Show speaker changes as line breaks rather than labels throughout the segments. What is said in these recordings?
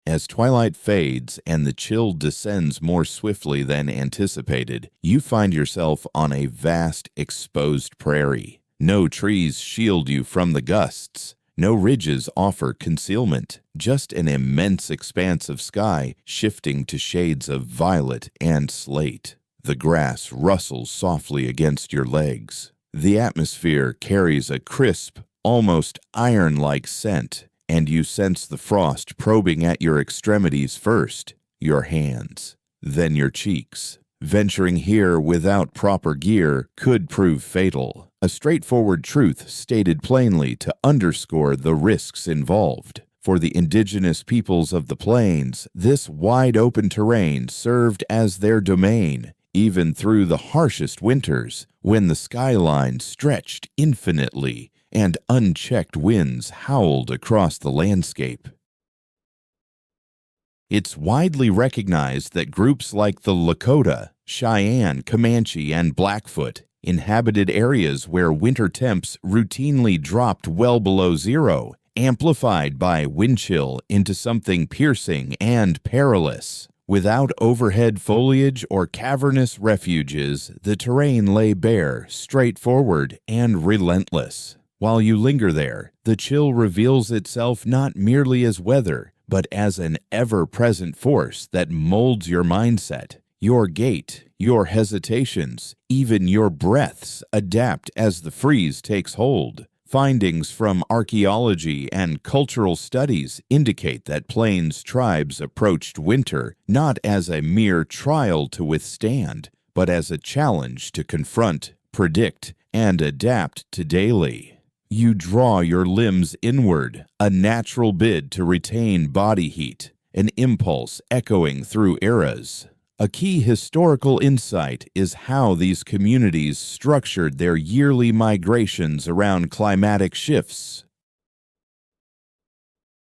As twilight fades and the chill descends more swiftly than anticipated, you find yourself on a vast, exposed prairie. No trees shield you from the gusts. No ridges offer concealment, just an immense expanse of sky shifting to shades of violet and slate. The grass rustles softly against your legs. The atmosphere carries a crisp, almost iron-like scent, and you sense the frost probing at your extremities first, your hands, then your cheeks. Venturing here without proper gear could prove fatal, a straightforward truth stated plainly to underscore the risks involved. For the indigenous peoples of the plains, this wide-open terrain served as their domain, even through the harshest winters, when the skyline stretched infinitely and unchecked winds howled across the landscape. It's widely recognized that groups like the Lakota, Cheyenne, Comanche, and Blackfoot inhabited areas where winter temps routinely dropped well below zero, amplified by wind chill into something piercing and perilous. Without overhead foliage or cavernous refuges, the terrain lay bare, straightforward, and relentless. While you linger there, the chill reveals itself not merely as weather, but as an ever-present force that molds your mindset. Your gait, your hesitations, even your breaths adapt as the freeze takes hold. Findings from archaeology and cultural studies indicate that Plains tribes approached winter not as a mere trial to withstand, but as a challenge to confront, predict, and adapt to daily. You draw your limbs inward, a natural bid to retain body heat, an impulse echoing through eras. A key historical insight is how these communities structured their yearly migrations around climatic shifts.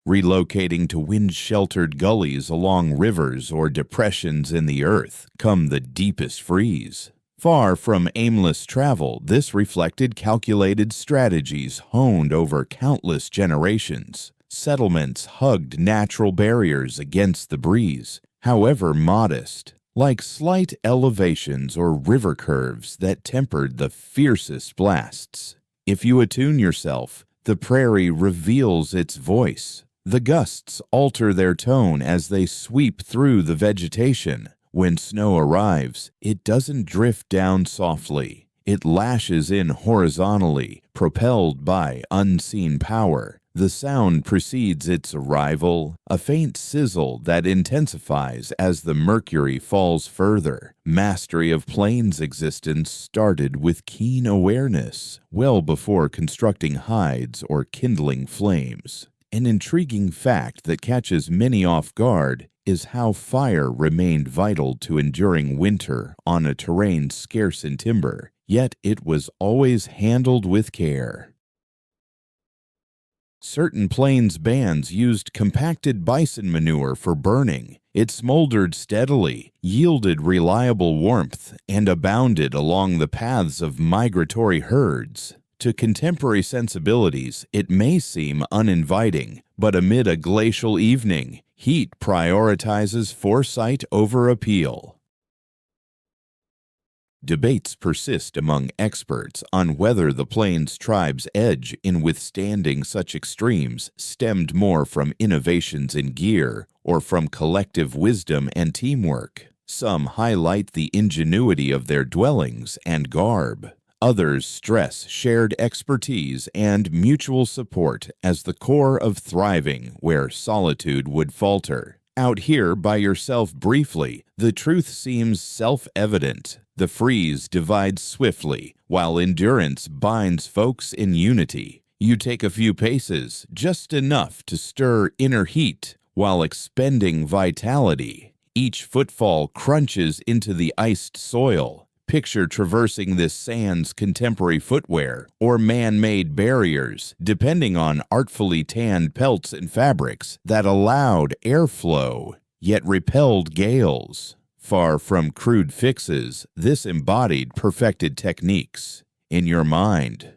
Relocating to wind-sheltered gullies along rivers or depressions in the earth come the deepest freeze. Far from aimless travel, this reflected calculated strategies honed over countless generations. Settlements hugged natural barriers against the breeze, however modest, like slight elevations or river curves that tempered the fiercest blasts. If you attune yourself, the prairie reveals its voice. The gusts alter their tone as they sweep through the vegetation. When snow arrives, it doesn't drift down softly. It lashes in horizontally, propelled by unseen power. The sound precedes its arrival, a faint sizzle that intensifies as the mercury falls further. Mastery of Plains existence started with keen awareness, well before constructing hides or kindling flames. An intriguing fact that catches many off guard is how fire remained vital to enduring winter on a terrain scarce in timber, yet it was always handled with care. Certain plains bands used compacted bison manure for burning. It smoldered steadily, yielded reliable warmth, and abounded along the paths of migratory herds. To contemporary sensibilities, it may seem uninviting, but amid a glacial evening, heat prioritizes foresight over appeal. Debates persist among experts on whether the Plains tribe's edge in withstanding such extremes stemmed more from innovations in gear or from collective wisdom and teamwork. Some highlight the ingenuity of their dwellings and garb. Others stress shared expertise and mutual support as the core of thriving where solitude would falter. Out here by yourself briefly, the truth seems self-evident. The freeze divides swiftly, while endurance binds folks in unity. You take a few paces, just enough to stir inner heat, while expending vitality. Each footfall crunches into the iced soil. Picture traversing this sans contemporary footwear or man-made barriers, depending on artfully tanned pelts and fabrics that allowed airflow, yet repelled gales. Far from crude fixes, this embodied perfected techniques in your mind.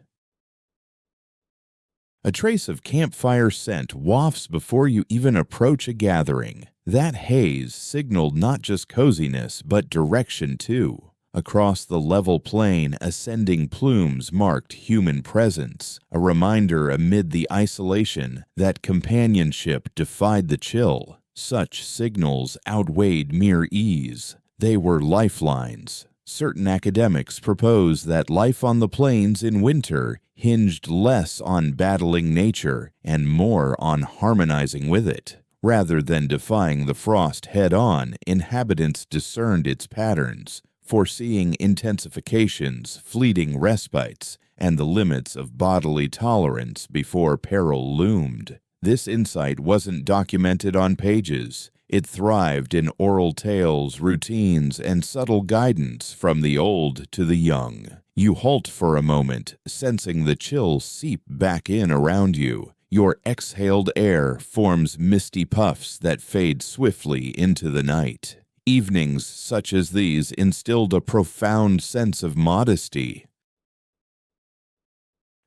A trace of campfire scent wafts before you even approach a gathering. That haze signaled not just coziness, but direction too. Across the level plain, ascending plumes marked human presence, a reminder amid the isolation that companionship defied the chill. Such signals outweighed mere ease. They were lifelines. Certain academics propose that life on the plains in winter hinged less on battling nature and more on harmonizing with it. Rather than defying the frost head-on, inhabitants discerned its patterns, foreseeing intensifications, fleeting respites, and the limits of bodily tolerance before peril loomed. This insight wasn't documented on pages. It thrived in oral tales, routines, and subtle guidance from the old to the young. You halt for a moment, sensing the chill seep back in around you. Your exhaled air forms misty puffs that fade swiftly into the night. Evenings such as these instilled a profound sense of modesty.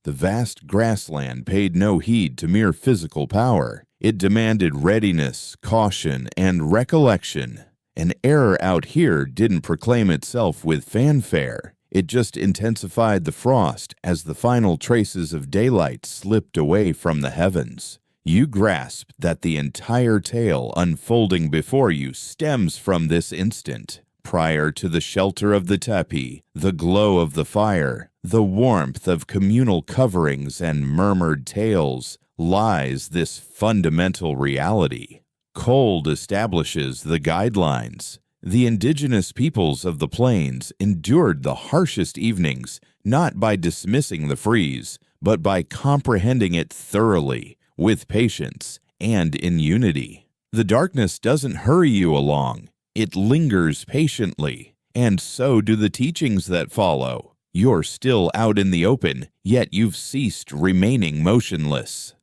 The vast grassland paid no heed to mere physical power. It demanded readiness, caution, and recollection. An error out here didn't proclaim itself with fanfare. It just intensified the frost as the final traces of daylight slipped away from the heavens. You grasp that the entire tale unfolding before you stems from this instant. Prior to the shelter of the teepee, the glow of the fire, the warmth of communal coverings and murmured tales, lies this fundamental reality. Cold establishes the guidelines. The indigenous peoples of the plains endured the harshest evenings not by dismissing the freeze, but by comprehending it thoroughly, with patience, and in unity. The darkness doesn't hurry you along. It lingers patiently, and so do the teachings that follow. You're still out in the open, yet you've ceased remaining motionless.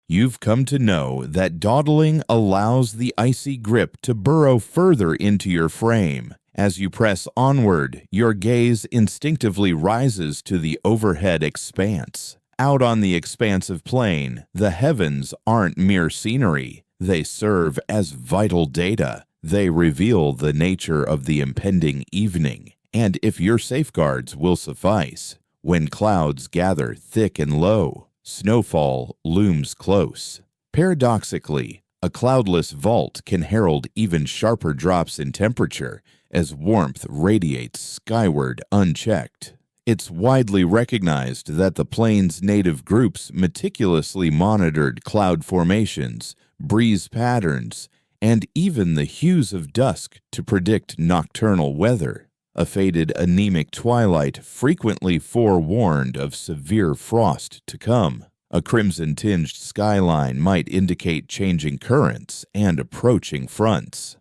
You've come to know that dawdling allows the icy grip to burrow further into your frame. As you press onward, your gaze instinctively rises to the overhead expanse. Out on the expansive plain, the heavens aren't mere scenery. They serve as vital data. They reveal the nature of the impending evening, and if your safeguards will suffice, when clouds gather thick and low, snowfall looms close. Paradoxically, a cloudless vault can herald even sharper drops in temperature as warmth radiates skyward unchecked. It's widely recognized that the plains' native groups meticulously monitored cloud formations, breeze patterns, and even the hues of dusk to predict nocturnal weather. A faded anemic twilight frequently forewarned of severe frost to come. A crimson-tinged skyline might indicate changing currents and approaching fronts.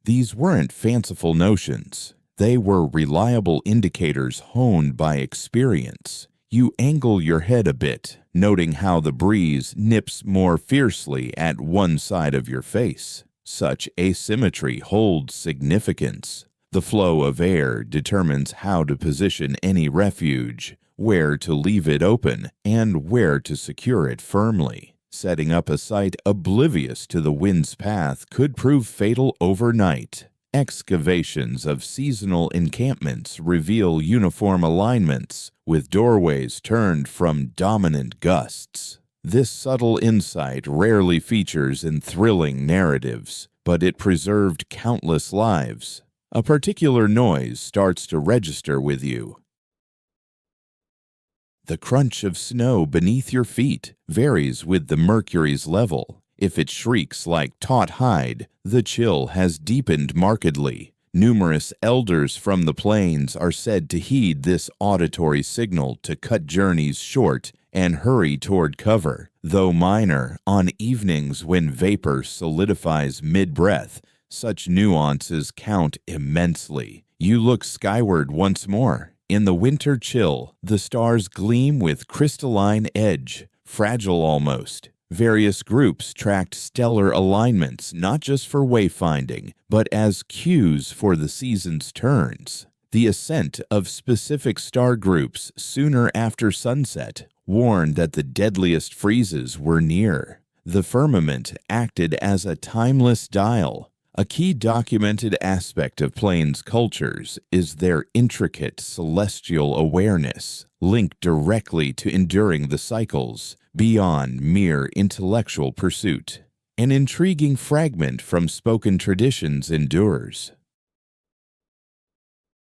These weren't fanciful notions. They were reliable indicators honed by experience. You angle your head a bit, noting how the breeze nips more fiercely at one side of your face. Such asymmetry holds significance. The flow of air determines how to position any refuge, where to leave it open, and where to secure it firmly. Setting up a site oblivious to the wind's path could prove fatal overnight. Excavations of seasonal encampments reveal uniform alignments, with doorways turned from dominant gusts. This subtle insight rarely features in thrilling narratives, but it preserved countless lives. A particular noise starts to register with you. The crunch of snow beneath your feet varies with the mercury's level. If it shrieks like taut hide, the chill has deepened markedly. Numerous elders from the plains are said to heed this auditory signal to cut journeys short and hurry toward cover. Though minor, on evenings when vapor solidifies mid-breath, such nuances count immensely. You look skyward once more. In the winter chill, the stars gleam with crystalline edge, fragile almost. Various groups tracked stellar alignments not just for wayfinding, but as cues for the season's turns. The ascent of specific star groups sooner after sunset warned that the deadliest freezes were near. The firmament acted as a timeless dial. A key documented aspect of Plains cultures is their intricate celestial awareness, linked directly to enduring the cycles beyond mere intellectual pursuit. An intriguing fragment from spoken traditions endures.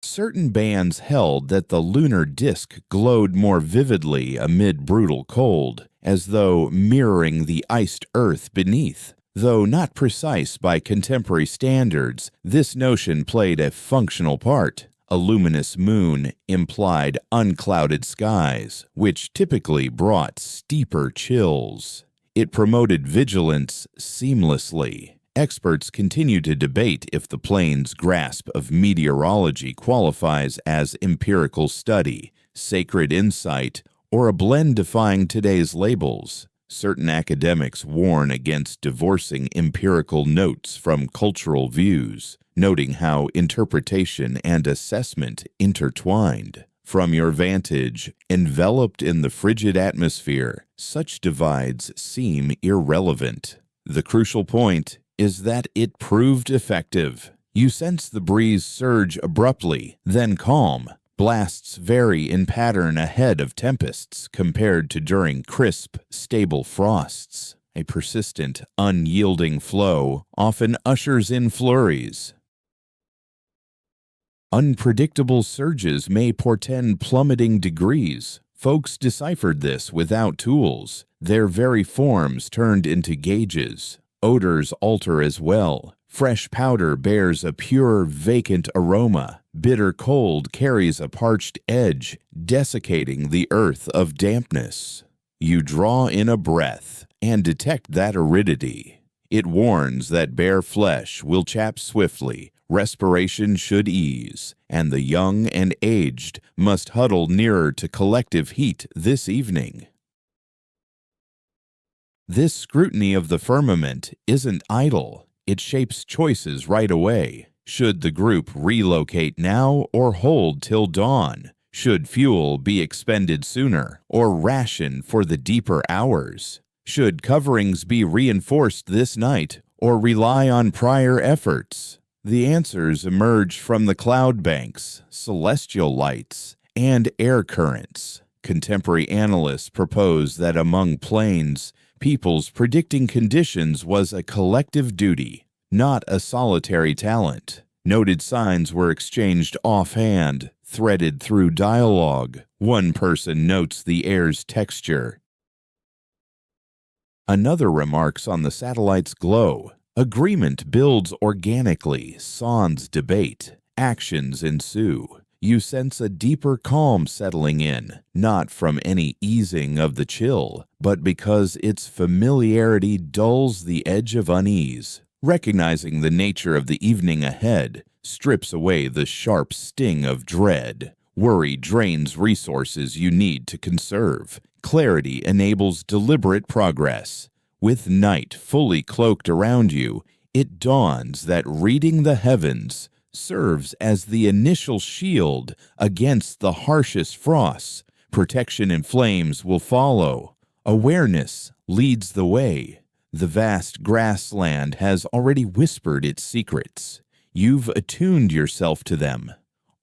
Certain bands held that the lunar disk glowed more vividly amid brutal cold, as though mirroring the iced earth beneath. Though not precise by contemporary standards, this notion played a functional part. A luminous moon implied unclouded skies, which typically brought steeper chills. It promoted vigilance seamlessly. Experts continue to debate if the plains' grasp of meteorology qualifies as empirical study, sacred insight, or a blend defying today's labels. Certain academics warn against divorcing empirical notes from cultural views, noting how interpretation and assessment intertwined. From your vantage, enveloped in the frigid atmosphere, such divides seem irrelevant. The crucial point is that it proved effective. You sense the breeze surge abruptly, then calm. Blasts vary in pattern ahead of tempests compared to during crisp, stable frosts. A persistent, unyielding flow often ushers in flurries. Unpredictable surges may portend plummeting degrees. Folks deciphered this without tools, their very forms turned into gauges. Odors alter as well. Fresh powder bears a pure, vacant aroma. Bitter cold carries a parched edge, desiccating the earth of dampness. You draw in a breath and detect that aridity. It warns that bare flesh will chap swiftly, respiration should ease, and the young and aged must huddle nearer to collective heat this evening. This scrutiny of the firmament isn't idle. It shapes choices right away. Should the group relocate now or hold till dawn? Should fuel be expended sooner or ration for the deeper hours? Should coverings be reinforced this night or rely on prior efforts? The answers emerge from the cloud banks, celestial lights, and air currents. Contemporary analysts propose that among plains, peoples predicting conditions was a collective duty, not a solitary talent. Noted signs were exchanged offhand, threaded through dialogue. One person notes the air's texture. Another remarks on the satellite's glow. Agreement builds organically, sans debate. Actions ensue. You sense a deeper calm settling in, not from any easing of the chill, but because its familiarity dulls the edge of unease. Recognizing the nature of the evening ahead strips away the sharp sting of dread. Worry drains resources you need to conserve. Clarity enables deliberate progress. With night fully cloaked around you, it dawns that reading the heavens serves as the initial shield against the harshest frosts. Protection and flames will follow. Awareness leads the way. The vast grassland has already whispered its secrets. You've attuned yourself to them.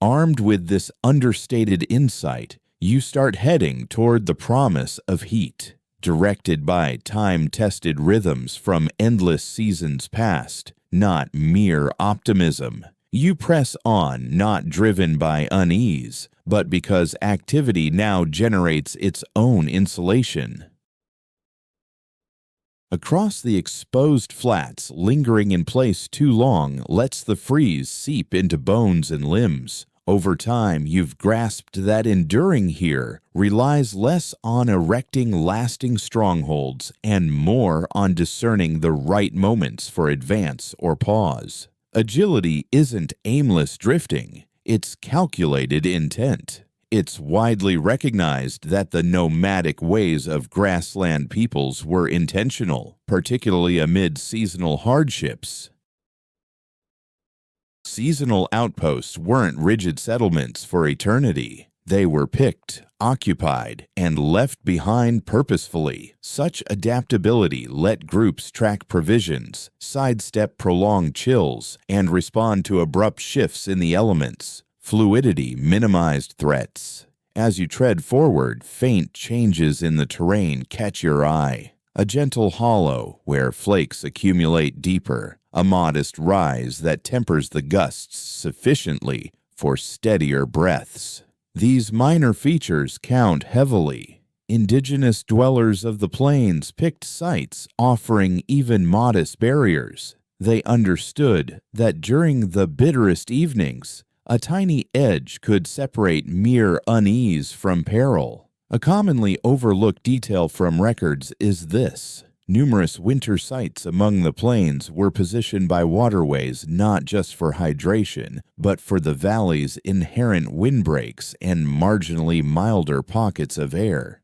Armed with this understated insight, you start heading toward the promise of heat. Directed by time-tested rhythms from endless seasons past, not mere optimism. You press on, not driven by unease, but because activity now generates its own insulation. Across the exposed flats, lingering in place too long lets the freeze seep into bones and limbs. Over time, you've grasped that enduring here relies less on erecting lasting strongholds and more on discerning the right moments for advance or pause. Agility isn't aimless drifting, it's calculated intent. It's widely recognized that the nomadic ways of grassland peoples were intentional, particularly amid seasonal hardships. Seasonal outposts weren't rigid settlements for eternity. They were picked, occupied, and left behind purposefully. Such adaptability let groups track provisions, sidestep prolonged chills, and respond to abrupt shifts in the elements. Fluidity minimized threats. As you tread forward, faint changes in the terrain catch your eye. A gentle hollow where flakes accumulate deeper, a modest rise that tempers the gusts sufficiently for steadier breaths. These minor features count heavily. Indigenous dwellers of the plains picked sites offering even modest barriers. They understood that during the bitterest evenings, a tiny edge could separate mere unease from peril. A commonly overlooked detail from records is this. Numerous winter sites among the plains were positioned by waterways not just for hydration, but for the valley's inherent windbreaks and marginally milder pockets of air.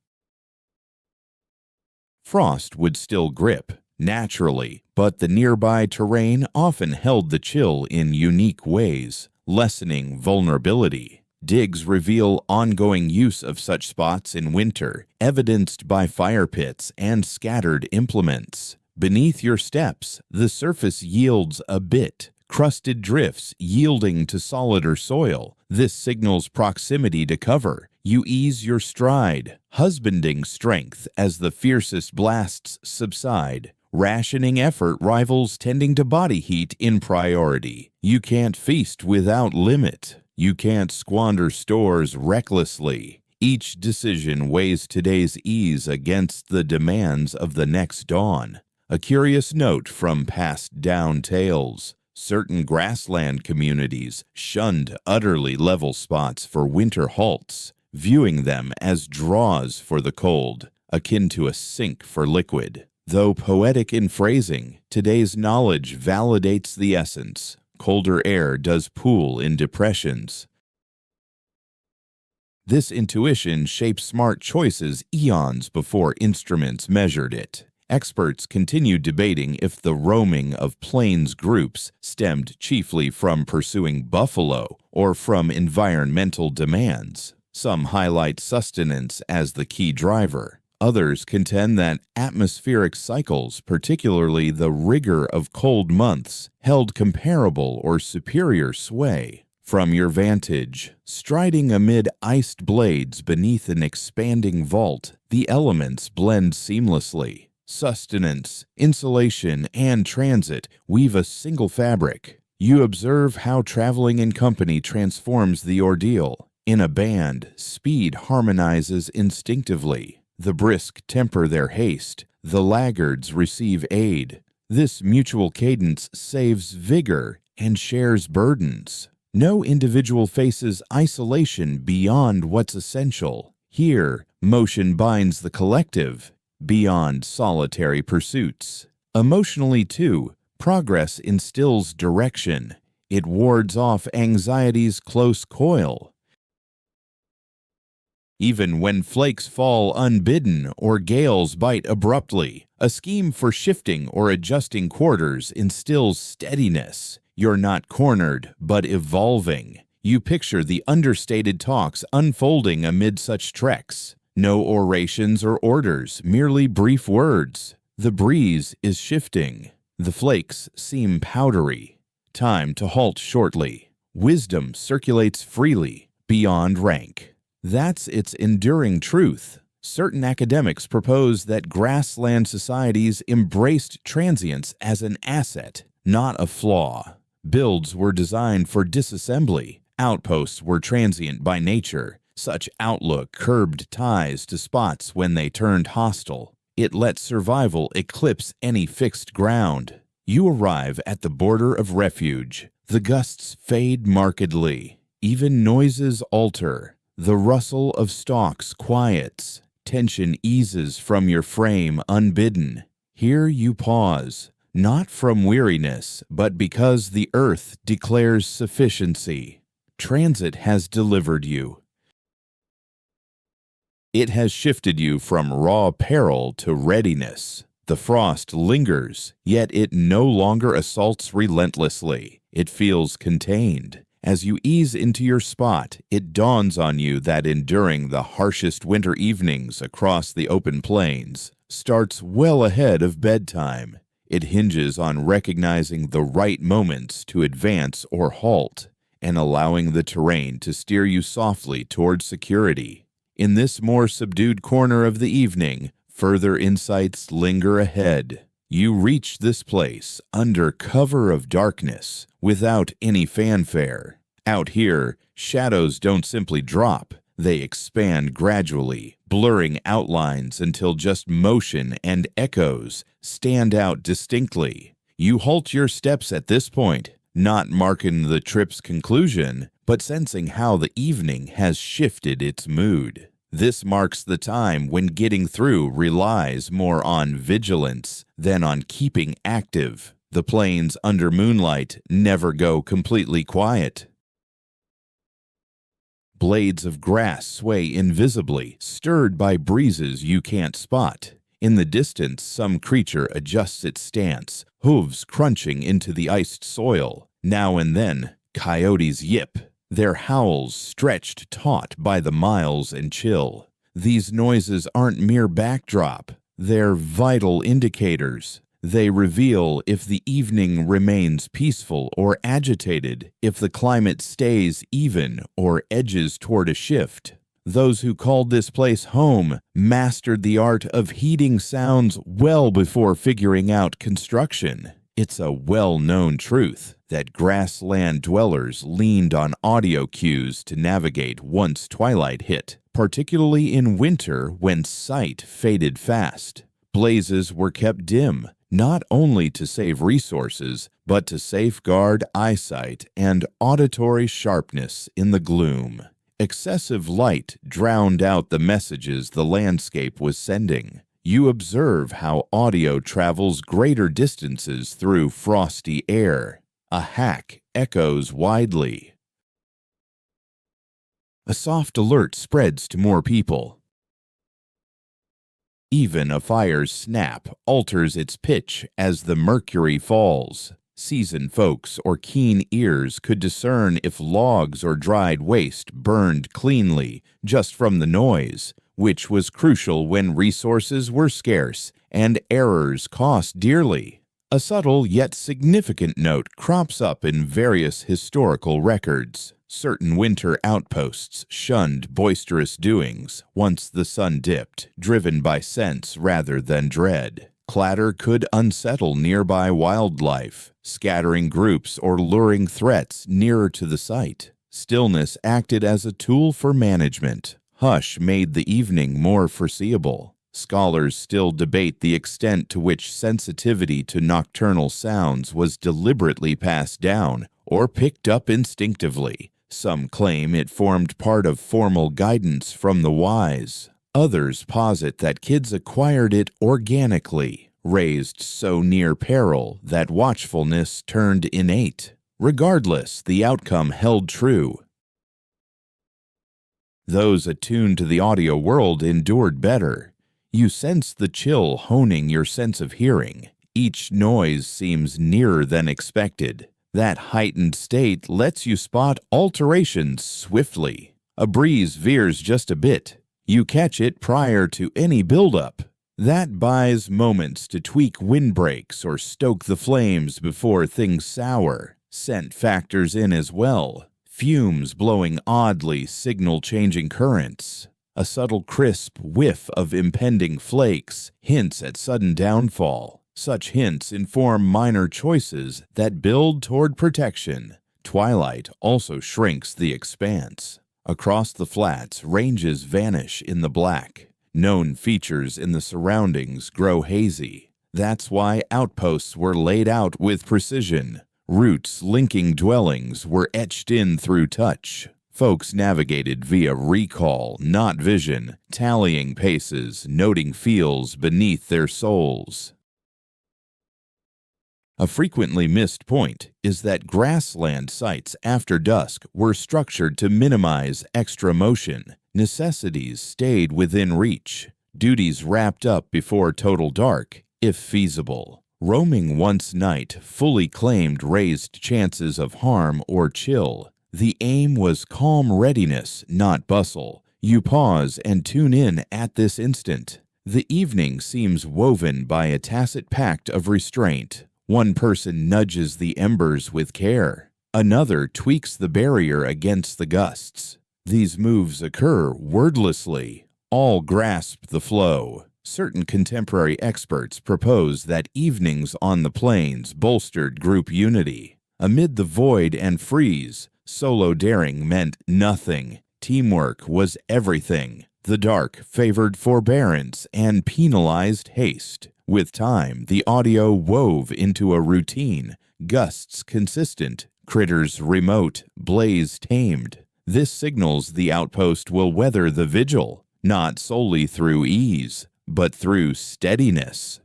Frost would still grip, naturally, but the nearby terrain often held the chill in unique ways, lessening vulnerability. Digs reveal ongoing use of such spots in winter, evidenced by fire pits and scattered implements. Beneath your steps, the surface yields a bit, crusted drifts yielding to solider soil. This signals proximity to cover. You ease your stride, husbanding strength as the fiercest blasts subside. Rationing effort rivals tending to body heat in priority. You can't feast without limit. You can't squander stores recklessly. Each decision weighs today's ease against the demands of the next dawn. A curious note from passed down tales. Certain grassland communities shunned utterly level spots for winter halts, viewing them as draws for the cold, akin to a sink for liquid. Though poetic in phrasing, today's knowledge validates the essence. Colder air does pool in depressions. This intuition shaped smart choices eons before instruments measured it. Experts continued debating if the roaming of plains groups stemmed chiefly from pursuing buffalo or from environmental demands. Some highlight sustenance as the key driver. Others contend that atmospheric cycles, particularly the rigor of cold months, held comparable or superior sway. From your vantage, striding amid iced blades beneath an expanding vault, the elements blend seamlessly. Sustenance, insulation, and transit weave a single fabric. You observe how traveling in company transforms the ordeal. In a band, speed harmonizes instinctively. The brisk temper their haste. The laggards receive aid. This mutual cadence saves vigor and shares burdens. No individual faces isolation beyond what's essential. Here, motion binds the collective beyond solitary pursuits. Emotionally, too, progress instills direction. It wards off anxiety's close coil. Even when flakes fall unbidden or gales bite abruptly, a scheme for shifting or adjusting quarters instills steadiness. You're not cornered, but evolving. You picture the understated talks unfolding amid such treks. No orations or orders, merely brief words. The breeze is shifting. The flakes seem powdery. Time to halt shortly. Wisdom circulates freely, beyond rank. That's its enduring truth. Certain academics propose that grassland societies embraced transience as an asset, not a flaw. Builds were designed for disassembly. Outposts were transient by nature. Such outlook curbed ties to spots when they turned hostile. It let survival eclipse any fixed ground. You arrive at the border of refuge. The gusts fade markedly. Even noises alter. The rustle of stalks quiets. Tension eases from your frame unbidden. Here you pause, not from weariness, but because the earth declares sufficiency. Transit has delivered you. It has shifted you from raw peril to readiness. The frost lingers, yet it no longer assaults relentlessly. It feels contained. As you ease into your spot, it dawns on you that enduring the harshest winter evenings across the open plains starts well ahead of bedtime. It hinges on recognizing the right moments to advance or halt, and allowing the terrain to steer you softly toward security. In this more subdued corner of the evening, further insights linger ahead. You reach this place under cover of darkness, without any fanfare. Out here, shadows don't simply drop, they expand gradually, blurring outlines until just motion and echoes stand out distinctly. You halt your steps at this point, not marking the trip's conclusion, but sensing how the evening has shifted its mood. This marks the time when getting through relies more on vigilance than on keeping active. The plains under moonlight never go completely quiet. Blades of grass sway invisibly, stirred by breezes you can't spot. In the distance, some creature adjusts its stance, hooves crunching into the iced soil. Now and then, coyotes yip, their howls stretched taut by the miles and chill. These noises aren't mere backdrop, they're vital indicators. They reveal if the evening remains peaceful or agitated, if the climate stays even or edges toward a shift. Those who called this place home mastered the art of heeding sounds well before figuring out construction. It's a well-known truth that grassland dwellers leaned on audio cues to navigate once twilight hit, particularly in winter when sight faded fast. Blazes were kept dim, not only to save resources, but to safeguard eyesight and auditory sharpness in the gloom. Excessive light drowned out the messages the landscape was sending. You observe how audio travels greater distances through frosty air. A hack echoes widely. A soft alert spreads to more people. Even a fire's snap alters its pitch as the mercury falls. Seasoned folks or keen ears could discern if logs or dried waste burned cleanly just from the noise, which was crucial when resources were scarce and errors cost dearly. A subtle yet significant note crops up in various historical records. Certain winter outposts shunned boisterous doings once the sun dipped, driven by sense rather than dread. Clatter could unsettle nearby wildlife, scattering groups or luring threats nearer to the site. Stillness acted as a tool for management. Hush made the evening more foreseeable. Scholars still debate the extent to which sensitivity to nocturnal sounds was deliberately passed down or picked up instinctively. Some claim it formed part of formal guidance from the wise. Others posit that kids acquired it organically, raised so near peril that watchfulness turned innate. Regardless, the outcome held true. Those attuned to the audio world endured better. You sense the chill honing your sense of hearing. Each noise seems nearer than expected. That heightened state lets you spot alterations swiftly. A breeze veers just a bit. You catch it prior to any buildup. That buys moments to tweak windbreaks or stoke the flames before things sour. Scent factors in as well. Fumes blowing oddly signal changing currents. A subtle crisp whiff of impending flakes hints at sudden downfall. Such hints inform minor choices that build toward protection. Twilight also shrinks the expanse. Across the flats, ranges vanish in the black. Known features in the surroundings grow hazy. That's why outposts were laid out with precision. Routes linking dwellings were etched in through touch. Folks navigated via recall, not vision, tallying paces, noting feels beneath their souls. A frequently missed point is that grassland sites after dusk were structured to minimize extra motion. Necessities stayed within reach. Duties wrapped up before total dark. if feasible. Roaming once night fully claimed raised chances of harm or chill. The aim was calm readiness, not bustle. You pause and tune in at this instant. The evening seems woven by a tacit pact of restraint. One person nudges the embers with care. Another tweaks the barrier against the gusts. These moves occur wordlessly. All grasp the flow. Certain contemporary experts propose that evenings on the plains bolstered group unity. Amid the void and freeze, solo daring meant nothing. Teamwork was everything. The dark favored forbearance and penalized haste. With time, the audio wove into a routine, gusts consistent, critters remote, blaze tamed. This signals the outpost will weather the vigil, not solely through ease, but through steadiness.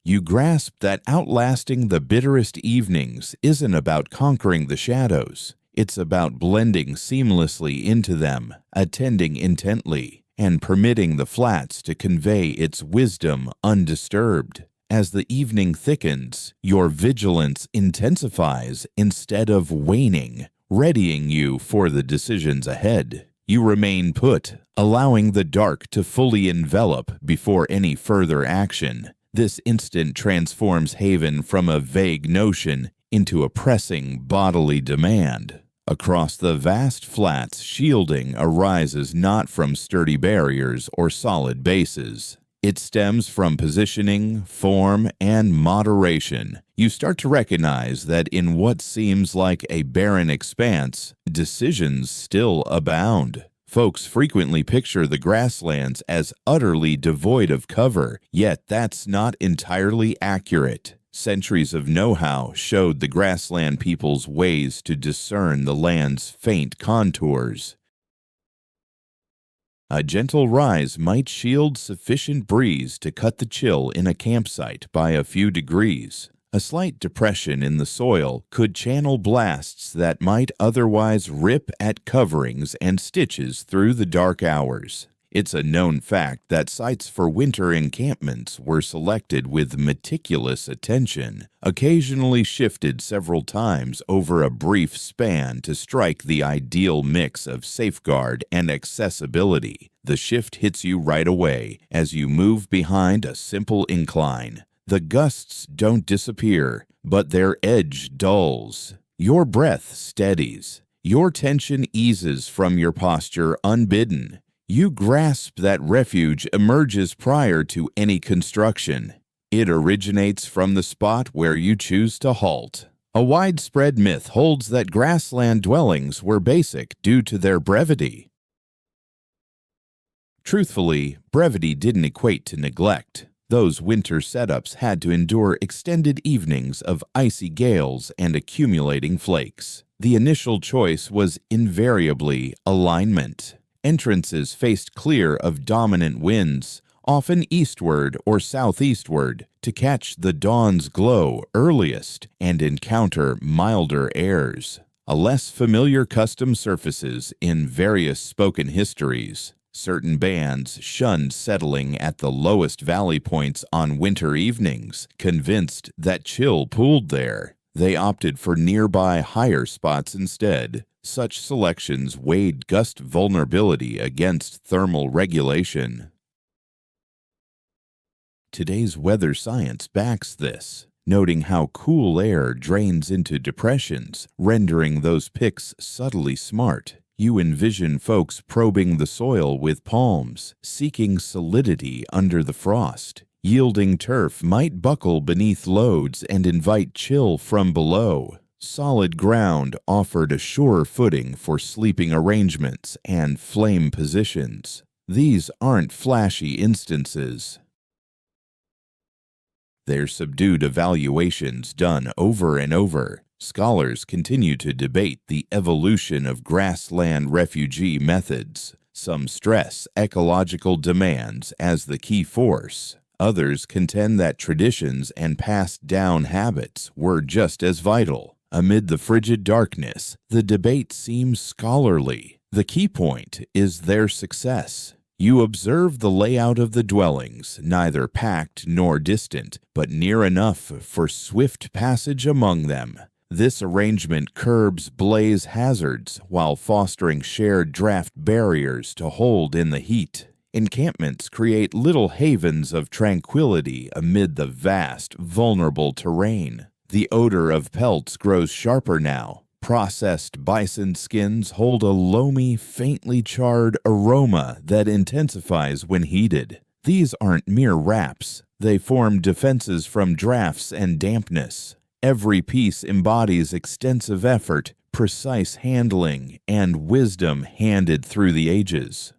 You grasp that outlasting the bitterest evenings isn't about conquering the shadows. It's about blending seamlessly into them, attending intently, and permitting the flats to convey its wisdom undisturbed. As the evening thickens, your vigilance intensifies instead of waning, readying you for the decisions ahead. You remain put, allowing the dark to fully envelop before any further action. This instant transforms Haven from a vague notion into a pressing bodily demand. Across the vast flats, shielding arises not from sturdy barriers or solid bases. It stems from positioning, form, and moderation. You start to recognize that in what seems like a barren expanse, decisions still abound. Folks frequently picture the grasslands as utterly devoid of cover, yet that's not entirely accurate. Centuries of know-how showed the grassland people's ways to discern the land's faint contours. A gentle rise might shield sufficient breeze to cut the chill in a campsite by a few degrees. A slight depression in the soil could channel blasts that might otherwise rip at coverings and stitches through the dark hours. It's a known fact that sites for winter encampments were selected with meticulous attention, occasionally shifted several times over a brief span to strike the ideal mix of safeguard and accessibility. The shift hits you right away as you move behind a simple incline. The gusts don't disappear, but their edge dulls. Your breath steadies. Your tension eases from your posture unbidden. You grasp that refuge emerges prior to any construction. It originates from the spot where you choose to halt. A widespread myth holds that grassland dwellings were basic due to their brevity. Truthfully, brevity didn't equate to neglect. Those winter setups had to endure extended evenings of icy gales and accumulating flakes. The initial choice was invariably alignment. Entrances faced clear of dominant winds, often eastward or southeastward, to catch the dawn's glow earliest and encounter milder airs. A less familiar custom surfaces in various spoken histories. Certain bands shunned settling at the lowest valley points on winter evenings, convinced that chill pooled there. They opted for nearby higher spots instead. Such selections weighed gust vulnerability against thermal regulation. Today's weather science backs this, noting how cool air drains into depressions, rendering those picks subtly smart. You envision folks probing the soil with palms, seeking solidity under the frost. Yielding turf might buckle beneath loads and invite chill from below. Solid ground offered a surer footing for sleeping arrangements and flame positions. These aren't flashy instances. They're subdued evaluations done over and over. Scholars continue to debate the evolution of grassland refugee methods. Some stress ecological demands as the key force. Others contend that traditions and passed down habits were just as vital. Amid the frigid darkness, the debate seems scholarly. The key point is their success. You observe the layout of the dwellings, neither packed nor distant, but near enough for swift passage among them. This arrangement curbs blaze hazards while fostering shared draft barriers to hold in the heat. Encampments create little havens of tranquility amid the vast, vulnerable terrain. The odor of pelts grows sharper now. Processed bison skins hold a loamy, faintly charred aroma that intensifies when heated. These aren't mere wraps. They form defenses from drafts and dampness. Every piece embodies extensive effort, precise handling, and wisdom handed through the ages.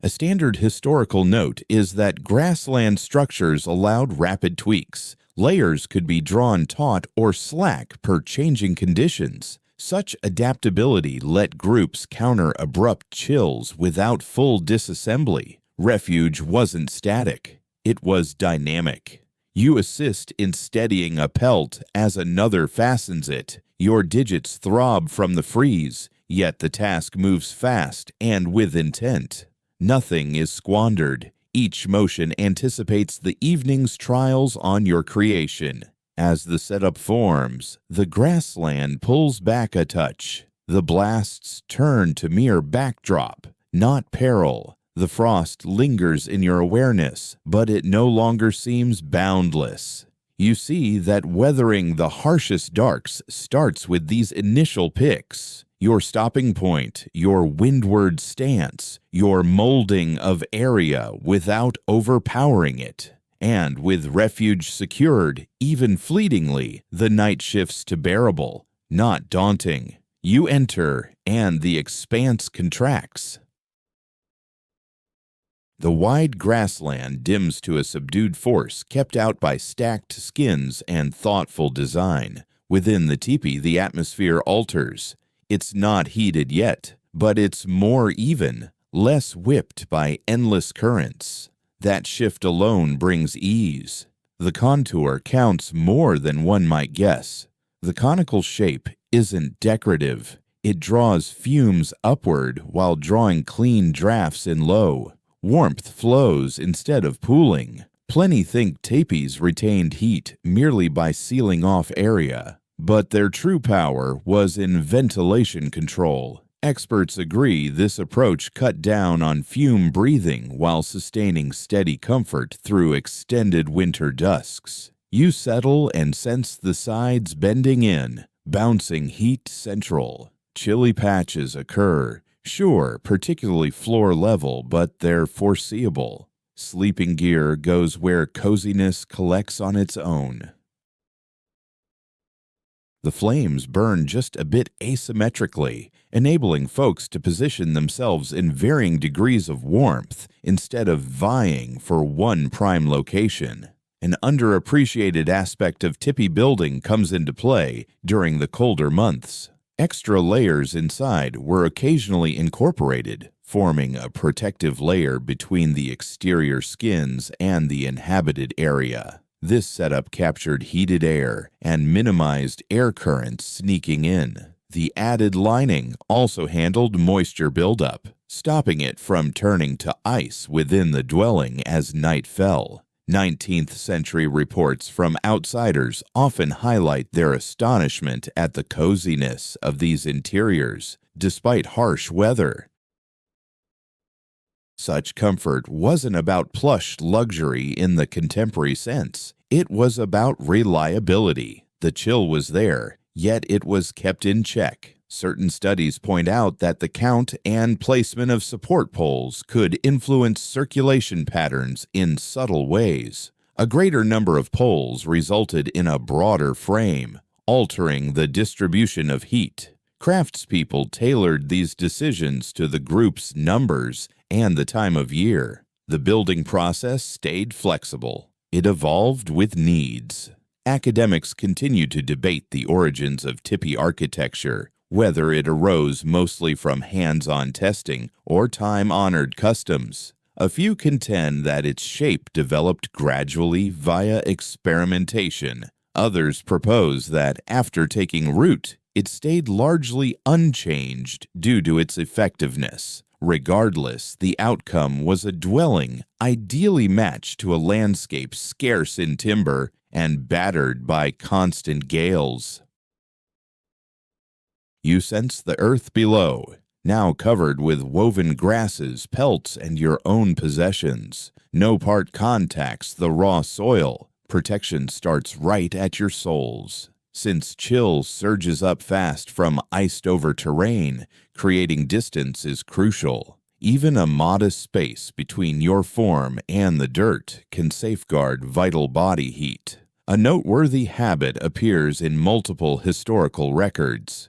A standard historical note is that grassland structures allowed rapid tweaks. Layers could be drawn taut or slack per changing conditions. Such adaptability let groups counter abrupt chills without full disassembly. Refuge wasn't static. It was dynamic. You assist in steadying a pelt as another fastens it. Your digits throb from the freeze, yet the task moves fast and with intent. Nothing is squandered. Each motion anticipates the evening's trials on your creation. As the setup forms, the grassland pulls back a touch. The blasts turn to mere backdrop, not peril. The frost lingers in your awareness, but it no longer seems boundless. You see that weathering the harshest darks starts with these initial picks. Your stopping point, your windward stance, your molding of area without overpowering it. And with refuge secured, even fleetingly, the night shifts to bearable, not daunting. You enter, and the expanse contracts. The wide grassland dims to a subdued force kept out by stacked skins and thoughtful design. Within the teepee, the atmosphere alters. It's not heated yet, but it's more even, less whipped by endless currents. That shift alone brings ease. The contour counts more than one might guess. The conical shape isn't decorative. It draws fumes upward while drawing clean drafts in low. Warmth flows instead of pooling. Plenty think teepees retained heat merely by sealing off area. But their true power was in ventilation control. Experts agree this approach cut down on fume breathing while sustaining steady comfort through extended winter dusks. You settle and sense the sides bending in, bouncing heat central. Chilly patches occur, sure, particularly floor level, but they're foreseeable. Sleeping gear goes where coziness collects on its own. The flames burn just a bit asymmetrically, enabling folks to position themselves in varying degrees of warmth instead of vying for one prime location. An underappreciated aspect of tipi building comes into play during the colder months. Extra layers inside were occasionally incorporated, forming a protective layer between the exterior skins and the inhabited area. This setup captured heated air and minimized air currents sneaking in. The added lining also handled moisture buildup, stopping it from turning to ice within the dwelling as night fell. 19th century reports from outsiders often highlight their astonishment at the coziness of these interiors, despite harsh weather. Such comfort wasn't about plush luxury in the contemporary sense. It was about reliability. The chill was there, yet it was kept in check. Certain studies point out that the count and placement of support poles could influence circulation patterns in subtle ways. A greater number of poles resulted in a broader frame, altering the distribution of heat. Craftspeople tailored these decisions to the group's numbers and the time of year. The building process stayed flexible. It evolved with needs. Academics continue to debate the origins of tipi architecture, whether it arose mostly from hands-on testing or time-honored customs. A few contend that its shape developed gradually via experimentation. Others propose that after taking root, it stayed largely unchanged due to its effectiveness. Regardless, the outcome was a dwelling ideally matched to a landscape scarce in timber and battered by constant gales. You sense the earth below, now covered with woven grasses, pelts, and your own possessions. No part contacts the raw soil. Protection starts right at your soles. Since chill surges up fast from iced-over terrain, creating distance is crucial. Even a modest space between your form and the dirt can safeguard vital body heat. A noteworthy habit appears in multiple historical records.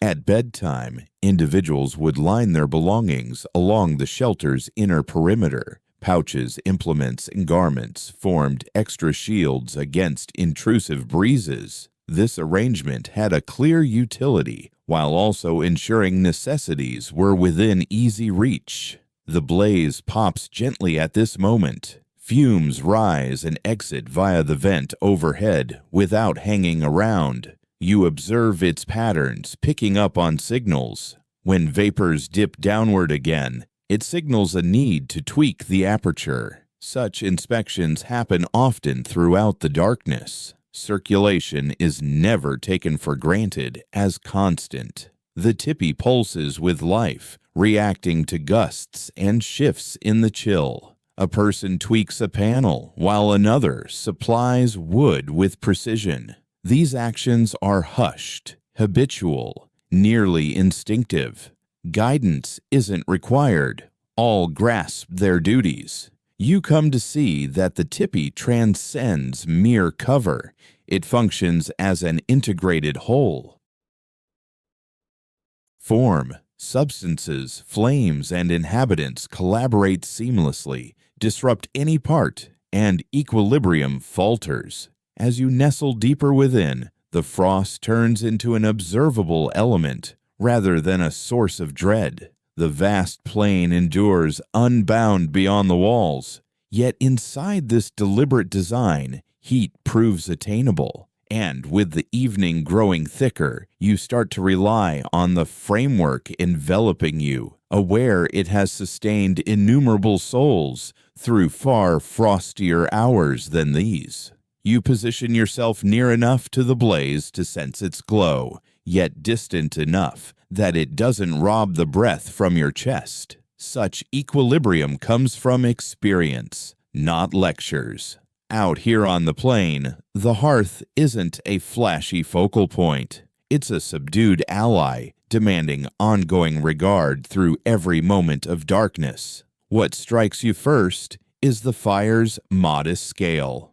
At bedtime, individuals would line their belongings along the shelter's inner perimeter. Pouches, implements, and garments formed extra shields against intrusive breezes. This arrangement had a clear utility, while also ensuring necessities were within easy reach. The blaze pops gently at this moment. Fumes rise and exit via the vent overhead without hanging around. You observe its patterns, picking up on signals. When vapors dip downward again, it signals a need to tweak the aperture. Such inspections happen often throughout the darkness. Circulation is never taken for granted as constant. The tipi pulses with life, reacting to gusts and shifts in the chill. A person tweaks a panel, while another supplies wood with precision. These actions are hushed, habitual, nearly instinctive. Guidance isn't required. All grasp their duties. You come to see that the tipi transcends mere cover. It functions as an integrated whole. Form, substances, flames, and inhabitants collaborate seamlessly, disrupt any part, and equilibrium falters. As you nestle deeper within, the frost turns into an observable element rather than a source of dread. The vast plain endures unbound beyond the walls, yet inside this deliberate design, heat proves attainable. And with the evening growing thicker, you start to rely on the framework enveloping you, aware it has sustained innumerable souls through far frostier hours than these. You position yourself near enough to the blaze to sense its glow, yet distant enough that it doesn't rob the breath from your chest. Such equilibrium comes from experience, not lectures. Out here on the plain, the hearth isn't a flashy focal point. It's a subdued ally, demanding ongoing regard through every moment of darkness. What strikes you first is the fire's modest scale.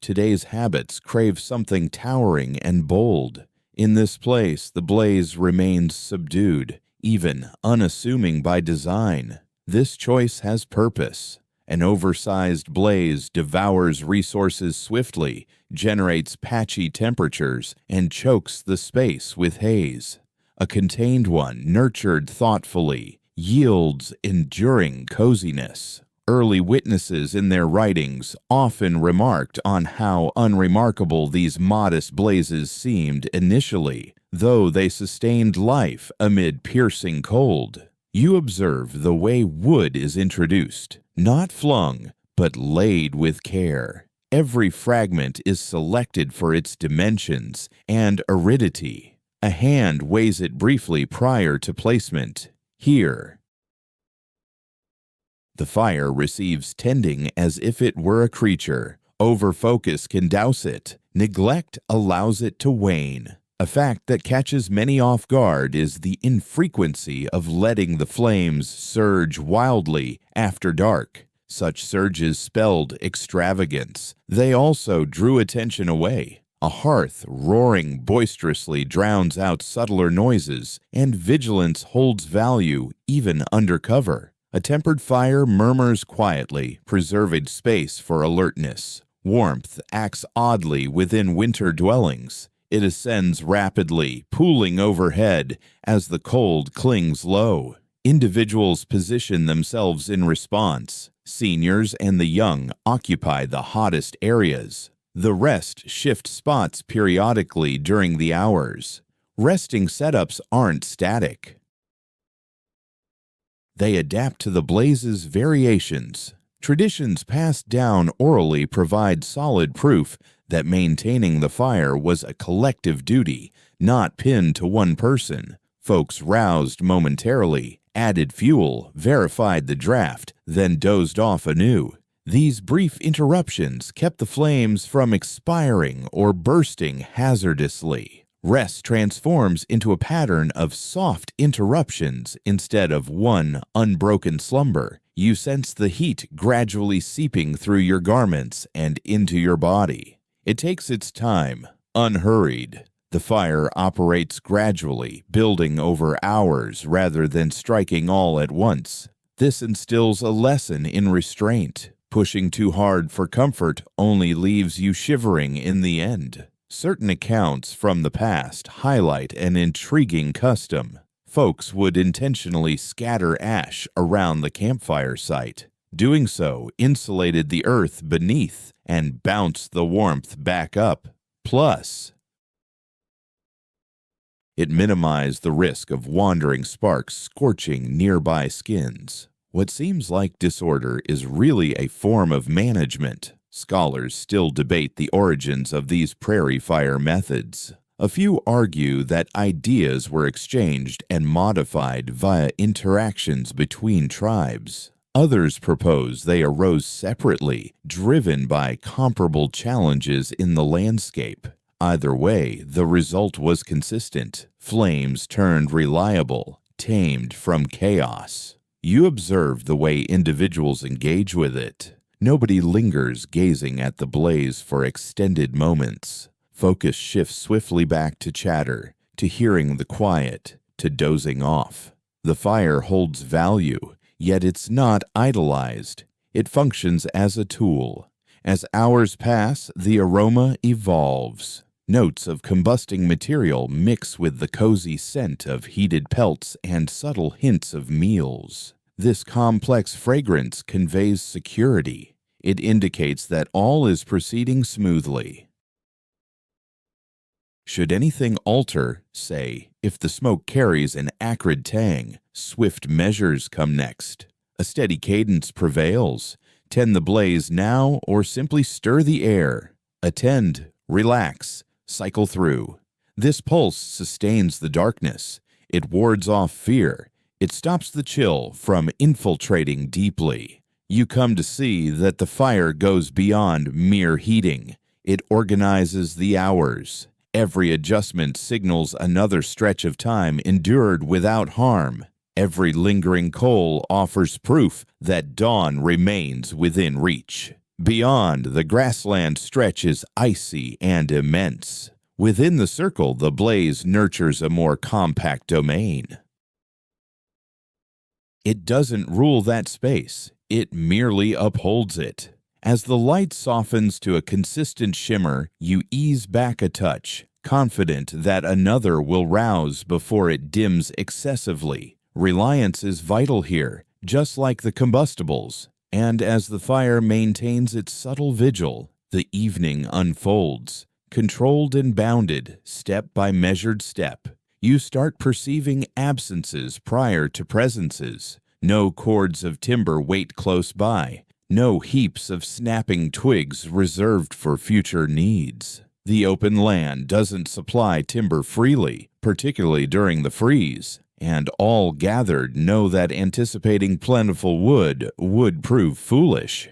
Today's habits crave something towering and bold. In this place, the blaze remains subdued, even unassuming by design. This choice has purpose. An oversized blaze devours resources swiftly, generates patchy temperatures, and chokes the space with haze. A contained one, nurtured thoughtfully, yields enduring coziness. Early witnesses in their writings often remarked on how unremarkable these modest blazes seemed initially, though they sustained life amid piercing cold. You observe the way wood is introduced, not flung, but laid with care. Every fragment is selected for its dimensions and aridity. A hand weighs it briefly prior to placement. Here, the fire receives tending as if it were a creature. Overfocus can douse it. Neglect allows it to wane. A fact that catches many off guard is the infrequency of letting the flames surge wildly after dark. Such surges spelled extravagance. They also drew attention away. A hearth roaring boisterously drowns out subtler noises, and vigilance holds value even under cover. A tempered fire murmurs quietly, preserving space for alertness. Warmth acts oddly within winter dwellings. It ascends rapidly, pooling overhead as the cold clings low. Individuals position themselves in response. Seniors and the young occupy the hottest areas. The rest shift spots periodically during the hours. Resting setups aren't static. They adapt to the blaze's variations. Traditions passed down orally provide solid proof that maintaining the fire was a collective duty, not pinned to one person. Folks roused momentarily, added fuel, verified the draft, then dozed off anew. These brief interruptions kept the flames from expiring or bursting hazardously. Rest transforms into a pattern of soft interruptions instead of one unbroken slumber. You sense the heat gradually seeping through your garments and into your body. It takes its time, unhurried. The fire operates gradually, building over hours rather than striking all at once. This instills a lesson in restraint. Pushing too hard for comfort only leaves you shivering in the end. Certain accounts from the past highlight an intriguing custom. Folks would intentionally scatter ash around the campfire site. Doing so insulated the earth beneath and bounced the warmth back up. Plus, it minimized the risk of wandering sparks scorching nearby skins. What seems like disorder is really a form of management. Scholars still debate the origins of these prairie fire methods. A few argue that ideas were exchanged and modified via interactions between tribes. Others propose they arose separately, driven by comparable challenges in the landscape. Either way, the result was consistent. Flames turned reliable, tamed from chaos. You observe the way individuals engage with it. Nobody lingers gazing at the blaze for extended moments. Focus shifts swiftly back to chatter, to hearing the quiet, to dozing off. The fire holds value, yet it's not idolized. It functions as a tool. As hours pass, the aroma evolves. Notes of combusting material mix with the cozy scent of heated pelts and subtle hints of meals. This complex fragrance conveys security. It indicates that all is proceeding smoothly. Should anything alter, say, if the smoke carries an acrid tang, swift measures come next. A steady cadence prevails. Tend the blaze now or simply stir the air. Attend, relax, cycle through. This pulse sustains the darkness. It wards off fear. It stops the chill from infiltrating deeply. You come to see that the fire goes beyond mere heating. It organizes the hours. Every adjustment signals another stretch of time endured without harm. Every lingering coal offers proof that dawn remains within reach. Beyond, the grassland stretch is icy and immense. Within the circle, the blaze nurtures a more compact domain. It doesn't rule that space. It merely upholds it. As the light softens to a consistent shimmer, you ease back a touch, confident that another will rouse before it dims excessively. Reliance is vital here, just like the combustibles. And as the fire maintains its subtle vigil, the evening unfolds. Controlled and bounded, step by measured step, you start perceiving absences prior to presences. No cords of timber wait close by. No heaps of snapping twigs reserved for future needs. The open land doesn't supply timber freely, particularly during the freeze, and all gathered know that anticipating plentiful wood would prove foolish.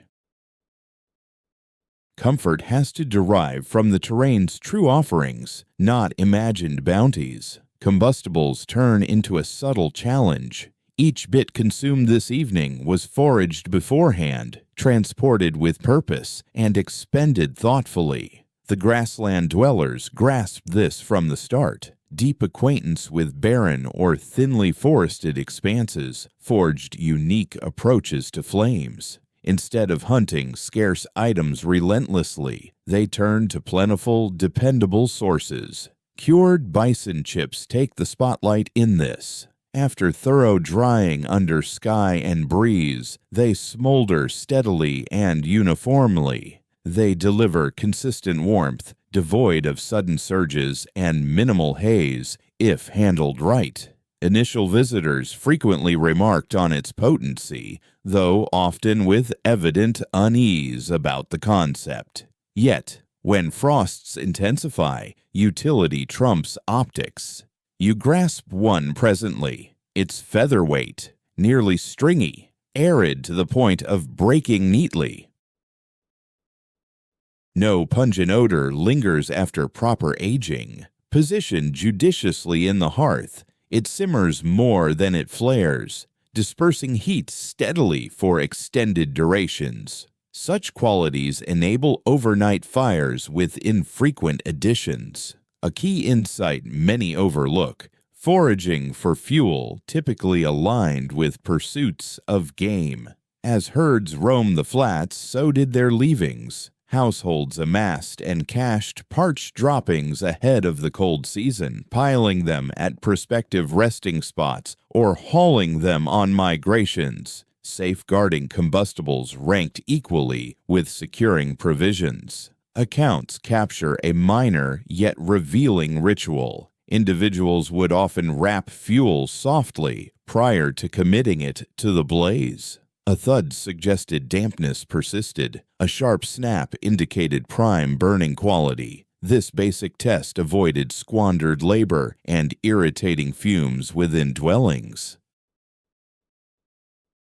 Comfort has to derive from the terrain's true offerings, not imagined bounties. Combustibles turn into a subtle challenge. Each bit consumed this evening was foraged beforehand, transported with purpose, and expended thoughtfully. The grassland dwellers grasped this from the start. Deep acquaintance with barren or thinly forested expanses forged unique approaches to flames. Instead of hunting scarce items relentlessly, they turned to plentiful, dependable sources. Cured bison chips take the spotlight in this. After thorough drying under sky and breeze, they smolder steadily and uniformly. They deliver consistent warmth, devoid of sudden surges and minimal haze, if handled right. Initial visitors frequently remarked on its potency, though often with evident unease about the concept. Yet, when frosts intensify, utility trumps optics. You grasp one presently. It's featherweight, nearly stringy, arid to the point of breaking neatly. No pungent odor lingers after proper aging. Positioned judiciously in the hearth, it simmers more than it flares, dispersing heat steadily for extended durations. Such qualities enable overnight fires with infrequent additions. A key insight many overlook: foraging for fuel typically aligned with pursuits of game. As herds roamed the flats, so did their leavings. Households amassed and cached parched droppings ahead of the cold season, piling them at prospective resting spots or hauling them on migrations, safeguarding combustibles ranked equally with securing provisions. Accounts capture a minor yet revealing ritual. Individuals would often wrap fuel softly prior to committing it to the blaze. A thud suggested dampness persisted. A sharp snap indicated prime burning quality. This basic test avoided squandered labor and irritating fumes within dwellings.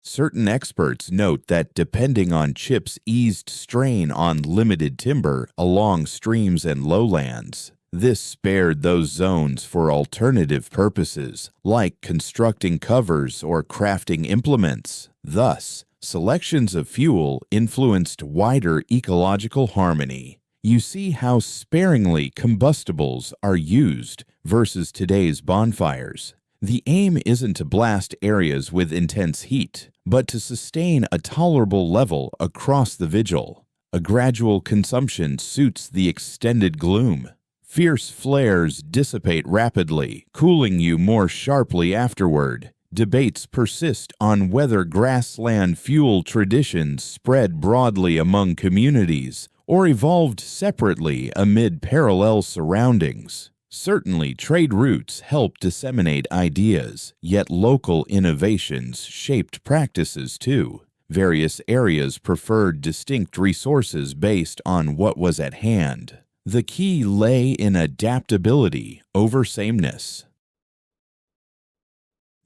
Certain experts note that depending on chips eased strain on limited timber along streams and lowlands, this spared those zones for alternative purposes, like constructing covers or crafting implements. Thus, selections of fuel influenced wider ecological harmony. You see how sparingly combustibles are used versus today's bonfires. The aim isn't to blast areas with intense heat, but to sustain a tolerable level across the vigil. A gradual consumption suits the extended gloom. Fierce flares dissipate rapidly, cooling you more sharply afterward. Debates persist on whether grassland fuel traditions spread broadly among communities or evolved separately amid parallel surroundings. Certainly, trade routes helped disseminate ideas, yet local innovations shaped practices too. Various areas preferred distinct resources based on what was at hand. The key lay in adaptability over sameness.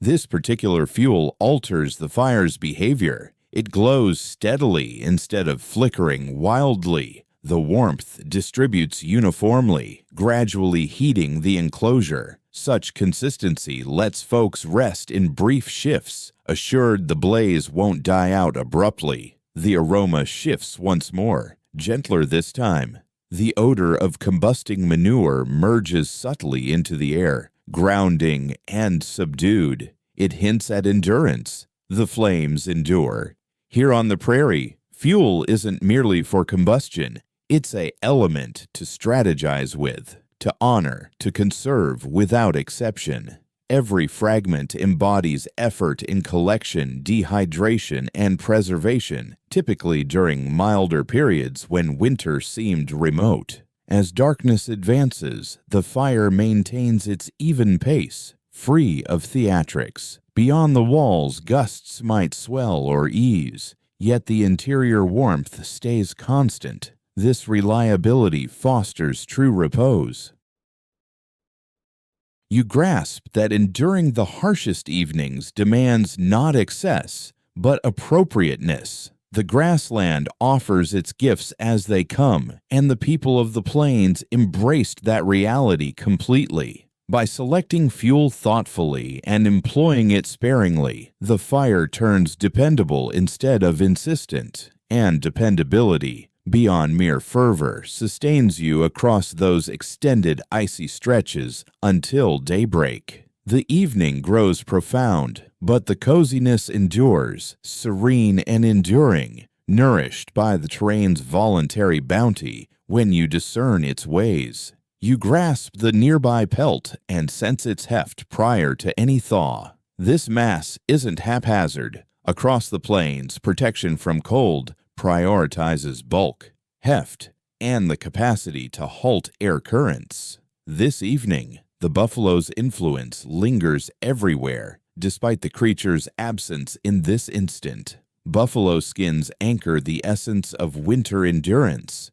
This particular fuel alters the fire's behavior. It glows steadily instead of flickering wildly. The warmth distributes uniformly, gradually heating the enclosure. Such consistency lets folks rest in brief shifts, assured the blaze won't die out abruptly. The aroma shifts once more, gentler this time. The odor of combusting manure merges subtly into the air, grounding and subdued. It hints at endurance. The flames endure. Here on the prairie, fuel isn't merely for combustion. It's an element to strategize with, to honor, to conserve without exception. Every fragment embodies effort in collection, dehydration, and preservation, typically during milder periods when winter seemed remote. As darkness advances, the fire maintains its even pace, free of theatrics. Beyond the walls, gusts might swell or ease, yet the interior warmth stays constant. This reliability fosters true repose. You grasp that enduring the harshest evenings demands not excess, but appropriateness. The grassland offers its gifts as they come, and the people of the plains embraced that reality completely. By selecting fuel thoughtfully and employing it sparingly, the fire turns dependable instead of insistent, and dependability, beyond mere fervor, sustains you across those extended icy stretches until daybreak. The evening grows profound, but the coziness endures, serene and enduring, nourished by the terrain's voluntary bounty when you discern its ways. You grasp the nearby pelt and sense its heft prior to any thaw. This mass isn't haphazard. Across the plains, protection from cold prioritizes bulk, heft, and the capacity to halt air currents. This evening, The buffalo's influence lingers everywhere, despite the creature's absence in this instant. Buffalo skins anchor the essence of winter endurance.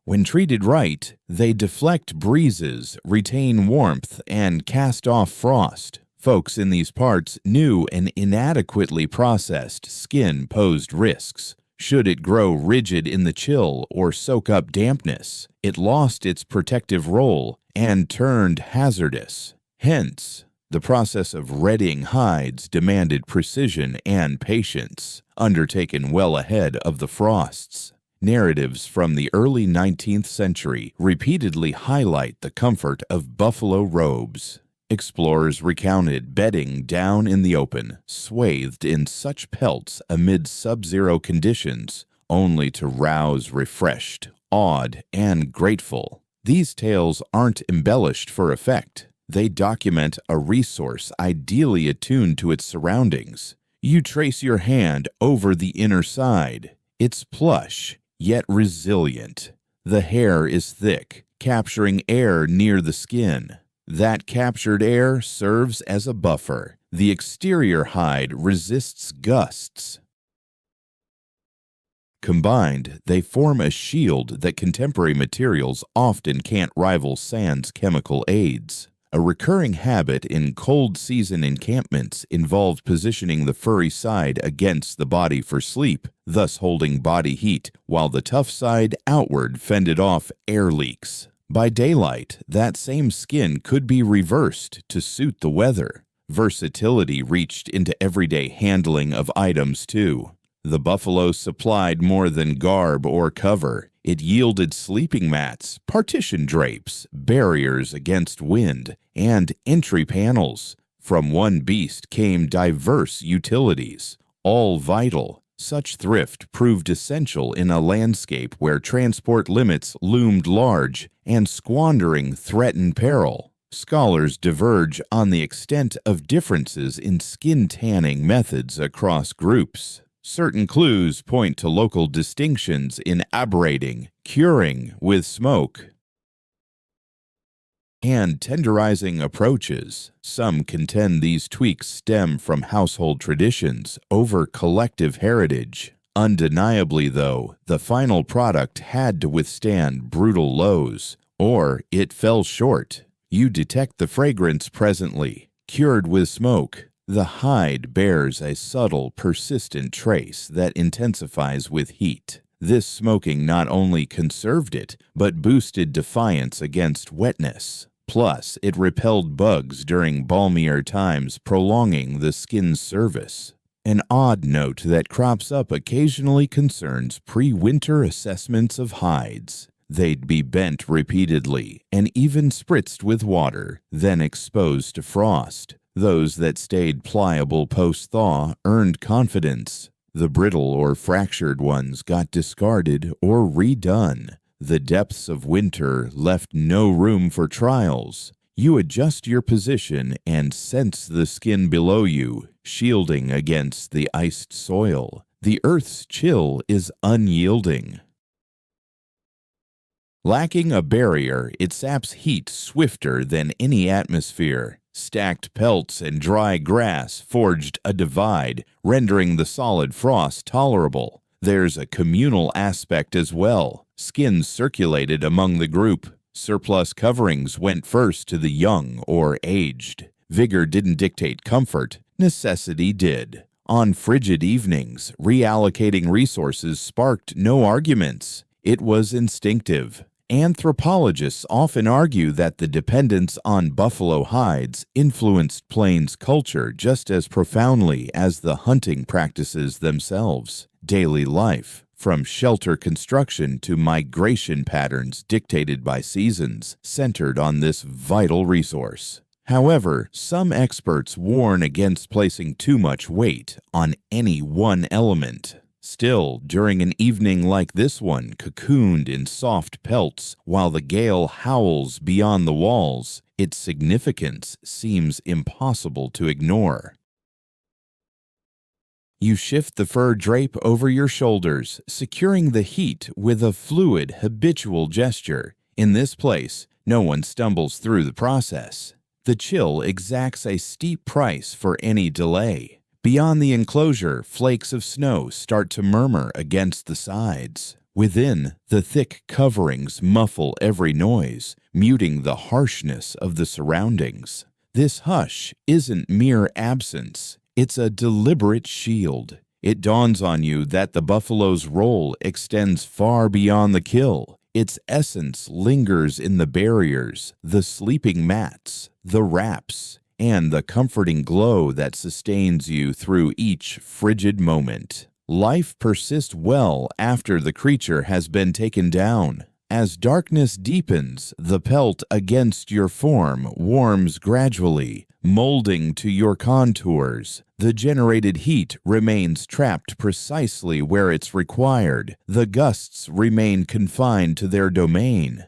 When treated right, they deflect breezes, retain warmth, and cast off frost. Folks in these parts knew an inadequately processed skin posed risks. Should it grow rigid in the chill or soak up dampness, it lost its protective role and turned hazardous. Hence, the process of redding hides demanded precision and patience, undertaken well ahead of the frosts. Narratives from the early 19th century repeatedly highlight the comfort of buffalo robes. Explorers recounted bedding down in the open, swathed in such pelts amid sub-zero conditions, only to rouse refreshed, awed, and grateful. These tales aren't embellished for effect. They document a resource ideally attuned to its surroundings. You trace your hand over the inner side. It's plush, yet resilient. The hair is thick, capturing air near the skin. That captured air serves as a buffer. The exterior hide resists gusts. Combined, they form a shield that contemporary materials often can't rival sand's chemical aids. A recurring habit in cold-season encampments involved positioning the furry side against the body for sleep, thus holding body heat, while the tough side outward fended off air leaks. By daylight, that same skin could be reversed to suit the weather. Versatility reached into everyday handling of items, too. The buffalo supplied more than garb or cover. It yielded sleeping mats, partition drapes, barriers against wind, and entry panels. From one beast came diverse utilities, all vital. Such thrift proved essential in a landscape where transport limits loomed large and squandering threatened peril. Scholars diverge on the extent of differences in skin tanning methods across groups. Certain clues point to local distinctions in abrading, curing with smoke, and tenderizing approaches. Some contend these tweaks stem from household traditions over collective heritage. Undeniably, though, the final product had to withstand brutal lows, or it fell short. You detect the fragrance presently, cured with smoke. The hide bears a subtle, persistent trace that intensifies with heat. This smoking not only conserved it, but boosted defiance against wetness. Plus, it repelled bugs during balmier times, prolonging the skin's service. An odd note that crops up occasionally concerns pre-winter assessments of hides. They'd be bent repeatedly and even spritzed with water, then exposed to frost. Those that stayed pliable post-thaw earned confidence. The brittle or fractured ones got discarded or redone. The depths of winter left no room for trials. You adjust your position and sense the skin below you, shielding against the iced soil. The earth's chill is unyielding. Lacking a barrier, it saps heat swifter than any atmosphere. Stacked pelts and dry grass forged a divide, rendering the solid frost tolerable. There's a communal aspect as well. Skins circulated among the group. Surplus coverings went first to the young or aged. Vigor didn't dictate comfort, necessity did. On frigid evenings, reallocating resources sparked no arguments. It was instinctive. Anthropologists often argue that the dependence on buffalo hides influenced Plains culture just as profoundly as the hunting practices themselves. Daily life, from shelter construction to migration patterns dictated by seasons, centered on this vital resource. However, some experts warn against placing too much weight on any one element. Still, during an evening like this one, cocooned in soft pelts, while the gale howls beyond the walls, its significance seems impossible to ignore. You shift the fur drape over your shoulders, securing the heat with a fluid, habitual gesture. In this place, No one stumbles through the process. The chill exacts a steep price for any delay. Beyond the enclosure, flakes of snow start to murmur against the sides. Within, the thick coverings muffle every noise, muting the harshness of the surroundings. This hush isn't mere absence, it's a deliberate shield. It dawns on you that the buffalo's role extends far beyond the kill. Its essence lingers in the barriers, the sleeping mats, the wraps, and the comforting glow that sustains you through each frigid moment. Life persists well after the creature has been taken down. As darkness deepens, the pelt against your form warms gradually, molding to your contours. The generated heat remains trapped precisely where it's required. The gusts remain confined to their domain.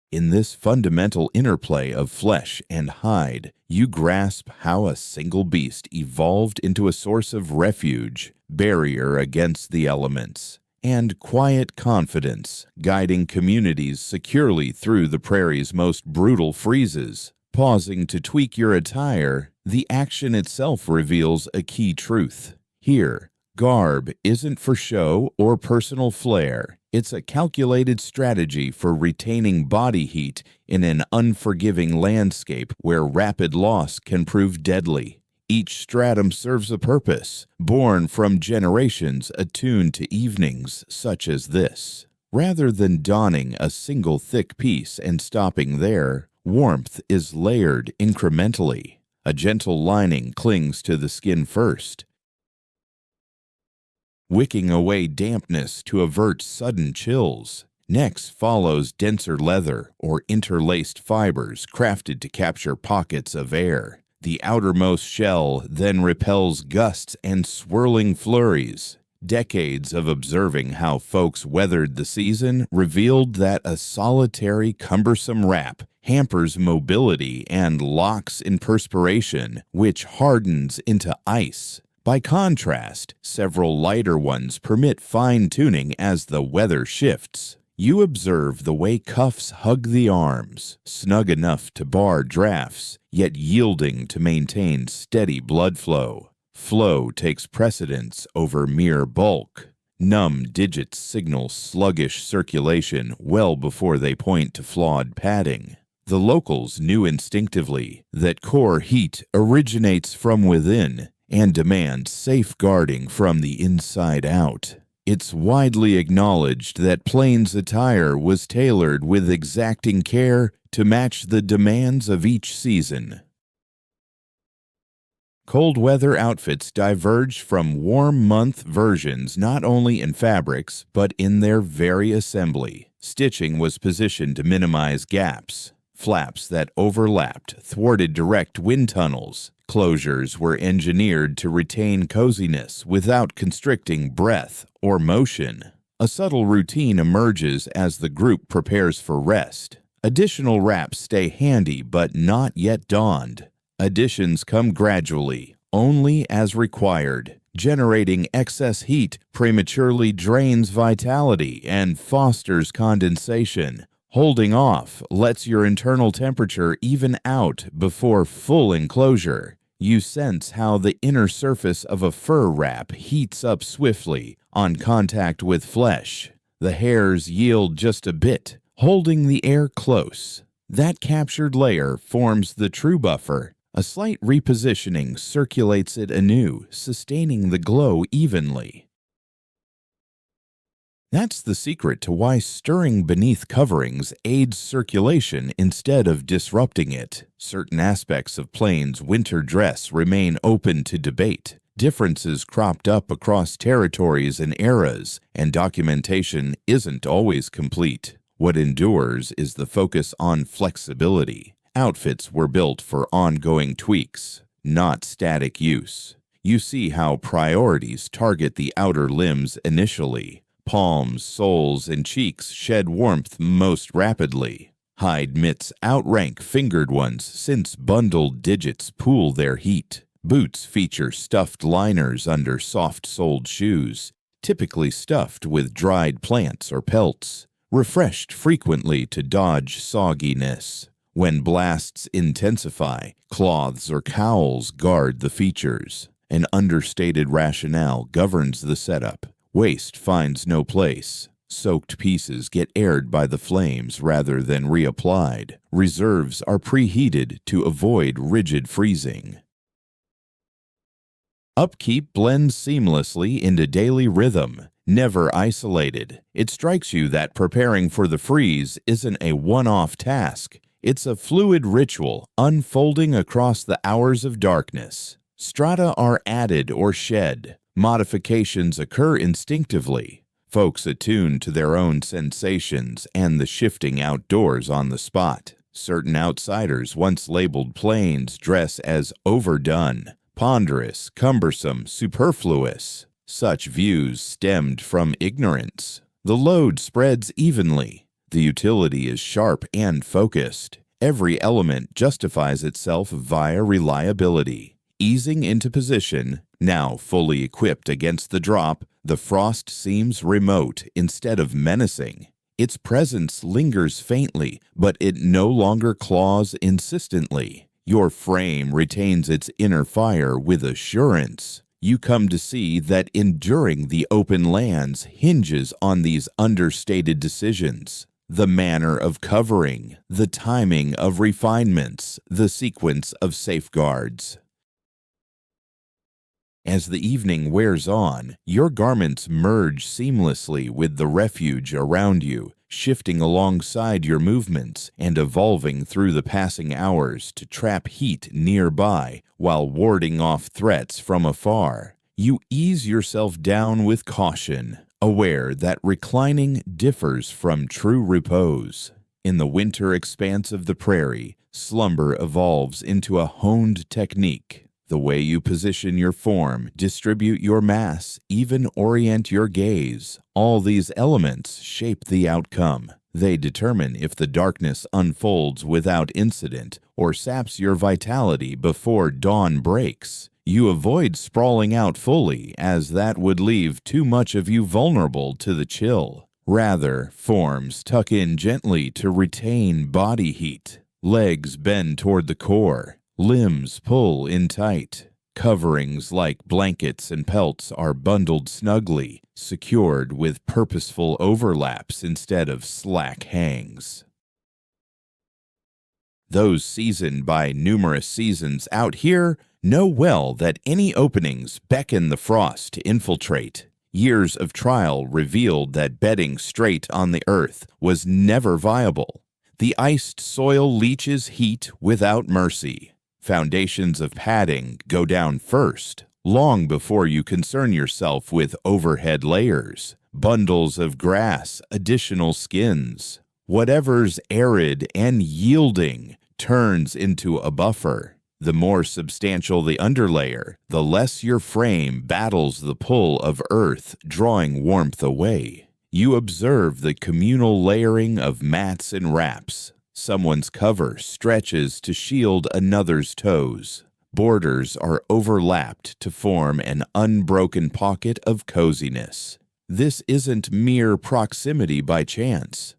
In this fundamental interplay of flesh and hide, you grasp how a single beast evolved into a source of refuge, barrier against the elements, and quiet confidence, guiding communities securely through the prairie's most brutal freezes. Pausing to tweak your attire, the action itself reveals a key truth. Here, garb isn't for show or personal flair. It's a calculated strategy for retaining body heat in an unforgiving landscape where rapid loss can prove deadly. Each stratum serves a purpose, born from generations attuned to evenings such as this. Rather than donning a single thick piece and stopping there, warmth is layered incrementally. A gentle lining clings to the skin first, wicking away dampness to avert sudden chills. Next follows denser leather or interlaced fibers crafted to capture pockets of air. The outermost shell then repels gusts and swirling flurries. Decades of observing how folks weathered the season revealed that a solitary, cumbersome wrap hampers mobility and locks in perspiration, which hardens into ice. By contrast, several lighter ones permit fine-tuning as the weather shifts. You observe the way cuffs hug the arms, snug enough to bar drafts, yet yielding to maintain steady blood flow. Flow takes precedence over mere bulk. Numb digits signal sluggish circulation well before they point to flawed padding. The locals knew instinctively that core heat originates from within and demands safeguarding from the inside out. It's widely acknowledged that Plains attire was tailored with exacting care to match the demands of each season. Cold weather outfits diverged from warm month versions not only in fabrics but in their very assembly. Stitching was positioned to minimize gaps. Flaps that overlapped thwarted direct wind tunnels. Closures were engineered to retain coziness without constricting breath or motion. A subtle routine emerges as the group prepares for rest. Additional wraps stay handy but not yet donned. Additions come gradually, only as required. Generating excess heat prematurely drains vitality and fosters condensation. Holding off lets your internal temperature even out before full enclosure. You sense how the inner surface of a fur wrap heats up swiftly on contact with flesh. The hairs yield just a bit, holding the air close. That captured layer forms the true buffer. A slight repositioning circulates it anew, sustaining the glow evenly. That's the secret to why stirring beneath coverings aids circulation instead of disrupting it. Certain aspects of Plains winter dress remain open to debate. Differences cropped up across territories and eras, and documentation isn't always complete. What endures is the focus on flexibility. Outfits were built for ongoing tweaks, not static use. You see how priorities target the outer limbs initially. Palms, soles, and cheeks shed warmth most rapidly. Hide mitts outrank fingered ones since bundled digits pool their heat. Boots feature stuffed liners under soft-soled shoes, typically stuffed with dried plants or pelts. refreshed frequently to dodge sogginess. When blasts intensify, cloths or cowls guard the features. An understated rationale governs the setup. Waste finds no place. Soaked pieces get aired by the flames rather than reapplied. Reserves are preheated to avoid rigid freezing. Upkeep blends seamlessly into daily rhythm, never isolated. It strikes you that preparing for the freeze isn't a one-off task. It's a fluid ritual unfolding across the hours of darkness. Strata are added or shed. Modifications occur instinctively. Folks attuned to their own sensations and the shifting outdoors on the spot. Certain outsiders once labeled plains dress as overdone, ponderous, cumbersome, superfluous. Such views stemmed from ignorance. The load spreads evenly. The utility is sharp and focused. Every element justifies itself via reliability. Easing into position, now fully equipped against the drop, the frost seems remote instead of menacing. Its presence lingers faintly, but it no longer claws insistently. Your frame retains its inner fire with assurance. You come to see that enduring the open lands hinges on these understated decisions. The manner of covering, the timing of refinements, the sequence of safeguards. As the evening wears on, your garments merge seamlessly with the refuge around you, shifting alongside your movements and evolving through the passing hours to trap heat nearby while warding off threats from afar. You ease yourself down with caution, aware that reclining differs from true repose. In the winter expanse of the prairie, slumber evolves into a honed technique. The way you position your form, distribute your mass, even orient your gaze, all these elements shape the outcome. They determine if the darkness unfolds without incident or saps your vitality before dawn breaks. You avoid sprawling out fully, as that would leave too much of you vulnerable to the chill. Rather, forms tuck in gently to retain body heat. Legs bend toward the core. Limbs pull in tight. Coverings like blankets and pelts are bundled snugly, secured with purposeful overlaps instead of slack hangs. Those seasoned by numerous seasons out here know well that any openings beckon the frost to infiltrate. Years of trial revealed that bedding straight on the earth was never viable. The iced soil leaches heat without mercy. Foundations of padding go down first, long before you concern yourself with overhead layers, bundles of grass, additional skins. Whatever's arid and yielding turns into a buffer. The more substantial the underlayer, the less your frame battles the pull of earth, drawing warmth away. You observe the communal layering of mats and wraps. Someone's cover stretches to shield another's toes. Borders are overlapped to form an unbroken pocket of coziness. This isn't mere proximity by chance.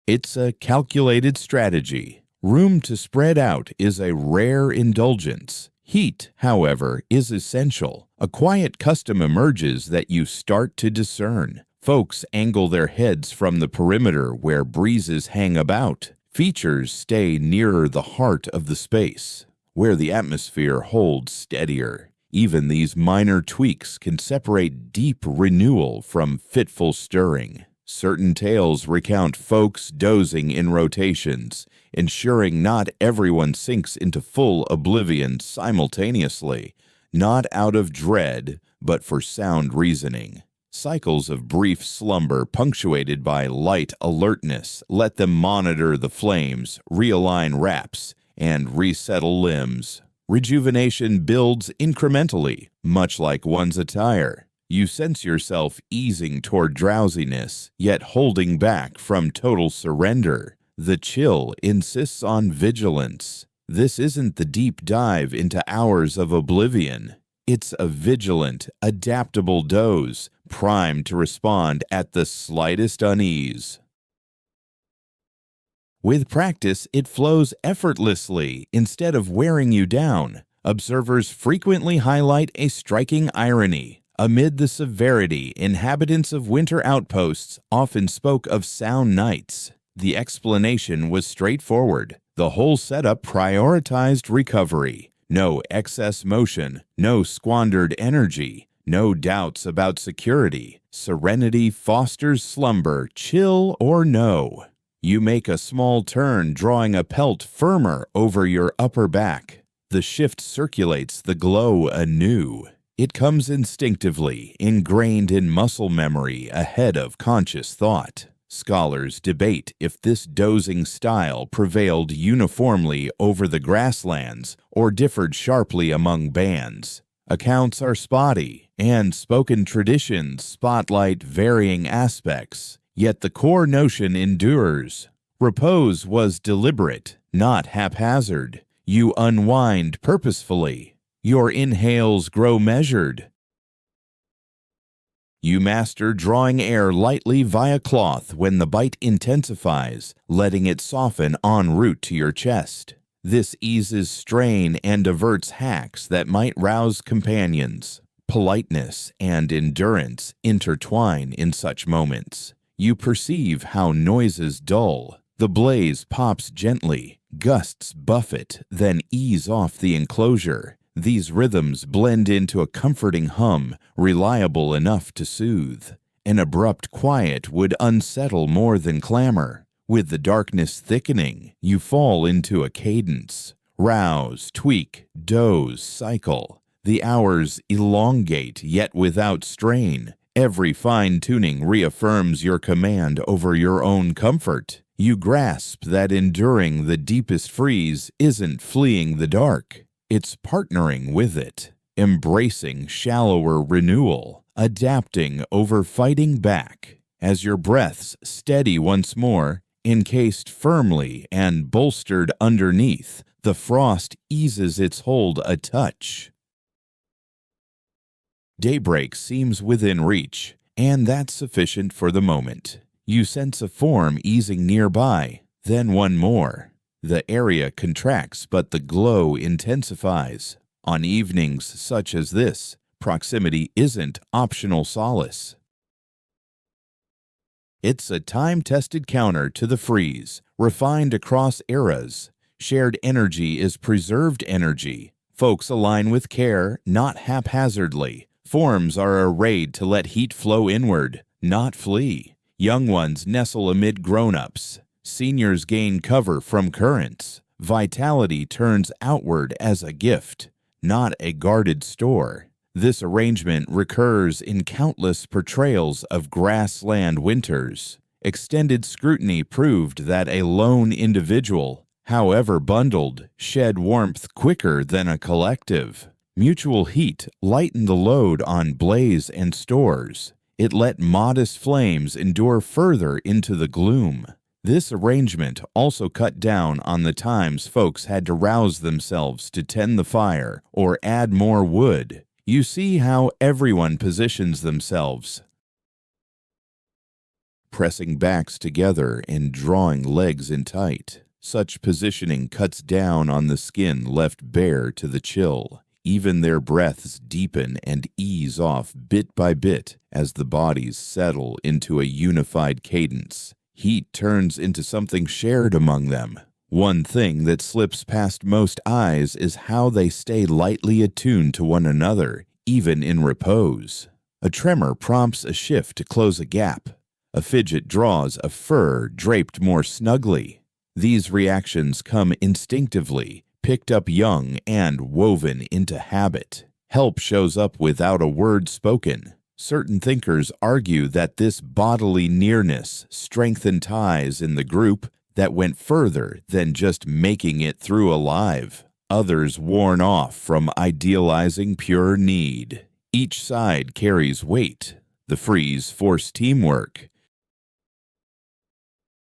It's a calculated strategy. Room to spread out is a rare indulgence. Heat, however, is essential. A quiet custom emerges that you start to discern. Folks angle their heads from the perimeter where breezes hang about. Features stay nearer the heart of the space, where the atmosphere holds steadier. Even these minor tweaks can separate deep renewal from fitful stirring. Certain tales recount folks dozing in rotations, ensuring not everyone sinks into full oblivion simultaneously, not out of dread, but for sound reasoning. Cycles of brief slumber punctuated by light alertness let them monitor the flames, realign wraps, and resettle limbs. Rejuvenation builds incrementally, much like one's attire. You sense yourself easing toward drowsiness, yet holding back from total surrender. The chill insists on vigilance. This isn't the deep dive into hours of oblivion. It's a vigilant, adaptable doze, primed to respond at the slightest unease. With practice, it flows effortlessly instead of wearing you down. Observers frequently highlight a striking irony. Amid the severity, inhabitants of winter outposts often spoke of sound nights. The explanation was straightforward. The whole setup prioritized recovery. No excess motion, no squandered energy, no doubts about security. Serenity fosters slumber, chill or no. You make a small turn, drawing a pelt firmer over your upper back. The shift circulates the glow anew. It comes instinctively, ingrained in muscle memory ahead of conscious thought. Scholars debate if this dozing style prevailed uniformly over the grasslands or differed sharply among bands. Accounts are spotty, and spoken traditions spotlight varying aspects, yet the core notion endures. Repose was deliberate, not haphazard. You unwind purposefully. Your inhales grow measured. You master drawing air lightly via cloth when the bite intensifies, letting it soften en route to your chest. This eases strain and averts hacks that might rouse companions. Politeness and endurance intertwine in such moments. You perceive how noises dull. The blaze pops gently, gusts buffet, then ease off the enclosure. These rhythms blend into a comforting hum, reliable enough to soothe. An abrupt quiet would unsettle more than clamor. With the darkness thickening, you fall into a cadence. Rouse, tweak, doze, cycle. The hours elongate, yet without strain. Every fine-tuning reaffirms your command over your own comfort. You grasp that enduring the deepest freeze isn't fleeing the dark. It's partnering with it, embracing shallower renewal, adapting over fighting back. As your breaths steady once more, encased firmly and bolstered underneath, the frost eases its hold a touch. Daybreak seems within reach, and that's sufficient for the moment. You sense a form easing nearby, then one more. The area contracts, but the glow intensifies. On evenings such as this, proximity isn't optional solace. It's a time-tested counter to the freeze, refined across eras. Shared energy is preserved energy. Folks align with care, not haphazardly. Forms are arrayed to let heat flow inward, not flee. Young ones nestle amid grown-ups. Seniors gain cover from currents. Vitality turns outward as a gift, not a guarded store. This arrangement recurs in countless portrayals of grassland winters. Extended scrutiny proved that a lone individual, however bundled, shed warmth quicker than a collective. Mutual heat lightened the load on blaze and stores. It let modest flames endure further into the gloom. This arrangement also cut down on the times folks had to rouse themselves to tend the fire or add more wood. You see how everyone positions themselves, pressing backs together and drawing legs in tight. Such positioning cuts down on the skin left bare to the chill. Even their breaths deepen and ease off bit by bit as the bodies settle into a unified cadence. Heat turns into something shared among them. One thing that slips past most eyes is how they stay lightly attuned to one another, even in repose. A tremor prompts a shift to close a gap. A fidget draws a fur draped more snugly. These reactions come instinctively, picked up young and woven into habit. Help shows up without a word spoken. Certain thinkers argue that this bodily nearness strengthened ties in the group that went further than just making it through alive. Others warn off from idealizing pure need. Each side carries weight. The freeze forced teamwork,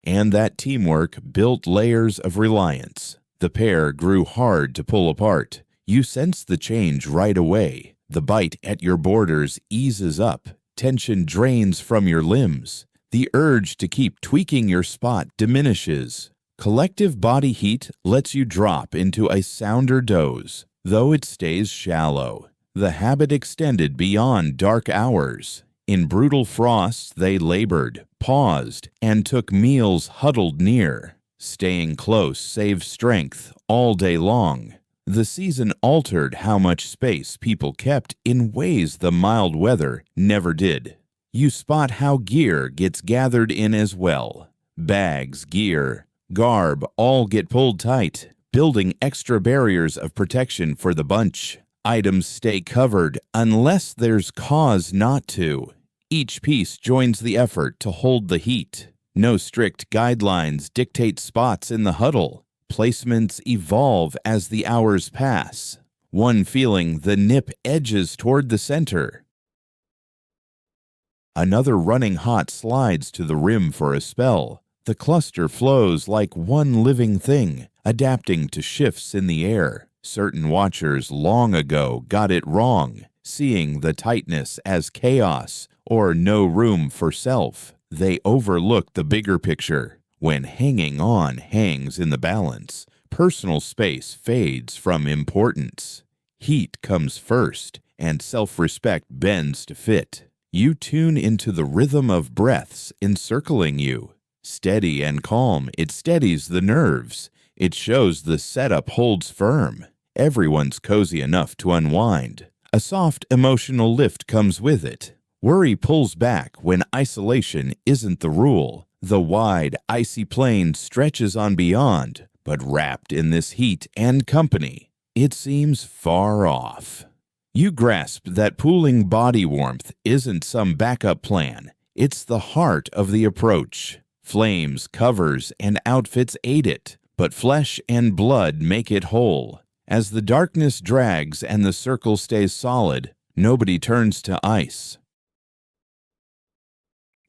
and that teamwork built layers of reliance. The pair grew hard to pull apart. You sense the change right away. The bite at your borders eases up, tension drains from your limbs. The urge to keep tweaking your spot diminishes. Collective body heat lets you drop into a sounder doze, though it stays shallow. The habit extended beyond dark hours. In brutal frosts they labored, paused, and took meals huddled near. Staying close saves strength all day long. The season altered how much space people kept in ways the mild weather never did. You spot how gear gets gathered in as well. Bags, gear, garb all get pulled tight, building extra barriers of protection for the bunch. Items stay covered unless there's cause not to. Each piece joins the effort to hold the heat. No strict guidelines dictate spots in the huddle. Placements evolve as the hours pass. One feeling the nip edges toward the center. Another running hot slides to the rim for a spell. The cluster flows like one living thing, adapting to shifts in the air. Certain watchers long ago got it wrong, seeing the tightness as chaos or no room for self. They overlook the bigger picture. When hanging on hangs in the balance, personal space fades from importance. Heat comes first, and self-respect bends to fit. You tune into the rhythm of breaths encircling you. Steady and calm, it steadies the nerves. It shows the setup holds firm. Everyone's cozy enough to unwind. A soft emotional lift comes with it. Worry pulls back when isolation isn't the rule. The wide, icy plain stretches on beyond, but wrapped in this heat and company, it seems far off. You grasp that pooling body warmth isn't some backup plan. It's the heart of the approach. Flames, covers, and outfits aid it, but flesh and blood make it whole. As the darkness drags and the circle stays solid, nobody turns to ice.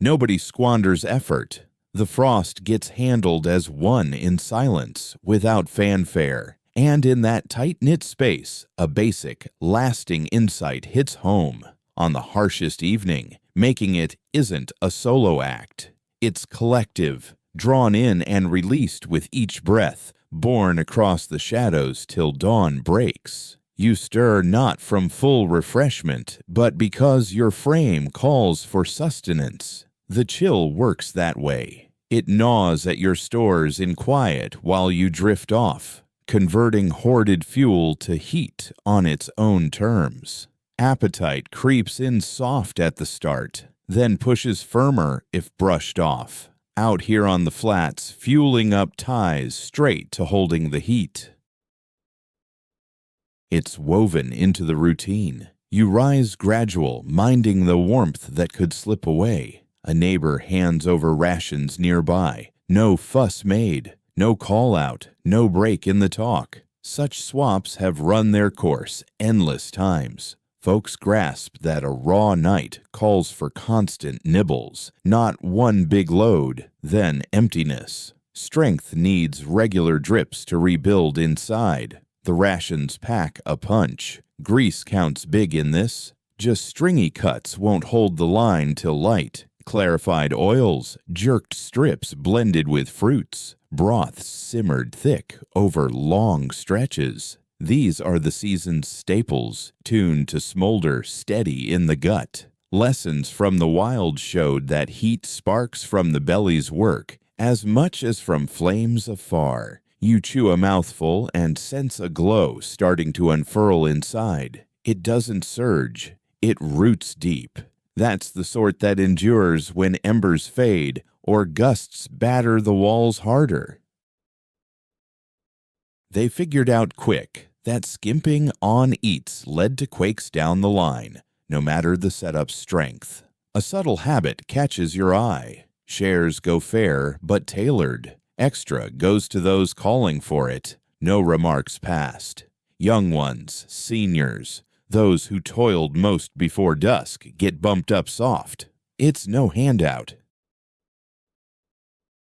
Nobody squanders effort. The frost gets handled as one in silence, without fanfare. And in that tight-knit space, a basic, lasting insight hits home. On the harshest evening, making it isn't a solo act. It's collective, drawn in and released with each breath, borne across the shadows till dawn breaks. You stir not from full refreshment, but because your frame calls for sustenance. The chill works that way. It gnaws at your stores in quiet while you drift off, converting hoarded fuel to heat on its own terms. Appetite creeps in soft at the start, then pushes firmer if brushed off. Out here on the flats, fueling up ties straight to holding the heat. It's woven into the routine. You rise gradual, minding the warmth that could slip away. A neighbor hands over rations nearby. No fuss made, no call out, no break in the talk. Such swaps have run their course endless times. Folks grasp that a raw night calls for constant nibbles, not one big load, then emptiness. Strength needs regular drips to rebuild inside. The rations pack a punch. Grease counts big in this. Just stringy cuts won't hold the line till light. Clarified oils, jerked strips blended with fruits, broths simmered thick over long stretches. These are the season's staples, tuned to smolder steady in the gut. Lessons from the wild showed that heat sparks from the belly's work as much as from flames afar. You chew a mouthful and sense a glow starting to unfurl inside. It doesn't surge, it roots deep. That's the sort that endures when embers fade or gusts batter the walls harder. They figured out quick that skimping on eats led to quakes down the line, no matter the setup's strength. A subtle habit catches your eye. Shares go fair but tailored. Extra goes to those calling for it. No remarks passed. Young ones, seniors, those who toiled most before dusk get bumped up soft. It's no handout.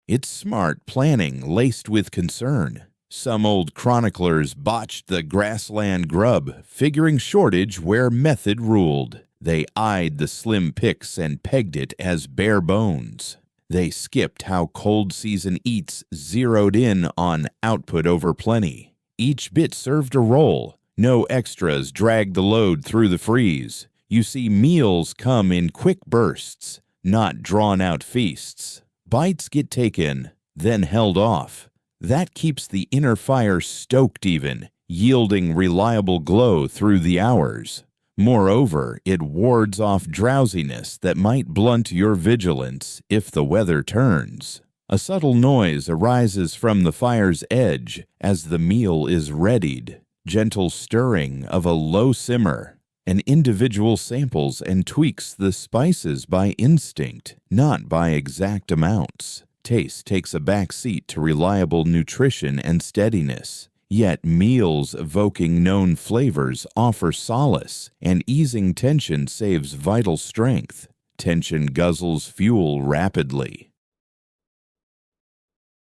It's smart planning laced with concern. Some old chroniclers botched the grassland grub, figuring shortage where method ruled. They eyed the slim picks and pegged it as bare bones. They skipped how cold season eats zeroed in on output over plenty. Each bit served a role. No extras dragged the load through the freeze. You see meals come in quick bursts, not drawn-out feasts. Bites get taken, then held off. That keeps the inner fire stoked even, yielding reliable glow through the hours. Moreover, it wards off drowsiness that might blunt your vigilance if the weather turns. A subtle noise arises from the fire's edge as the meal is readied, gentle stirring of a low simmer. An individual samples and tweaks the spices by instinct, not by exact amounts. Taste takes a back seat to reliable nutrition and steadiness. Yet meals evoking known flavors offer solace, and easing tension saves vital strength. Tension guzzles fuel rapidly.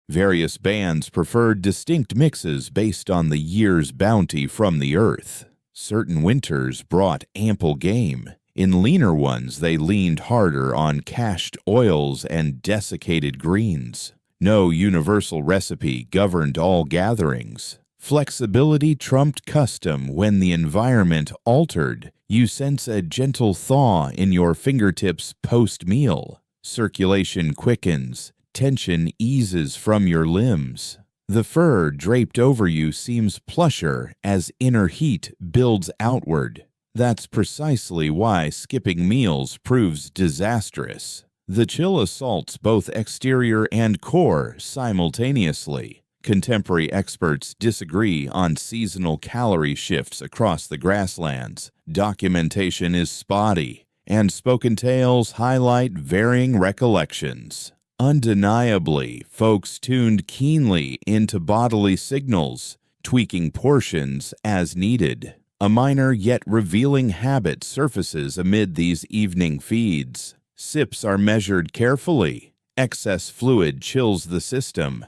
Various bands preferred distinct mixes based on the year's bounty from the earth. Certain winters brought ample game. In leaner ones, they leaned harder on cached oils and desiccated greens. No universal recipe governed all gatherings. Flexibility trumped custom when the environment altered. You sense a gentle thaw in your fingertips post-meal. Circulation quickens. Tension eases from your limbs. The fur draped over you seems plusher as inner heat builds outward. That's precisely why skipping meals proves disastrous. The chill assaults both exterior and core simultaneously. Contemporary experts disagree on seasonal calorie shifts across the grasslands. Documentation is spotty, and spoken tales highlight varying recollections. Undeniably, folks tuned keenly into bodily signals, tweaking portions as needed. A minor yet revealing habit surfaces amid these evening feeds. Sips are measured carefully. Excess fluid chills the system.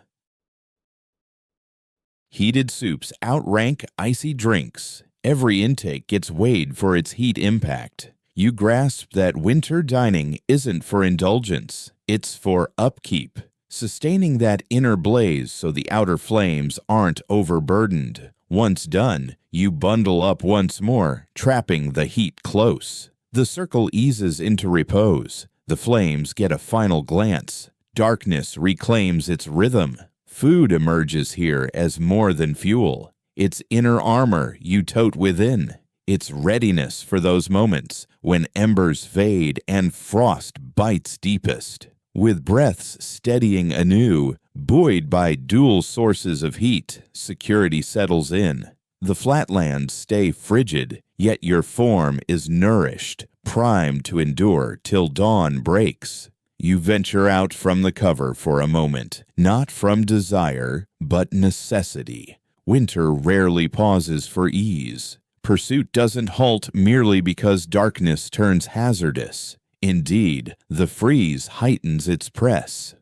Heated soups outrank icy drinks. Every intake gets weighed for its heat impact. You grasp that winter dining isn't for indulgence, it's for upkeep, sustaining that inner blaze so the outer flames aren't overburdened. Once done, you bundle up once more, trapping the heat close. The circle eases into repose. The flames get a final glance. Darkness reclaims its rhythm. Food emerges here as more than fuel. It's inner armor you tote within. It's readiness for those moments when embers fade and frost bites deepest. With breaths steadying anew, buoyed by dual sources of heat, security settles in. The flatlands stay frigid, yet your form is nourished, primed to endure till dawn breaks. You venture out from the cover for a moment, not from desire, but necessity. Winter rarely pauses for ease. Pursuit doesn't halt merely because darkness turns hazardous. Indeed, the freeze heightens its press.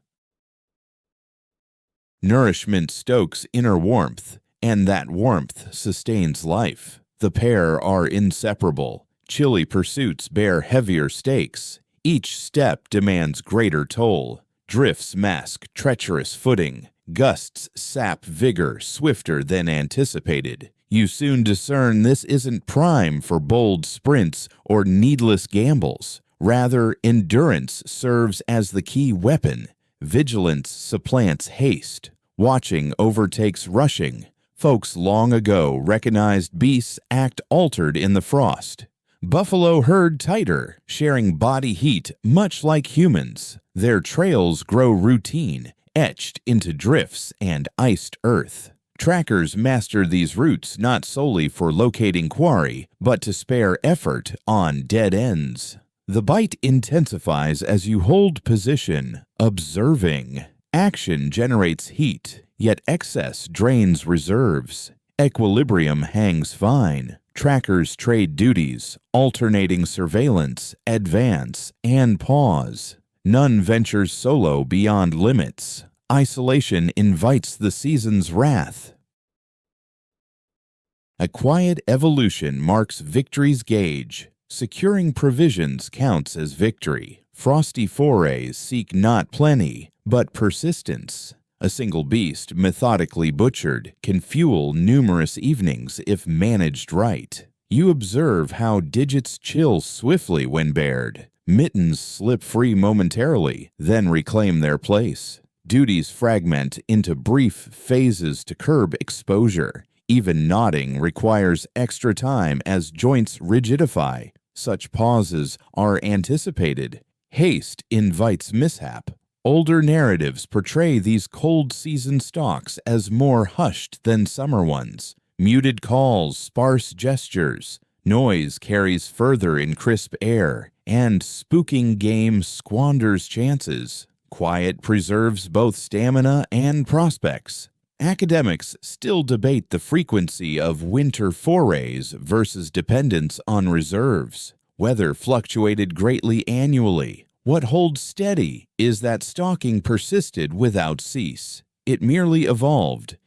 Nourishment stokes inner warmth, and that warmth sustains life. The pair are inseparable. Chilly pursuits bear heavier stakes. Each step demands greater toll. Drifts mask treacherous footing. Gusts sap vigor swifter than anticipated. You soon discern this isn't prime for bold sprints or needless gambles. Rather, endurance serves as the key weapon. Vigilance supplants haste. Watching overtakes rushing. Folks long ago recognized beasts act altered in the frost. Buffalo herd tighter, sharing body heat much like humans. Their trails grow routine, etched into drifts and iced earth. Trackers master these routes not solely for locating quarry, but to spare effort on dead ends. The bite intensifies as you hold position, observing. Action generates heat, yet excess drains reserves. Equilibrium hangs fine. Trackers trade duties, alternating surveillance, advance, and pause. None ventures solo beyond limits. Isolation invites the season's wrath. A quiet evolution marks victory's gauge. Securing provisions counts as victory. Frosty forays seek not plenty, but persistence. A single beast, methodically butchered, can fuel numerous evenings if managed right. You observe how digits chill swiftly when bared. Mittens slip free momentarily, then reclaim their place. Duties fragment into brief phases to curb exposure. Even nodding requires extra time as joints rigidify. Such pauses are anticipated. Haste invites mishap. Older narratives portray these cold season stalks as more hushed than summer ones. Muted calls, sparse gestures. Noise carries further in crisp air, and spooking game squanders chances. Quiet preserves both stamina and prospects. Academics still debate the frequency of winter forays versus dependence on reserves. Weather fluctuated greatly annually. What holds steady is that stalking persisted without cease. It merely evolved,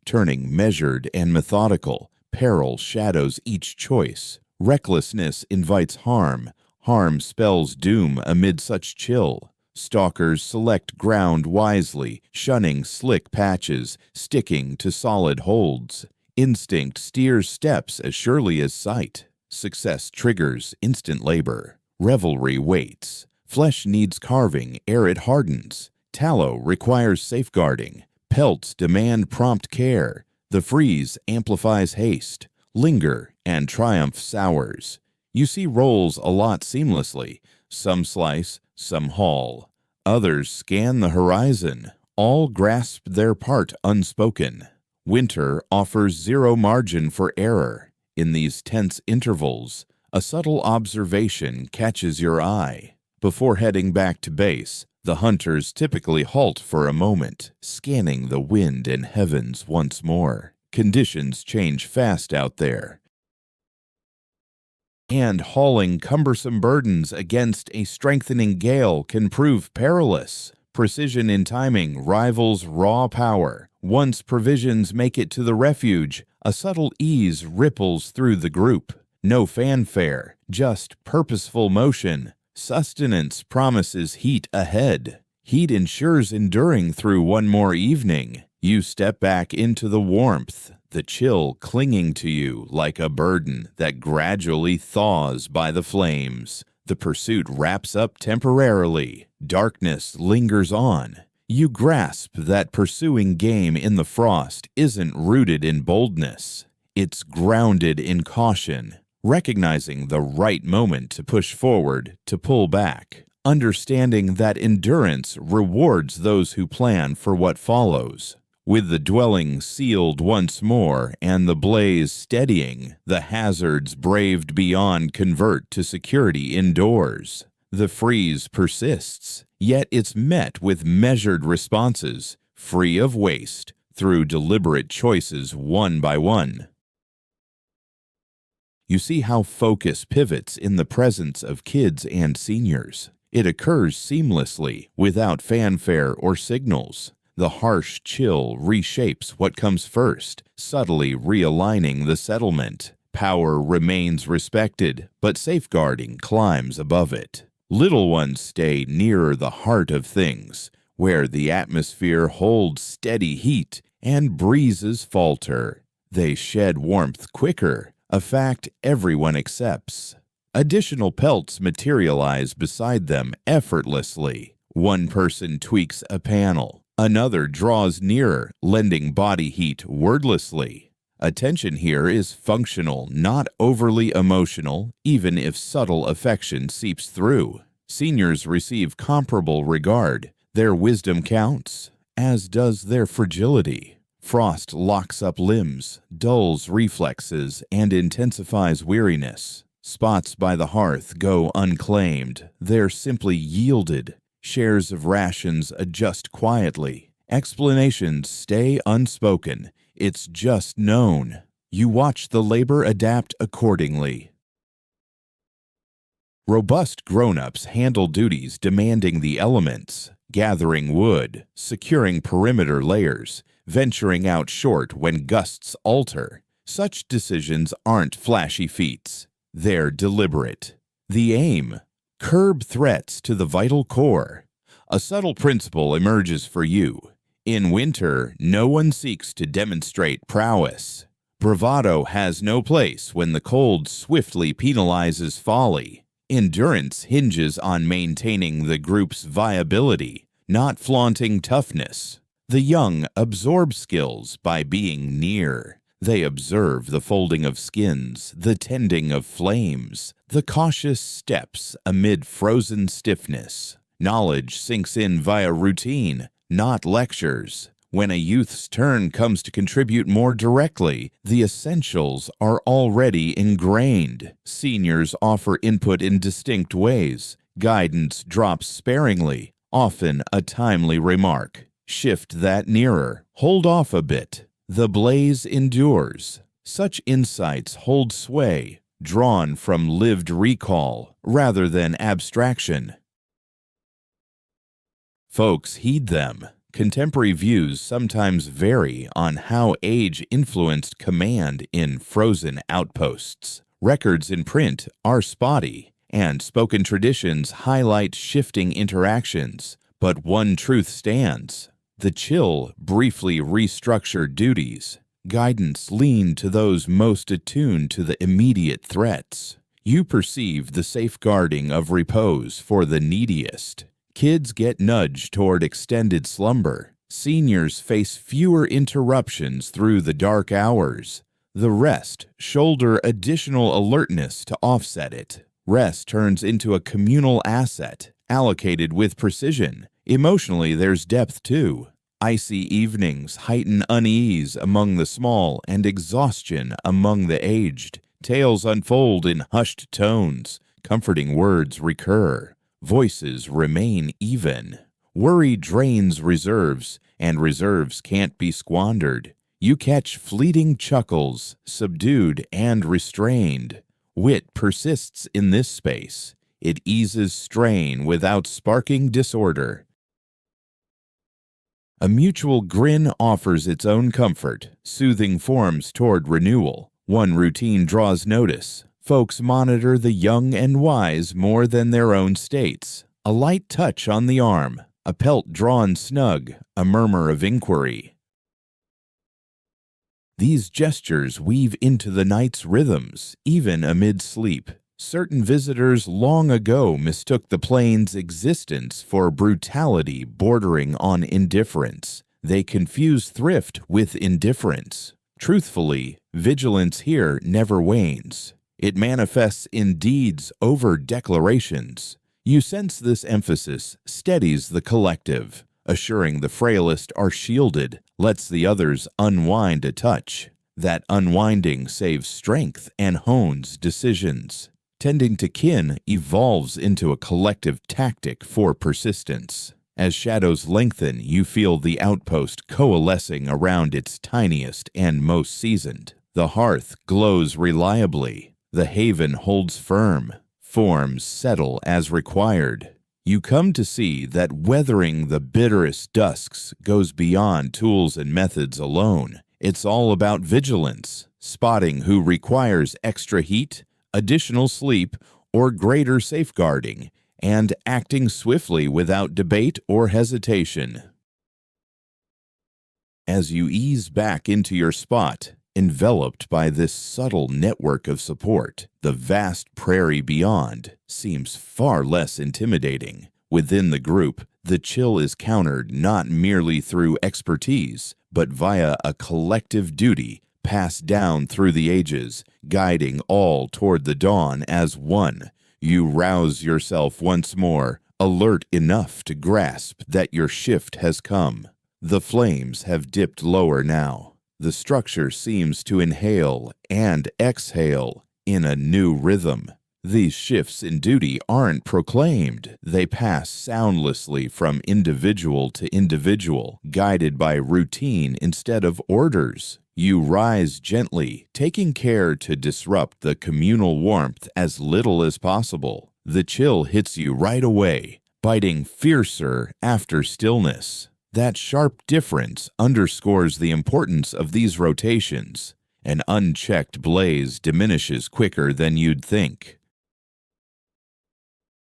turning measured and methodical. Peril shadows each choice. Recklessness invites harm. Harm spells doom amid such chill. Stalkers select ground wisely, shunning slick patches, sticking to solid holds. Instinct steers steps as surely as sight. Success triggers instant labor. Revelry waits. Flesh needs carving ere it hardens. Tallow requires safeguarding. Pelts demand prompt care. The freeze amplifies haste. Linger and triumph sours. You see rolls allot seamlessly. Some slice, some haul. Others scan the horizon. All grasp their part unspoken. Winter offers zero margin for error. In these tense intervals, a subtle observation catches your eye. Before heading back to base, the hunters typically halt for a moment, scanning the wind and heavens once more. Conditions change fast out there, and hauling cumbersome burdens against a strengthening gale can prove perilous. Precision in timing rivals raw power. Once provisions make it to the refuge, a subtle ease ripples through the group. No fanfare, just purposeful motion. Sustenance promises heat ahead. Heat ensures enduring through one more evening. You step back into the warmth, the chill clinging to you like a burden that gradually thaws by the flames. The pursuit wraps up temporarily. Darkness lingers on. You grasp that pursuing game in the frost isn't rooted in boldness. It's grounded in caution. Recognizing the right moment to push forward, to pull back. Understanding that endurance rewards those who plan for what follows. With the dwelling sealed once more and the blaze steadying, the hazards braved beyond convert to security indoors. The freeze persists, yet it's met with measured responses, free of waste, through deliberate choices one by one. You see how focus pivots in the presence of kids and seniors. It occurs seamlessly, without fanfare or signals. The harsh chill reshapes what comes first, subtly realigning the settlement. Power remains respected, but safeguarding climbs above it. Little ones stay nearer the heart of things, where the atmosphere holds steady heat and breezes falter. They shed warmth quicker, a fact everyone accepts. Additional pelts materialize beside them effortlessly. One person tweaks a panel. Another draws nearer, lending body heat wordlessly. Attention here is functional, not overly emotional, even if subtle affection seeps through. Seniors receive comparable regard. Their wisdom counts, as does their fragility. Frost locks up limbs, dulls reflexes, and intensifies weariness. Spots by the hearth go unclaimed. They're simply yielded. Shares of rations adjust quietly. Explanations stay unspoken. It's just known. You watch the labor adapt accordingly. Robust grown-ups handle duties demanding the elements, gathering wood, securing perimeter layers, venturing out short when gusts alter. Such decisions aren't flashy feats. They're deliberate. The aim: curb threats to the vital core. A subtle principle emerges for you. In winter, no one seeks to demonstrate prowess. Bravado has no place when the cold swiftly penalizes folly. Endurance hinges on maintaining the group's viability, not flaunting toughness. The young absorb skills by being near. They observe the folding of skins, the tending of flames, the cautious steps amid frozen stiffness. Knowledge sinks in via routine, not lectures. When a youth's turn comes to contribute more directly, the essentials are already ingrained. Seniors offer input in distinct ways. Guidance drops sparingly, often a timely remark. Shift that nearer. Hold off a bit. The blaze endures. Such insights hold sway, drawn from lived recall rather than abstraction. Folks heed them. Contemporary views sometimes vary on how age influenced command in frozen outposts. Records in print are spotty, and spoken traditions highlight shifting interactions. But one truth stands. The chill briefly restructured duties. Guidance leaned to those most attuned to the immediate threats. You perceive the safeguarding of repose for the neediest. Kids get nudged toward extended slumber. Seniors face fewer interruptions through the dark hours. The rest shoulder additional alertness to offset it. Rest turns into a communal asset, allocated with precision. Emotionally, there's depth too. Icy evenings heighten unease among the small and exhaustion among the aged. Tales unfold in hushed tones. Comforting words recur. Voices remain even. Worry drains reserves, and reserves can't be squandered. You catch fleeting chuckles, subdued and restrained. Wit persists in this space. It eases strain without sparking disorder. A mutual grin offers its own comfort, soothing forms toward renewal. One routine draws notice. Folks monitor the young and wise more than their own states. A light touch on the arm, a pelt drawn snug, a murmur of inquiry. These gestures weave into the night's rhythms, even amid sleep. Certain visitors long ago mistook the plain's existence for brutality bordering on indifference. They confuse thrift with indifference. Truthfully, vigilance here never wanes. It manifests in deeds over declarations. You sense this emphasis steadies the collective, assuring the frailest are shielded, lets the others unwind a touch. That unwinding saves strength and hones decisions. Tending to kin evolves into a collective tactic for persistence. As shadows lengthen, you feel the outpost coalescing around its tiniest and most seasoned. The hearth glows reliably. The haven holds firm. Forms settle as required. You come to see that weathering the bitterest dusks goes beyond tools and methods alone. It's all about vigilance, spotting who requires extra heat, additional sleep, or greater safeguarding, and acting swiftly without debate or hesitation. As you ease back into your spot, enveloped by this subtle network of support, the vast prairie beyond seems far less intimidating. Within the group, the chill is countered not merely through expertise, but via a collective duty passed down through the ages, guiding all toward the dawn as one. You rouse yourself once more, alert enough to grasp that your shift has come. The flames have dipped lower now. The structure seems to inhale and exhale in a new rhythm. These shifts in duty aren't proclaimed. They pass soundlessly from individual to individual, guided by routine instead of orders. You rise gently, taking care to disrupt the communal warmth as little as possible. The chill hits you right away, biting fiercer after stillness. That sharp difference underscores the importance of these rotations. An unchecked blaze diminishes quicker than you'd think.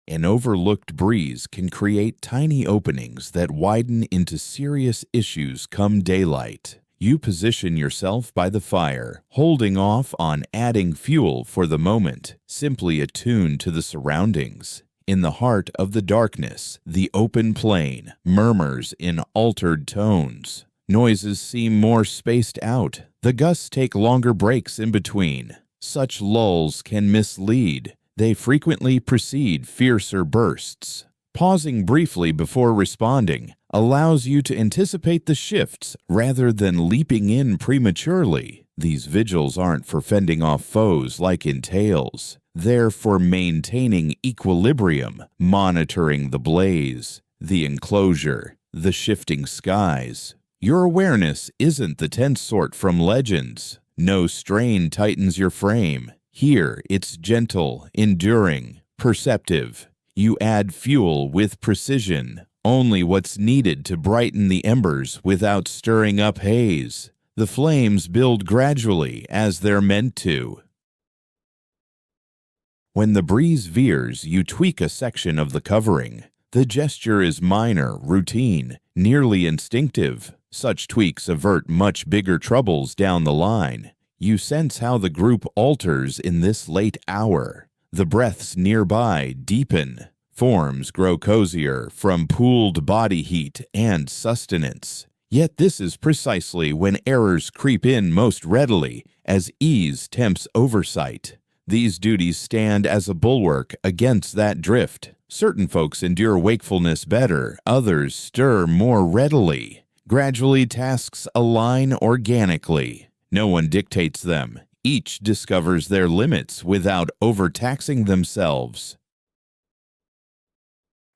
An overlooked breeze can create tiny openings that widen into serious issues come daylight. You position yourself by the fire, holding off on adding fuel for the moment, simply attuned to the surroundings. In the heart of the darkness, the open plain murmurs in altered tones. Noises seem more spaced out. The gusts take longer breaks in between. Such lulls can mislead. They frequently precede fiercer bursts. Pausing briefly before responding allows you to anticipate the shifts rather than leaping in prematurely. These vigils aren't for fending off foes like in tales. They're for maintaining equilibrium, monitoring the blaze, the enclosure, the shifting skies. Your awareness isn't the tense sort from legends. No strain tightens your frame. Here, it's gentle, enduring, perceptive. You add fuel with precision, only what's needed to brighten the embers without stirring up haze. The flames build gradually as they're meant to. When the breeze veers, you tweak a section of the covering. The gesture is minor, routine, nearly instinctive. Such tweaks avert much bigger troubles down the line. You sense how the group alters in this late hour. The breaths nearby deepen. Forms grow cozier from pooled body heat and sustenance. Yet this is precisely when errors creep in most readily, as ease tempts oversight. These duties stand as a bulwark against that drift. Certain folks endure wakefulness better, others stir more readily. Gradually, tasks align organically. No one dictates them. Each discovers their limits without overtaxing themselves.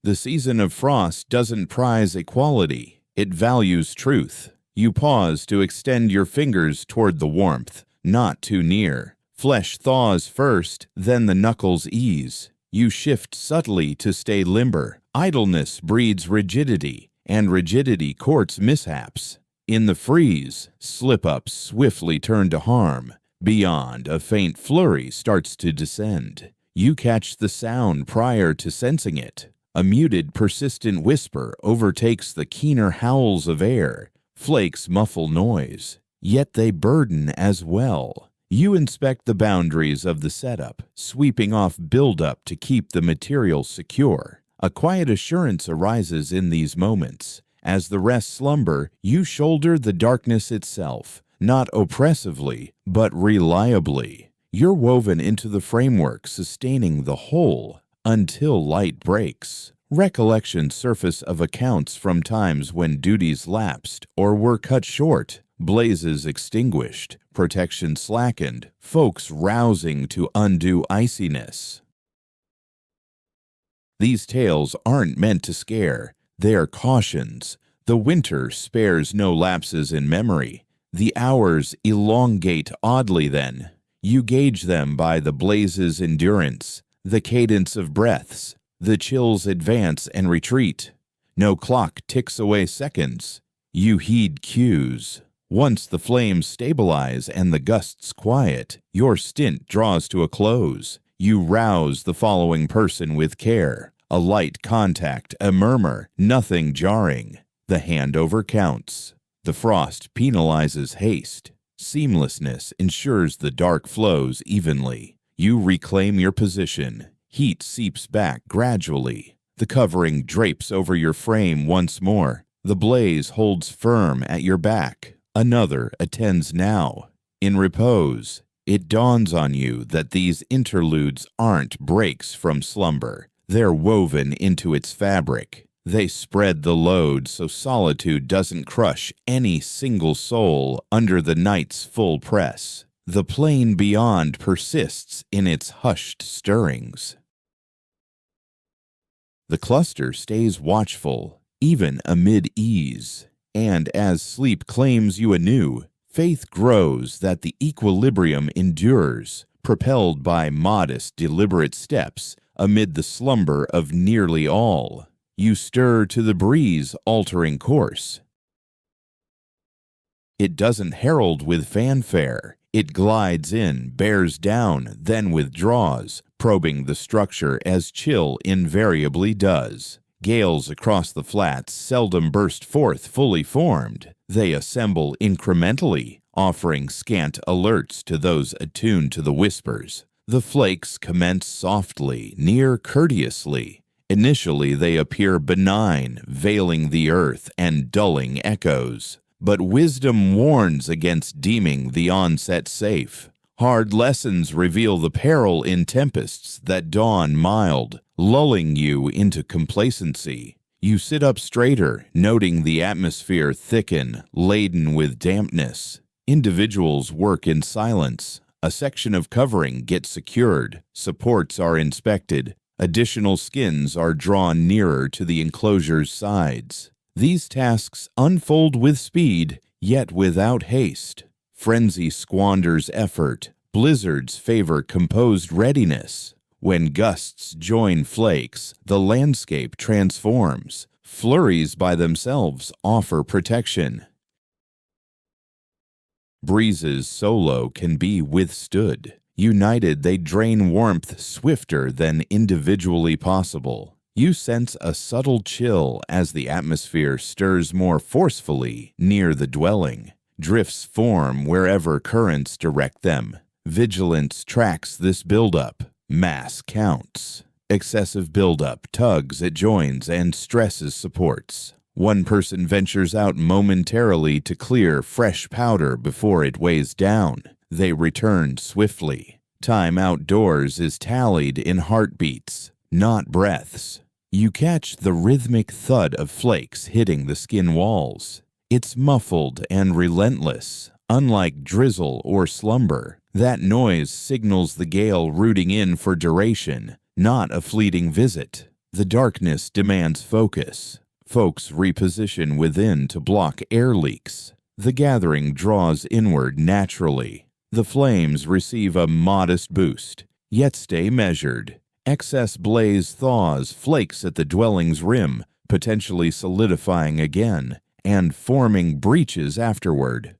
The season of frost doesn't prize equality. It values truth. You pause to extend your fingers toward the warmth, not too near. Flesh thaws first, then the knuckles ease. You shift subtly to stay limber. Idleness breeds rigidity, and rigidity courts mishaps. In the freeze, slip-ups swiftly turn to harm. Beyond, a faint flurry starts to descend. You catch the sound prior to sensing it. A muted, persistent whisper overtakes the keener howls of air. Flakes muffle noise, yet they burden as well. You inspect the boundaries of the setup, sweeping off buildup to keep the material secure. A quiet assurance arises in these moments. As the rest slumber, you shoulder the darkness itself, not oppressively, but reliably. You're woven into the framework, sustaining the whole until light breaks. Recollections surface of accounts from times when duties lapsed or were cut short, blazes extinguished, protection slackened, folks rousing to undue iciness. These tales aren't meant to scare. They are cautions. The winter spares no lapses in memory. The hours elongate oddly then. You gauge them by the blaze's endurance, the cadence of breaths, the chills advance and retreat. No clock ticks away seconds. You heed cues. Once the flames stabilize and the gusts quiet, your stint draws to a close. You rouse the following person with care. A light contact, a murmur, nothing jarring. The handover counts. The frost penalizes haste. Seamlessness ensures the dark flows evenly. You reclaim your position. Heat seeps back gradually. The covering drapes over your frame once more. The blaze holds firm at your back. Another attends now. In repose, it dawns on you that these interludes aren't breaks from slumber. They're woven into its fabric. They spread the load so solitude doesn't crush any single soul under the night's full press. The plain beyond persists in its hushed stirrings. The cluster stays watchful, even amid ease, and as sleep claims you anew, faith grows that the equilibrium endures, propelled by modest, deliberate steps amid the slumber of nearly all. You stir to the breeze altering course. It doesn't herald with fanfare. It glides in, bears down, then withdraws, probing the structure as chill invariably does. Gales across the flats seldom burst forth fully formed. They assemble incrementally, offering scant alerts to those attuned to the whispers. The flakes commence softly, near courteously. Initially they appear benign, veiling the earth and dulling echoes. But wisdom warns against deeming the onset safe. Hard lessons reveal the peril in tempests that dawn mild, lulling you into complacency. You sit up straighter, noting the atmosphere thicken, laden with dampness. Individuals work in silence. A section of covering gets secured, supports are inspected, additional skins are drawn nearer to the enclosure's sides. These tasks unfold with speed, yet without haste. Frenzy squanders effort. Blizzards favor composed readiness. When gusts join flakes, the landscape transforms. Flurries by themselves offer protection. Breezes solo can be withstood. United, they drain warmth swifter than individually possible. You sense a subtle chill as the atmosphere stirs more forcefully near the dwelling. Drifts form wherever currents direct them. Vigilance tracks this buildup. Mass counts. Excessive buildup tugs at joins and stresses supports. One person ventures out momentarily to clear fresh powder before it weighs down. They return swiftly. Time outdoors is tallied in heartbeats, not breaths. You catch the rhythmic thud of flakes hitting the skin walls. It's muffled and relentless. Unlike drizzle or slumber, that noise signals the gale rooting in for duration, not a fleeting visit. The darkness demands focus. Folks reposition within to block air leaks. The gathering draws inward naturally. The flames receive a modest boost, yet stay measured. Excess blaze thaws flakes at the dwelling's rim, potentially solidifying again, and forming breaches afterward.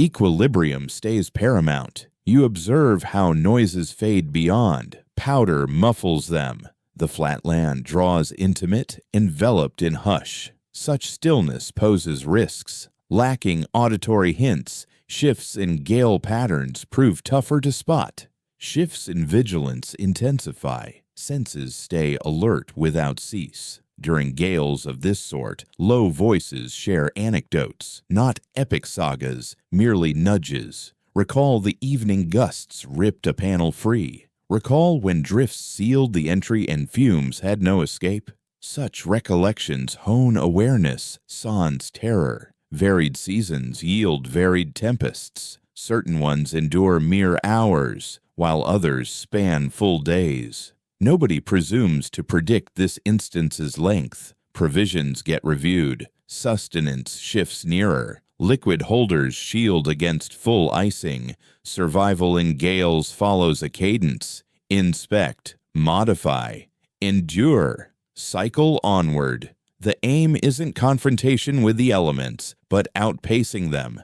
Equilibrium stays paramount. You observe how noises fade beyond. Powder muffles them. The flat land draws intimate, enveloped in hush. Such stillness poses risks. Lacking auditory hints, shifts in gale patterns prove tougher to spot. Shifts in vigilance intensify. Senses stay alert without cease. During gales of this sort, low voices share anecdotes, not epic sagas, merely nudges. Recall the evening gusts ripped a panel free. Recall when drifts sealed the entry and fumes had no escape. Such recollections hone awareness, sans terror. Varied seasons yield varied tempests. Certain ones endure mere hours, while others span full days. Nobody presumes to predict this instance's length. Provisions get reviewed. Sustenance shifts nearer. Liquid holders shield against full icing. Survival in gales follows a cadence. Inspect, modify, endure, cycle onward. The aim isn't confrontation with the elements, but outpacing them.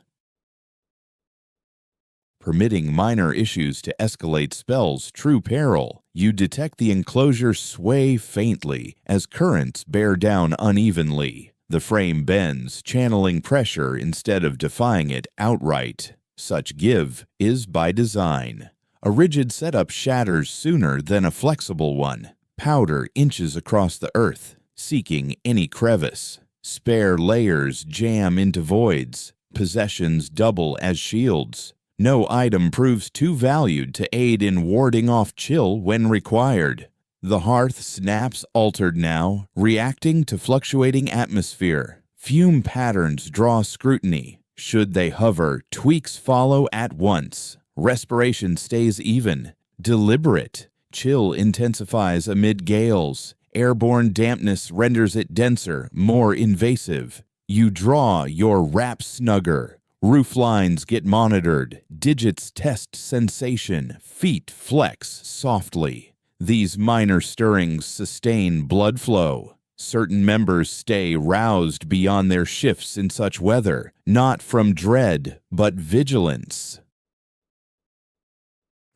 Permitting minor issues to escalate spells true peril. You detect the enclosure sway faintly as currents bear down unevenly. The frame bends, channeling pressure instead of defying it outright. Such give is by design. A rigid setup shatters sooner than a flexible one. Powder inches across the earth, seeking any crevice. Spare layers jam into voids. Possessions double as shields. No item proves too valued to aid in warding off chill when required. The hearth snaps altered now, reacting to fluctuating atmosphere. Fume patterns draw scrutiny. Should they hover, tweaks follow at once. Respiration stays even, deliberate. Chill intensifies amid gales. Airborne dampness renders it denser, more invasive. You draw your wrap snugger. Roof lines get monitored. Digits test sensation. Feet flex softly. These minor stirrings sustain blood flow. Certain members stay roused beyond their shifts in such weather, not from dread, but vigilance.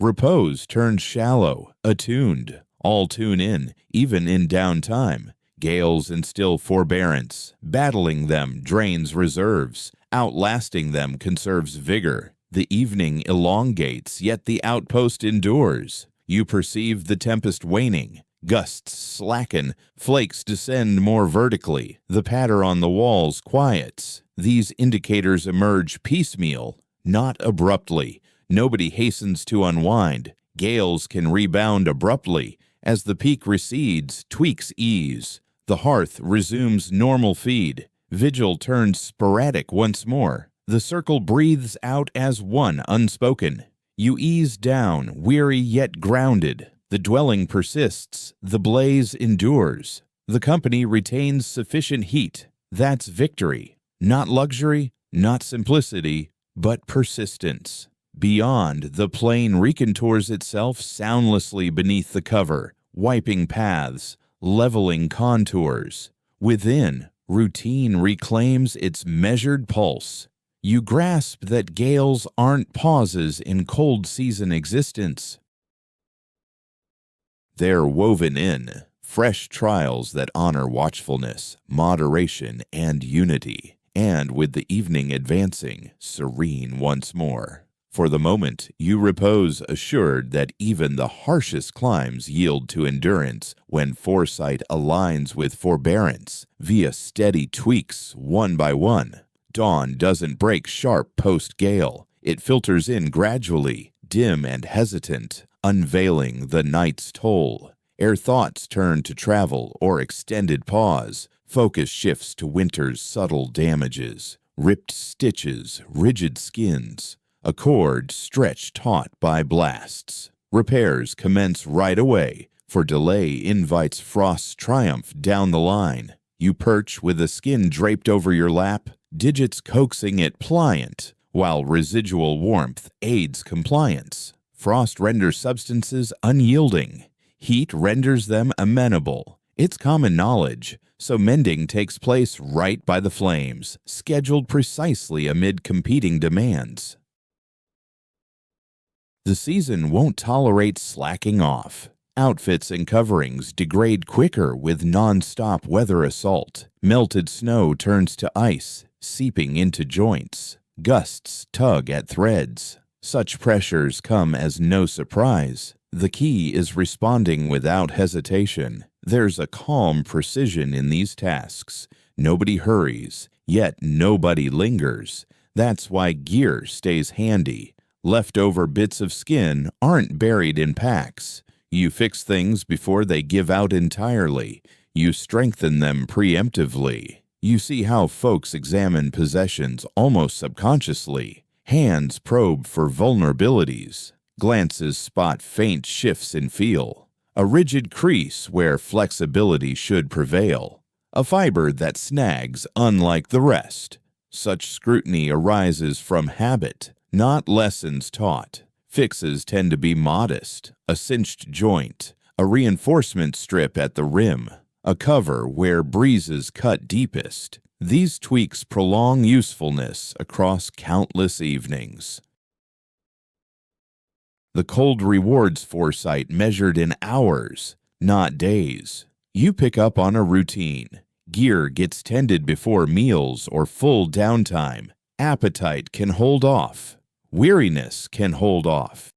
Repose turns shallow, attuned. All tune in, even in downtime. Gales instill forbearance. Battling them drains reserves. Outlasting them conserves vigor. The evening elongates, yet the outpost endures. You perceive the tempest waning. Gusts slacken, flakes descend more vertically. The patter on the walls quiets. These indicators emerge piecemeal, not abruptly. Nobody hastens to unwind. Gales can rebound abruptly. As the peak recedes, tweaks ease. The hearth resumes normal feed. Vigil turns sporadic once more. The circle breathes out as one unspoken. You ease down, weary yet grounded. The dwelling persists. The blaze endures. The company retains sufficient heat. That's victory. Not luxury, not simplicity, but persistence. Beyond, the plane recontours itself soundlessly beneath the cover, wiping paths, leveling contours. Within, routine reclaims its measured pulse. You grasp that gales aren't pauses in cold season existence. They're woven in, fresh trials that honor watchfulness, moderation, and unity, and with the evening advancing, serene once more. For the moment, you repose assured that even the harshest climes yield to endurance when foresight aligns with forbearance via steady tweaks one by one. Dawn doesn't break sharp post-gale. It filters in gradually, dim and hesitant, unveiling the night's toll. Ere thoughts turn to travel or extended pause, focus shifts to winter's subtle damages, ripped stitches, rigid skins, a cord stretched taut by blasts. Repairs commence right away, for delay invites frost's triumph down the line. You perch with a skin draped over your lap, digits coaxing it pliant, while residual warmth aids compliance. Frost renders substances unyielding. Heat renders them amenable. It's common knowledge, so mending takes place right by the flames, scheduled precisely amid competing demands. The season won't tolerate slacking off. Outfits and coverings degrade quicker with non-stop weather assault. Melted snow turns to ice, seeping into joints. Gusts tug at threads. Such pressures come as no surprise. The key is responding without hesitation. There's a calm precision in these tasks. Nobody hurries, yet nobody lingers. That's why gear stays handy. Leftover bits of skin aren't buried in packs. You fix things before they give out entirely. You strengthen them preemptively. You see how folks examine possessions almost subconsciously. Hands probe for vulnerabilities. Glances spot faint shifts in feel. A rigid crease where flexibility should prevail. A fiber that snags unlike the rest. Such scrutiny arises from habit, not lessons taught. Fixes tend to be modest, a cinched joint, a reinforcement strip at the rim, a cover where breezes cut deepest. These tweaks prolong usefulness across countless evenings. The cold rewards foresight measured in hours, not days. You pick up on a routine. Gear gets tended before meals or full downtime. Appetite can hold off. Weariness can hold off.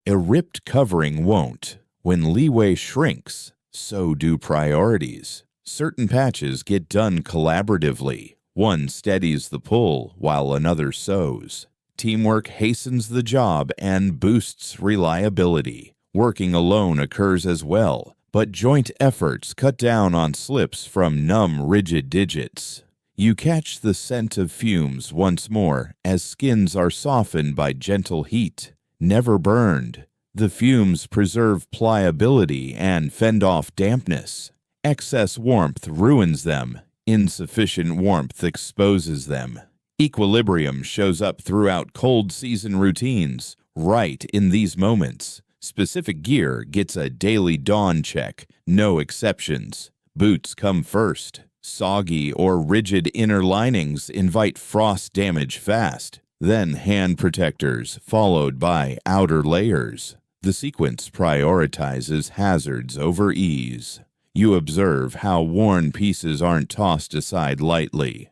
A ripped covering won't. When leeway shrinks, so do priorities. Certain patches get done collaboratively. One steadies the pull while another sews. Teamwork hastens the job and boosts reliability. Working alone occurs as well, but joint efforts cut down on slips from numb, rigid digits. You catch the scent of fumes once more as skins are softened by gentle heat, never burned. The fumes preserve pliability and fend off dampness. Excess warmth ruins them. Insufficient warmth exposes them. Equilibrium shows up throughout cold season routines, right in these moments. Specific gear gets a daily dawn check, no exceptions. Boots come first. Soggy or rigid inner linings invite frost damage fast. Then hand protectors, followed by outer layers. The sequence prioritizes hazards over ease. You observe how worn pieces aren't tossed aside lightly.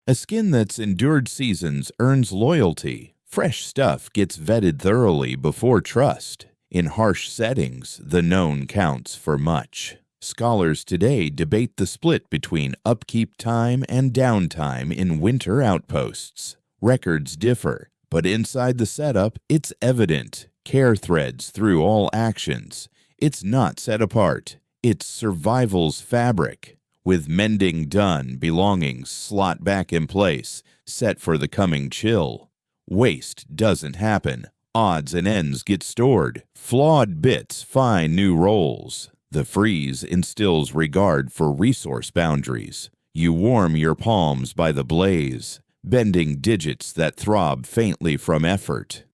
A skin that's endured seasons earns loyalty. Fresh stuff gets vetted thoroughly before trust. In harsh settings, the known counts for much. Scholars today debate the split between upkeep time and downtime in winter outposts. Records differ, but inside the setup, it's evident. Care threads through all actions. It's not set apart. It's survival's fabric. With mending done, belongings slot back in place, set for the coming chill. Waste doesn't happen. Odds and ends get stored. Flawed bits find new roles. The freeze instills regard for resource boundaries. You warm your palms by the blaze, bending digits that throb faintly from effort.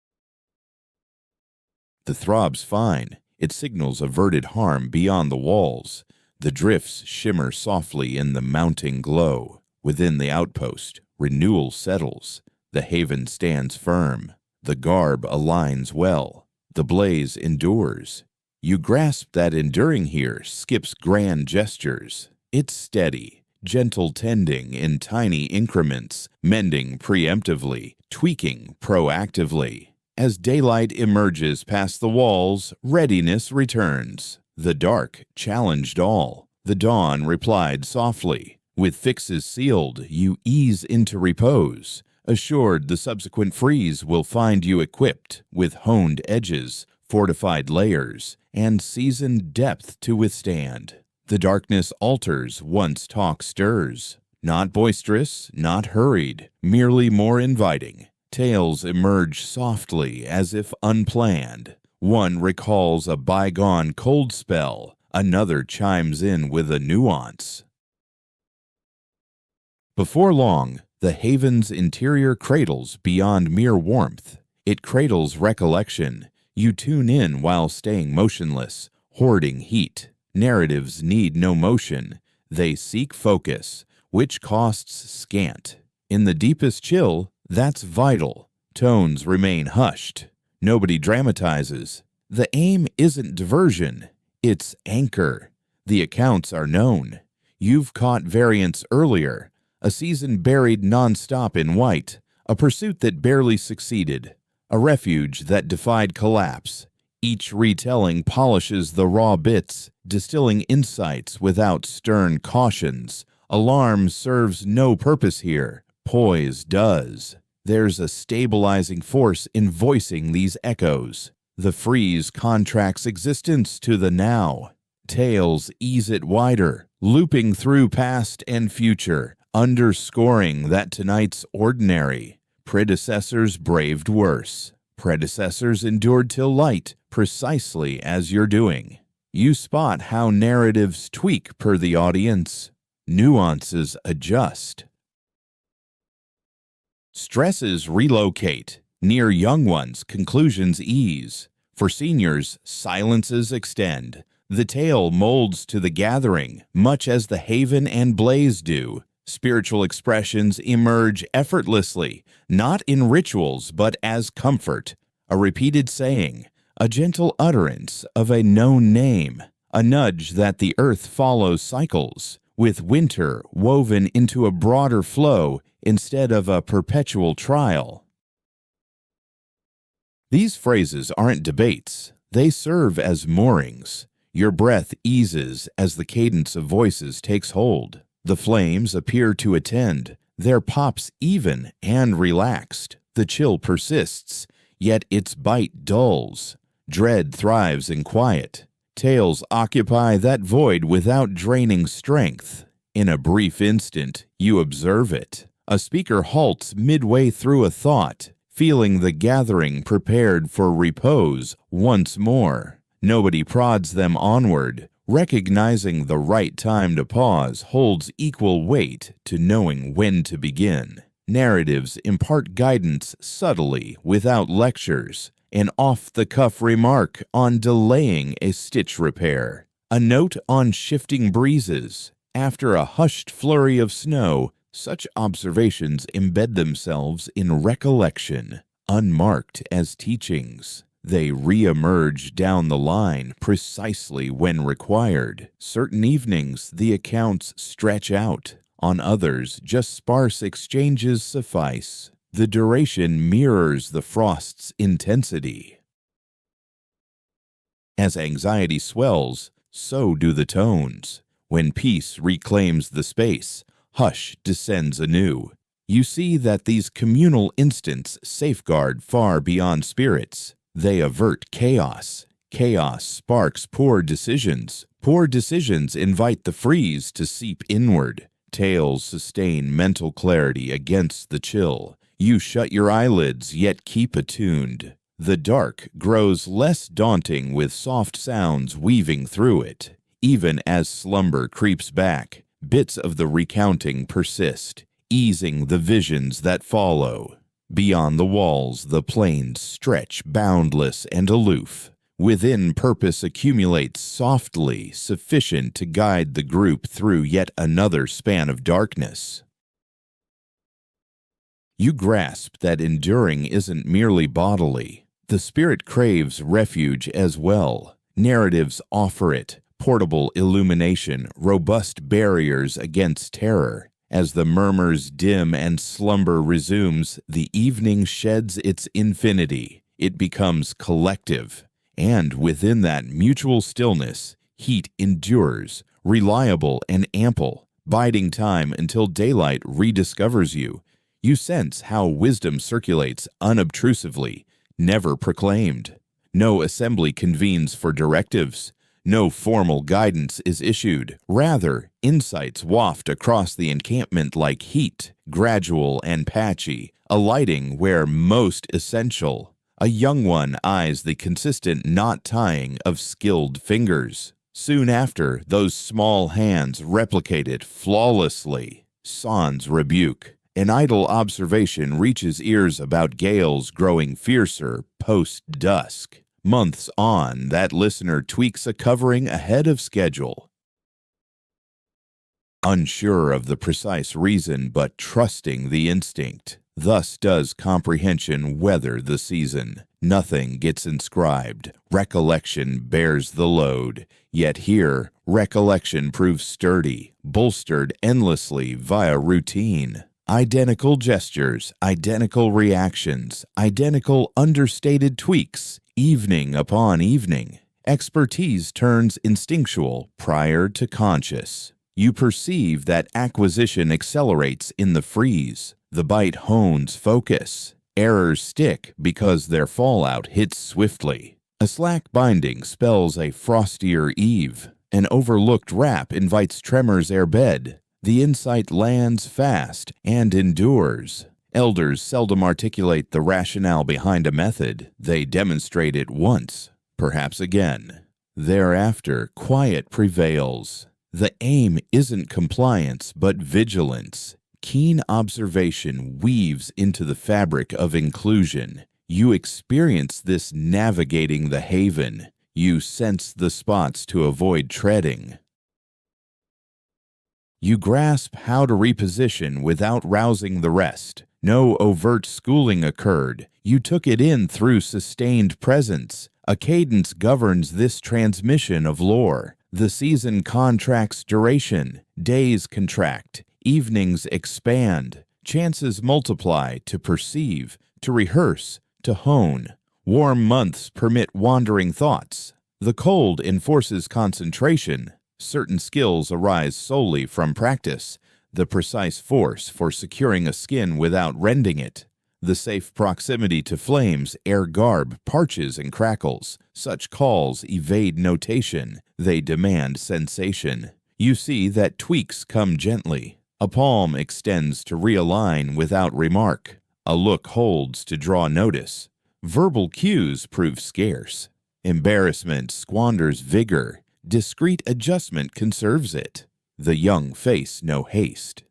The throb's fine. It signals averted harm beyond the walls. The drifts shimmer softly in the mounting glow. Within the outpost, renewal settles. The haven stands firm. The garb aligns well. The blaze endures. You grasp that enduring here skips grand gestures. It's steady, gentle tending in tiny increments, mending preemptively, tweaking proactively. As daylight emerges past the walls, readiness returns. The dark challenged all. The dawn replied softly. With fixes sealed, you ease into repose, assured the subsequent freeze will find you equipped with honed edges, fortified layers, and seasoned depth to withstand. The darkness alters once talk stirs. Not boisterous, not hurried, merely more inviting. Tales emerge softly as if unplanned. One recalls a bygone cold spell, another chimes in with a nuance. Before long, the haven's interior cradles beyond mere warmth. It cradles recollection. You tune in while staying motionless, hoarding heat. Narratives need no motion. They seek focus, which costs scant. In the deepest chill, that's vital. Tones remain hushed. Nobody dramatizes. The aim isn't diversion, it's anchor. The accounts are known. You've caught variants earlier, a season buried nonstop in white, a pursuit that barely succeeded, a refuge that defied collapse. Each retelling polishes the raw bits, distilling insights without stern cautions. Alarm serves no purpose here, poise does. There's a stabilizing force in voicing these echoes. The freeze contracts existence to the now. Tales ease it wider, looping through past and future, underscoring that tonight's ordinary. Predecessors braved worse. Predecessors endured till light, precisely as you're doing. You spot how narratives tweak per the audience. Nuances adjust. Stresses relocate. Near young ones, conclusions ease. For seniors, silences extend. The tale molds to the gathering, much as the haven and blaze do. Spiritual expressions emerge effortlessly, not in rituals, but as comfort. A repeated saying, a gentle utterance of a known name, a nudge that the earth follows cycles, with winter woven into a broader flow instead of a perpetual trial. These phrases aren't debates. They serve as moorings. Your breath eases as the cadence of voices takes hold. The flames appear to attend, their pops even and relaxed. The chill persists, yet its bite dulls. Dread thrives in quiet. Tales occupy that void without draining strength. In a brief instant, you observe it. A speaker halts midway through a thought, feeling the gathering prepared for repose once more. Nobody prods them onward. Recognizing the right time to pause holds equal weight to knowing when to begin. Narratives impart guidance subtly without lectures. an off-the-cuff remark on delaying a stitch repair, a note on shifting breezes. After a hushed flurry of snow, such observations embed themselves in recollection, unmarked as teachings. They re-emerge down the line precisely when required. Certain evenings the accounts stretch out. On others, just sparse exchanges suffice. The duration mirrors the frost's intensity. As anxiety swells, so do the tones. When peace reclaims the space, hush descends anew. You see that these communal instants safeguard far beyond spirits. They avert chaos. Chaos sparks poor decisions. Poor decisions invite the freeze to seep inward. Tales sustain mental clarity against the chill. You shut your eyelids, yet keep attuned. The dark grows less daunting with soft sounds weaving through it. Even as slumber creeps back, bits of the recounting persist, easing the visions that follow. Beyond the walls, the plains stretch boundless and aloof. Within, purpose accumulates softly, sufficient to guide the group through yet another span of darkness. You grasp that enduring isn't merely bodily. The spirit craves refuge as well. Narratives offer it, portable illumination, robust barriers against terror. As the murmurs dim and slumber resumes, the evening sheds its infinity. It becomes collective. And within that mutual stillness, heat endures, reliable and ample, biding time until daylight rediscovers you. You sense how wisdom circulates unobtrusively, never proclaimed. No assembly convenes for directives. No formal guidance is issued. Rather, insights waft across the encampment like heat, gradual and patchy, alighting where most essential. A young one eyes the consistent knot-tying of skilled fingers. Soon after, those small hands replicate it flawlessly. Sans rebuke. An idle observation reaches ears about gales growing fiercer post-dusk. Months on, that listener tweaks a covering ahead of schedule. Unsure of the precise reason but trusting the instinct. Thus does comprehension weather the season. Nothing gets inscribed. Recollection bears the load. Yet here, recollection proves sturdy, bolstered endlessly via routine. Identical gestures, identical reactions, identical understated tweaks, evening upon evening. Expertise turns instinctual prior to conscious. You perceive that acquisition accelerates in the freeze. The bite hones focus. Errors stick because their fallout hits swiftly. A slack binding spells a frostier eve. An overlooked wrap invites tremors ere bed. The insight lands fast and endures. Elders seldom articulate the rationale behind a method. They demonstrate it once, perhaps again. Thereafter, quiet prevails. The aim isn't compliance, but vigilance. Keen observation weaves into the fabric of inclusion. You experience this navigating the haven. You sense the spots to avoid treading. You grasp how to reposition without rousing the rest. No overt schooling occurred. You took it in through sustained presence. A cadence governs this transmission of lore. The season contracts duration. Days contract. Evenings expand. Chances multiply to perceive, to rehearse, to hone. Warm months permit wandering thoughts. The cold enforces concentration. Certain skills arise solely from practice. The precise force for securing a skin without rending it. The safe proximity to flames ere garb parches and crackles. Such calls evade notation. They demand sensation. You see that tweaks come gently. A palm extends to realign without remark. A look holds to draw notice. Verbal cues prove scarce. Embarrassment squanders vigor. Discreet adjustment conserves it. The young face no haste.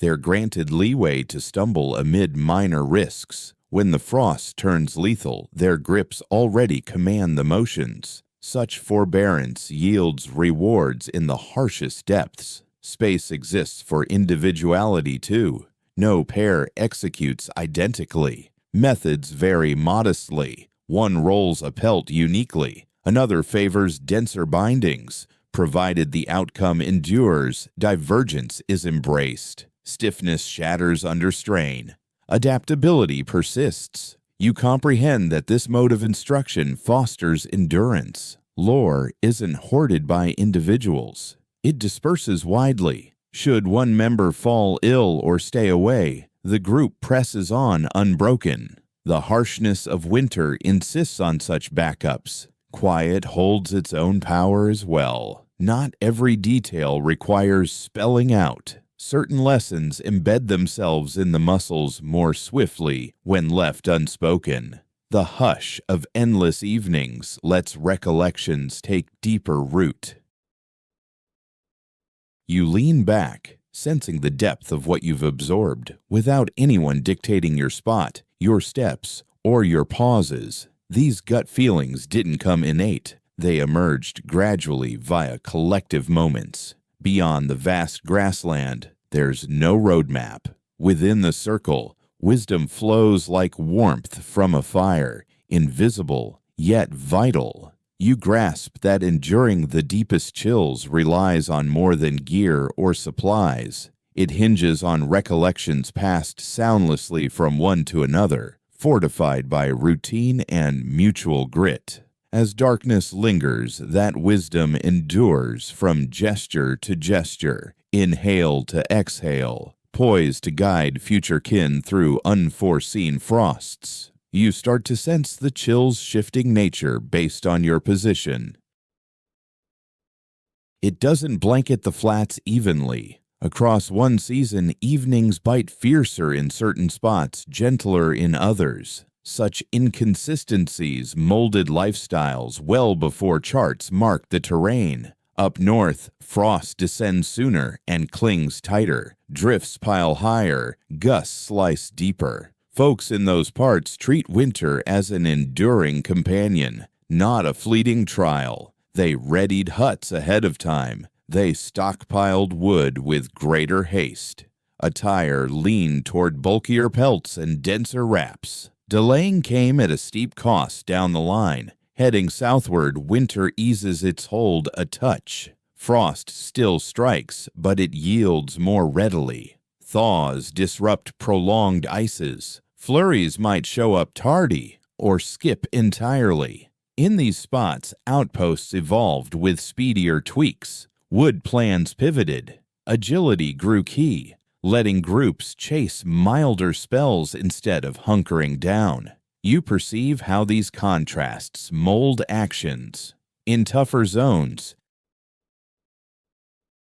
They're granted leeway to stumble amid minor risks. When the frost turns lethal, their grips already command the motions. Such forbearance yields rewards in the harshest depths. Space exists for individuality too. No pair executes identically. Methods vary modestly. One rolls a pelt uniquely. Another favors denser bindings. Provided the outcome endures, divergence is embraced. Stiffness shatters under strain. Adaptability persists. You comprehend that this mode of instruction fosters endurance. Lore isn't hoarded by individuals. It disperses widely. Should one member fall ill or stay away, the group presses on unbroken. The harshness of winter insists on such backups. Quiet holds its own power as well. Not every detail requires spelling out. Certain lessons embed themselves in the muscles more swiftly when left unspoken. The hush of endless evenings lets recollections take deeper root. You lean back, sensing the depth of what you've absorbed, without anyone dictating your spot, your steps, or your pauses. These gut feelings didn't come innate. They emerged gradually via collective moments. Beyond the vast grassland, there's no roadmap. Within the circle, wisdom flows like warmth from a fire, invisible, yet vital. You grasp that enduring the deepest chills relies on more than gear or supplies. It hinges on recollections passed soundlessly from one to another, fortified by routine and mutual grit. As darkness lingers, that wisdom endures from gesture to gesture, inhale to exhale, poised to guide future kin through unforeseen frosts. You start to sense the chill's shifting nature based on your position. It doesn't blanket the flats evenly. Across one season, evenings bite fiercer in certain spots, gentler in others. Such inconsistencies molded lifestyles well before charts marked the terrain. Up north, frost descends sooner and clings tighter. Drifts pile higher, gusts slice deeper. Folks in those parts treat winter as an enduring companion, not a fleeting trial. They readied huts ahead of time. They stockpiled wood with greater haste. Attire leaned toward bulkier pelts and denser wraps. Delaying came at a steep cost down the line. Heading southward, winter eases its hold a touch. Frost still strikes, but it yields more readily. Thaws disrupt prolonged ices. Flurries might show up tardy or skip entirely. In these spots, outposts evolved with speedier tweaks. Wood plans pivoted. Agility grew key, letting groups chase milder spells instead of hunkering down. You perceive how these contrasts mold actions. In tougher zones,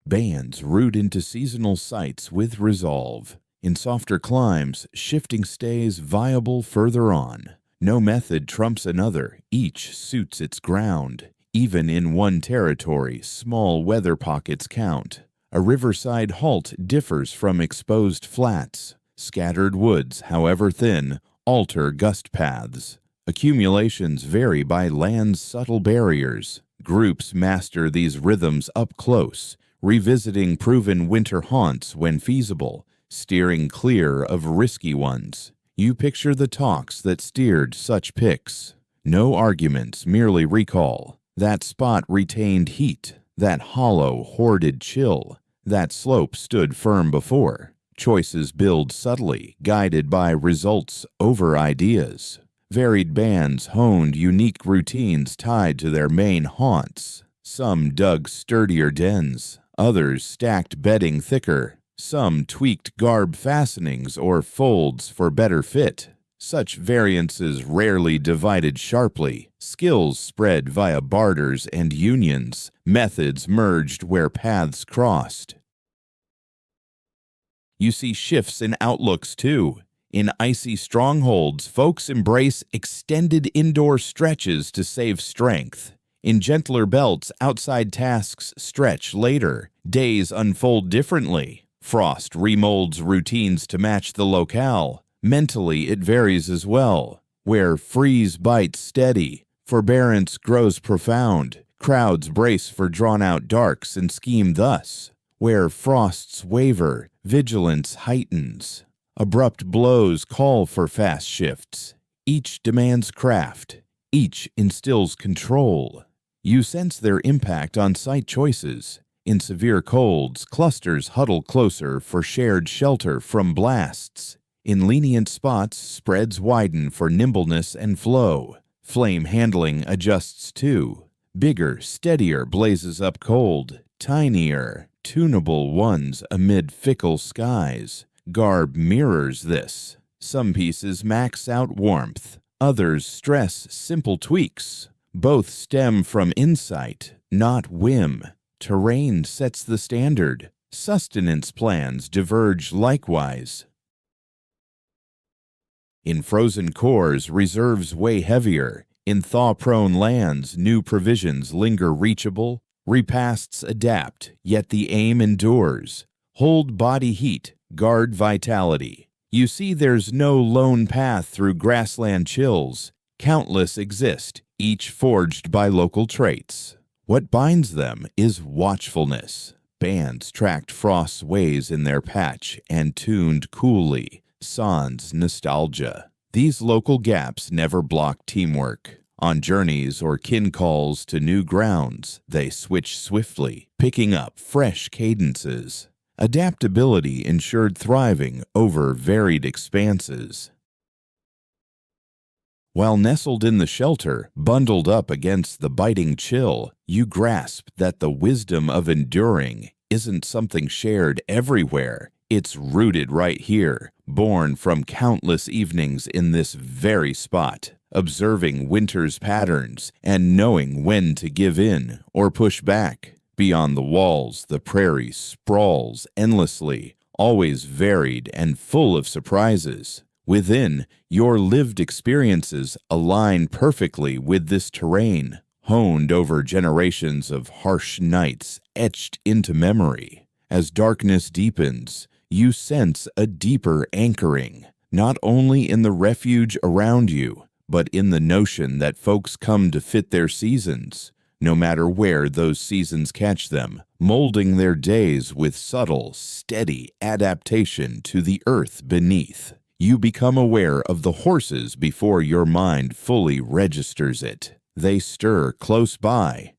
bands root into seasonal sites with resolve. In softer climes, shifting stays viable further on. No method trumps another, each suits its ground. Even in one territory, small weather pockets count. A riverside halt differs from exposed flats. Scattered woods, however thin, alter gust paths. Accumulations vary by land's subtle barriers. Groups master these rhythms up close, revisiting proven winter haunts when feasible, steering clear of risky ones. You picture the talks that steered such picks. No arguments, merely recall. That spot retained heat. That hollow hoarded chill. That slope stood firm before. Choices build subtly, guided by results over ideas. Varied bands honed unique routines tied to their main haunts. Some dug sturdier dens, others stacked bedding thicker. Some tweaked garb fastenings or folds for better fit. Such variances rarely divided sharply. Skills spread via barters and unions. Methods merged where paths crossed. You see shifts in outlooks too. In icy strongholds, folks embrace extended indoor stretches to save strength. In gentler belts, outside tasks stretch later. Days unfold differently. Frost remolds routines to match the locale. Mentally, it varies as well. Where freeze bites steady, forbearance grows profound, crowds brace for drawn-out darks and scheme thus. Where frosts waver, vigilance heightens. Abrupt blows call for fast shifts. Each demands craft. Each instills control. You sense their impact on site choices. In severe colds, clusters huddle closer for shared shelter from blasts. In lenient spots, spreads widen for nimbleness and flow. Flame handling adjusts too. Bigger, steadier blazes up cold. Tinier, tunable ones amid fickle skies. Garb mirrors this. Some pieces max out warmth. Others stress simple tweaks. Both stem from insight, not whim. Terrain sets the standard. Sustenance plans diverge likewise. In frozen cores, reserves weigh heavier. In thaw-prone lands, new provisions linger reachable. Repasts adapt, yet the aim endures. Hold body heat, guard vitality. You see there's no lone path through grassland chills. Countless exist, each forged by local traits. What binds them is watchfulness. Bands tracked frost's ways in their patch and tuned coolly, sans nostalgia. These local gaps never block teamwork. On journeys or kin calls to new grounds, they switch swiftly, picking up fresh cadences. Adaptability ensured thriving over varied expanses. While nestled in the shelter, bundled up against the biting chill, you grasp that the wisdom of enduring isn't something shared everywhere. It's rooted right here, born from countless evenings in this very spot, observing winter's patterns and knowing when to give in or push back. Beyond the walls, the prairie sprawls endlessly, always varied and full of surprises. Within, your lived experiences align perfectly with this terrain, honed over generations of harsh nights etched into memory. As darkness deepens, you sense a deeper anchoring, not only in the refuge around you, but in the notion that folks come to fit their seasons, no matter where those seasons catch them, molding their days with subtle, steady adaptation to the earth beneath. You become aware of the horses before your mind fully registers it. They stir close by,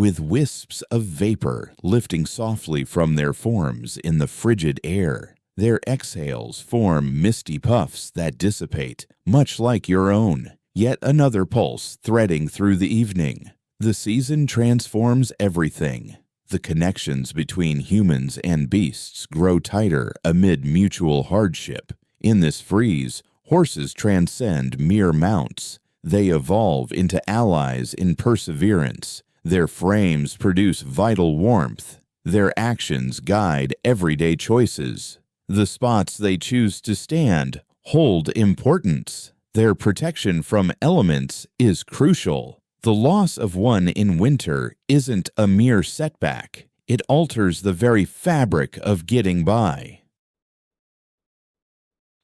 with wisps of vapor lifting softly from their forms in the frigid air. Their exhales form misty puffs that dissipate, much like your own. Yet another pulse threading through the evening. The season transforms everything. The connections between humans and beasts grow tighter amid mutual hardship. In this freeze, horses transcend mere mounts. They evolve into allies in perseverance. Their frames produce vital warmth. Their actions guide everyday choices. The spots they choose to stand hold importance. Their protection from elements is crucial. The loss of one in winter isn't a mere setback. It alters the very fabric of getting by.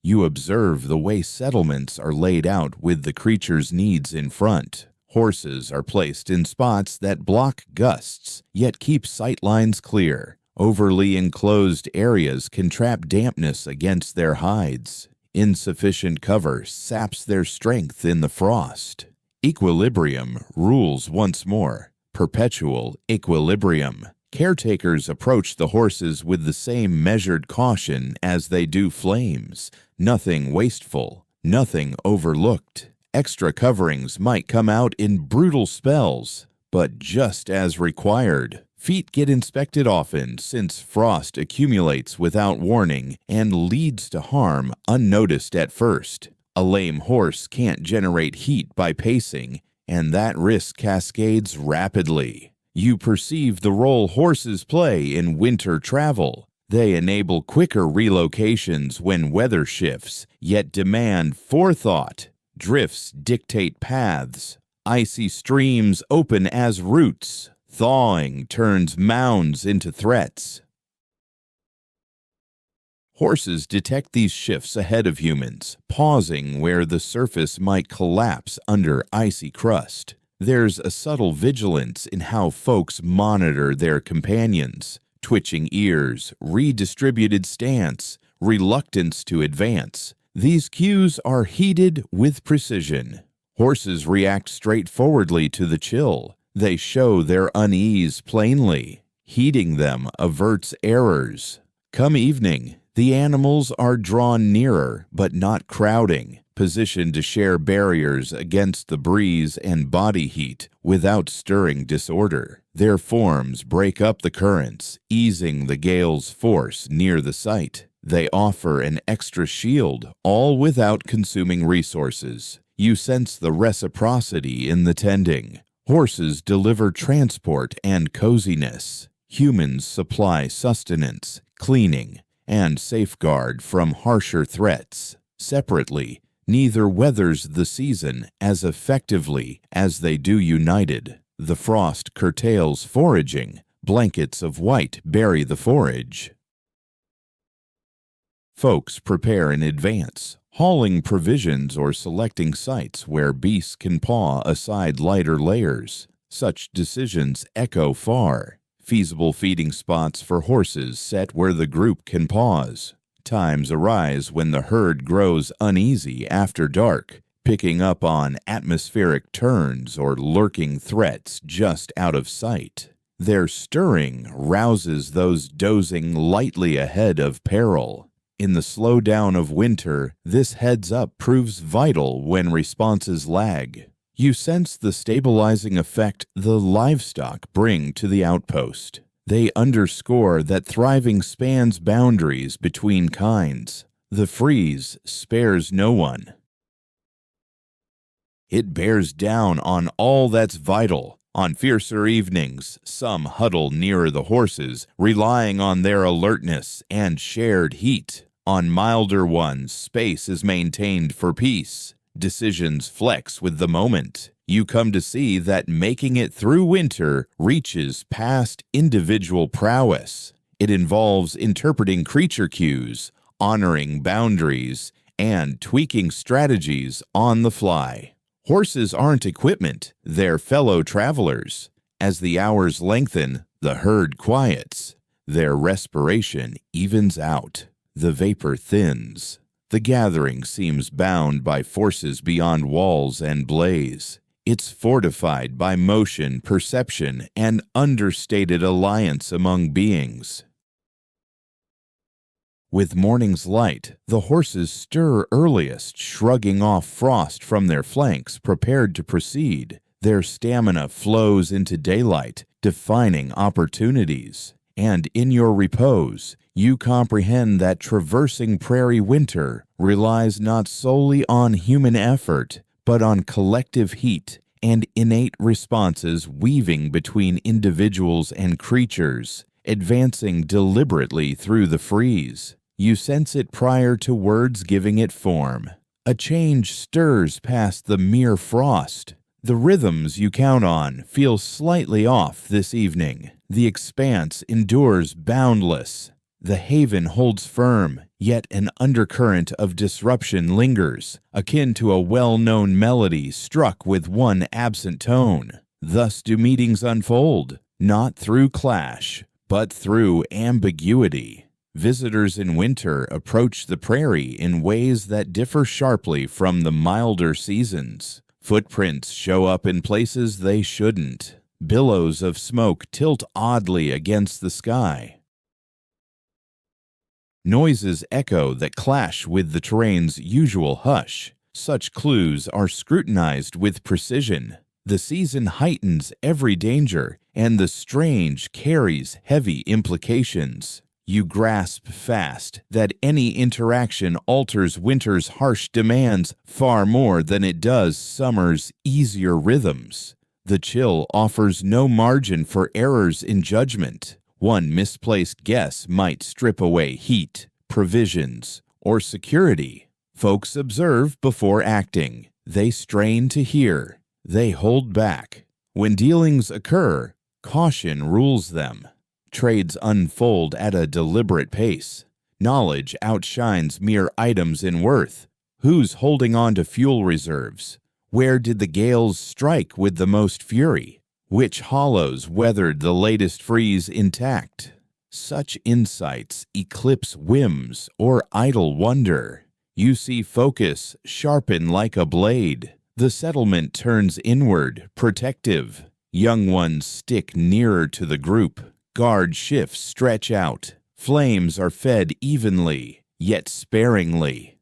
You observe the way settlements are laid out with the creature's needs in front. Horses are placed in spots that block gusts, yet keep sightlines clear. Overly enclosed areas can trap dampness against their hides. Insufficient cover saps their strength in the frost. Equilibrium rules once more. Perpetual equilibrium. Caretakers approach the horses with the same measured caution as they do flames. Nothing wasteful, nothing overlooked. Extra coverings might come out in brutal spells, but just as required. Feet get inspected often since frost accumulates without warning and leads to harm unnoticed at first. A lame horse can't generate heat by pacing, and that risk cascades rapidly. You perceive the role horses play in winter travel. They enable quicker relocations when weather shifts, yet demand forethought. Drifts dictate paths. Icy streams open as routes. Thawing turns mounds into threats. Horses detect these shifts ahead of humans, pausing where the surface might collapse under icy crust. There's a subtle vigilance in how folks monitor their companions: twitching ears, redistributed stance, reluctance to advance. These cues are heeded with precision. Horses react straightforwardly to the chill. They show their unease plainly. Heeding them averts errors. Come evening, the animals are drawn nearer, but not crowding, positioned to share barriers against the breeze and body heat without stirring disorder. Their forms break up the currents, easing the gale's force near the site. They offer an extra shield, all without consuming resources. You sense the reciprocity in the tending. Horses deliver transport and coziness. Humans supply sustenance, cleaning, and safeguard from harsher threats. Separately, neither weathers the season as effectively as they do united. The frost curtails foraging. Blankets of white bury the forage. Folks prepare in advance, hauling provisions or selecting sites where beasts can paw aside lighter layers. Such decisions echo far. Feasible feeding spots for horses set where the group can pause. Times arise when the herd grows uneasy after dark, picking up on atmospheric turns or lurking threats just out of sight. Their stirring rouses those dozing lightly ahead of peril. In the slowdown of winter, this heads-up proves vital when responses lag. You sense the stabilizing effect the livestock bring to the outpost. They underscore that thriving spans boundaries between kinds. The freeze spares no one. It bears down on all that's vital. On fiercer evenings, some huddle nearer the horses, relying on their alertness and shared heat. On milder ones, space is maintained for peace. Decisions flex with the moment. You come to see that making it through winter reaches past individual prowess. It involves interpreting creature cues, honoring boundaries, and tweaking strategies on the fly. Horses aren't equipment, they're fellow travelers. As the hours lengthen, the herd quiets. Their respiration evens out. The vapor thins. The gathering seems bound by forces beyond walls and blaze. It's fortified by motion, perception, and understated alliance among beings. With morning's light, the horses stir earliest, shrugging off frost from their flanks, prepared to proceed. Their stamina flows into daylight, defining opportunities. And in your repose, you comprehend that traversing prairie winter relies not solely on human effort, but on collective heat and innate responses weaving between individuals and creatures, advancing deliberately through the freeze. You sense it prior to words giving it form. A change stirs past the mere frost. The rhythms you count on feel slightly off this evening. The expanse endures boundless. The haven holds firm, yet an undercurrent of disruption lingers, akin to a well-known melody struck with one absent tone. Thus do meetings unfold, not through clash, but through ambiguity. Visitors in winter approach the prairie in ways that differ sharply from the milder seasons. Footprints show up in places they shouldn't. Billows of smoke tilt oddly against the sky. Noises echo that clash with the terrain's usual hush. Such clues are scrutinized with precision. The season heightens every danger, and the strange carries heavy implications. You grasp fast that any interaction alters winter's harsh demands far more than it does summer's easier rhythms. The chill offers no margin for errors in judgment. One misplaced guess might strip away heat, provisions, or security. Folks observe before acting. They strain to hear. They hold back. When dealings occur, caution rules them. Trades unfold at a deliberate pace. Knowledge outshines mere items in worth. Who's holding on to fuel reserves? Where did the gales strike with the most fury? Which hollows weathered the latest freeze intact? Such insights eclipse whims or idle wonder. You see focus sharpen like a blade. The settlement turns inward, protective. Young ones stick nearer to the group. Guard shifts stretch out. Flames are fed evenly, yet sparingly.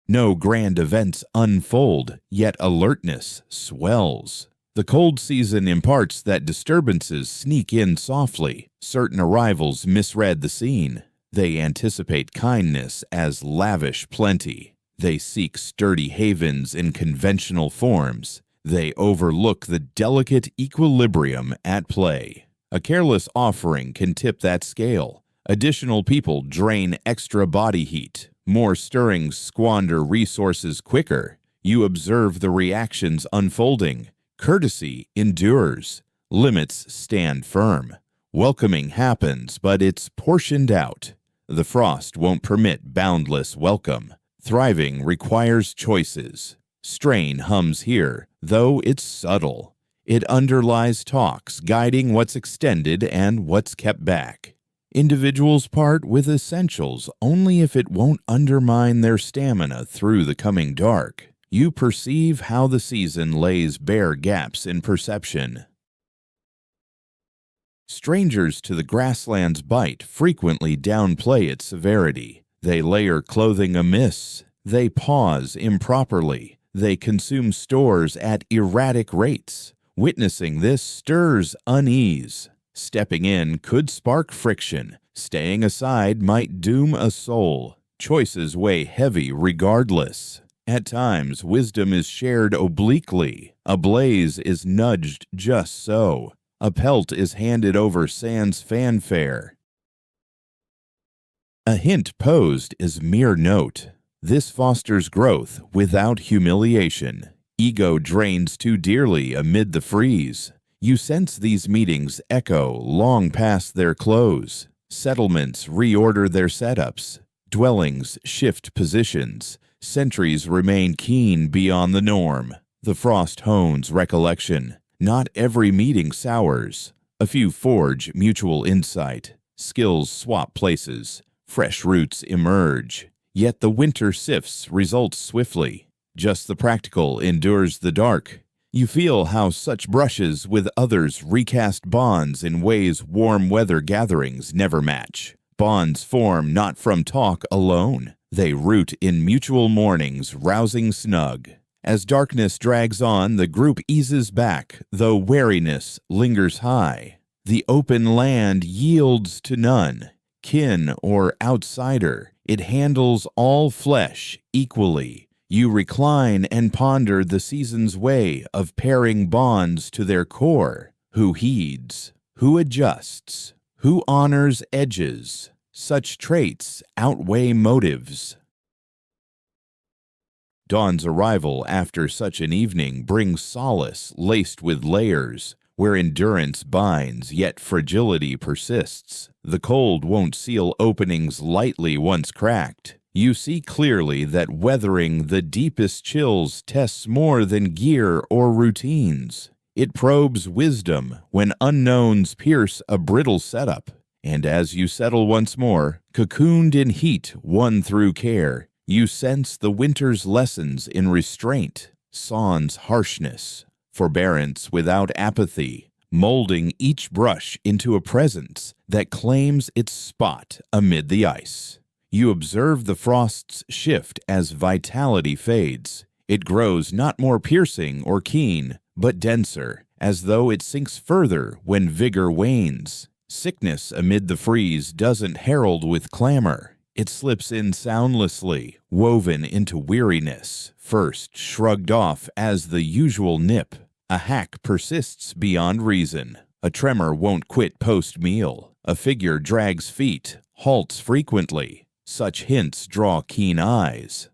No grand events unfold, yet alertness swells. The cold season imparts that disturbances sneak in softly. Certain arrivals misread the scene. They anticipate kindness as lavish plenty. They seek sturdy havens in conventional forms. They overlook the delicate equilibrium at play. A careless offering can tip that scale. Additional people drain extra body heat. More stirrings squander resources quicker. You observe the reactions unfolding. Courtesy endures. Limits stand firm. Welcoming happens, but it's portioned out. The frost won't permit boundless welcome. Thriving requires choices. Strain hums here, though it's subtle. It underlies talks, guiding what's extended and what's kept back. Individuals part with essentials only if it won't undermine their stamina through the coming dark. You perceive how the season lays bare gaps in perception. Strangers to the grassland's bite frequently downplay its severity. They layer clothing amiss. They pause improperly. They consume stores at erratic rates. Witnessing this stirs unease. Stepping in could spark friction. Staying aside might doom a soul. Choices weigh heavy regardless. At times, wisdom is shared obliquely. A blaze is nudged just so. A pelt is handed over sans fanfare. A hint posed is mere note. This fosters growth without humiliation. Ego drains too dearly amid the freeze. You sense these meetings echo long past their close. Settlements reorder their setups. Dwellings shift positions. Sentries remain keen beyond the norm. The frost hones recollection. Not every meeting sours. A few forge mutual insight. Skills swap places. Fresh roots emerge. Yet the winter sifts results swiftly. Just the practical endures the dark. You feel how such brushes with others recast bonds in ways warm weather gatherings never match. Bonds form not from talk alone. They root in mutual mornings, rousing snug. As darkness drags on, the group eases back, though wariness lingers high. The open land yields to none, kin or outsider. It handles all flesh equally. You recline and ponder the season's way of pairing bonds to their core. Who heeds? Who adjusts? Who honors edges? Such traits outweigh motives. Dawn's arrival after such an evening brings solace laced with layers. Where endurance binds, yet fragility persists. The cold won't seal openings lightly once cracked. You see clearly that weathering the deepest chills tests more than gear or routines. It probes wisdom when unknowns pierce a brittle setup. And as you settle once more, cocooned in heat won through care, you sense the winter's lessons in restraint, sans harshness, forbearance without apathy, molding each brush into a presence that claims its spot amid the ice. You observe the frost's shift as vitality fades. It grows not more piercing or keen, but denser, as though it sinks further when vigor wanes. Sickness amid the freeze doesn't herald with clamor. It slips in soundlessly, woven into weariness, first shrugged off as the usual nip. A hack persists beyond reason. A tremor won't quit post-meal. A figure drags feet, halts frequently. Such hints draw keen eyes.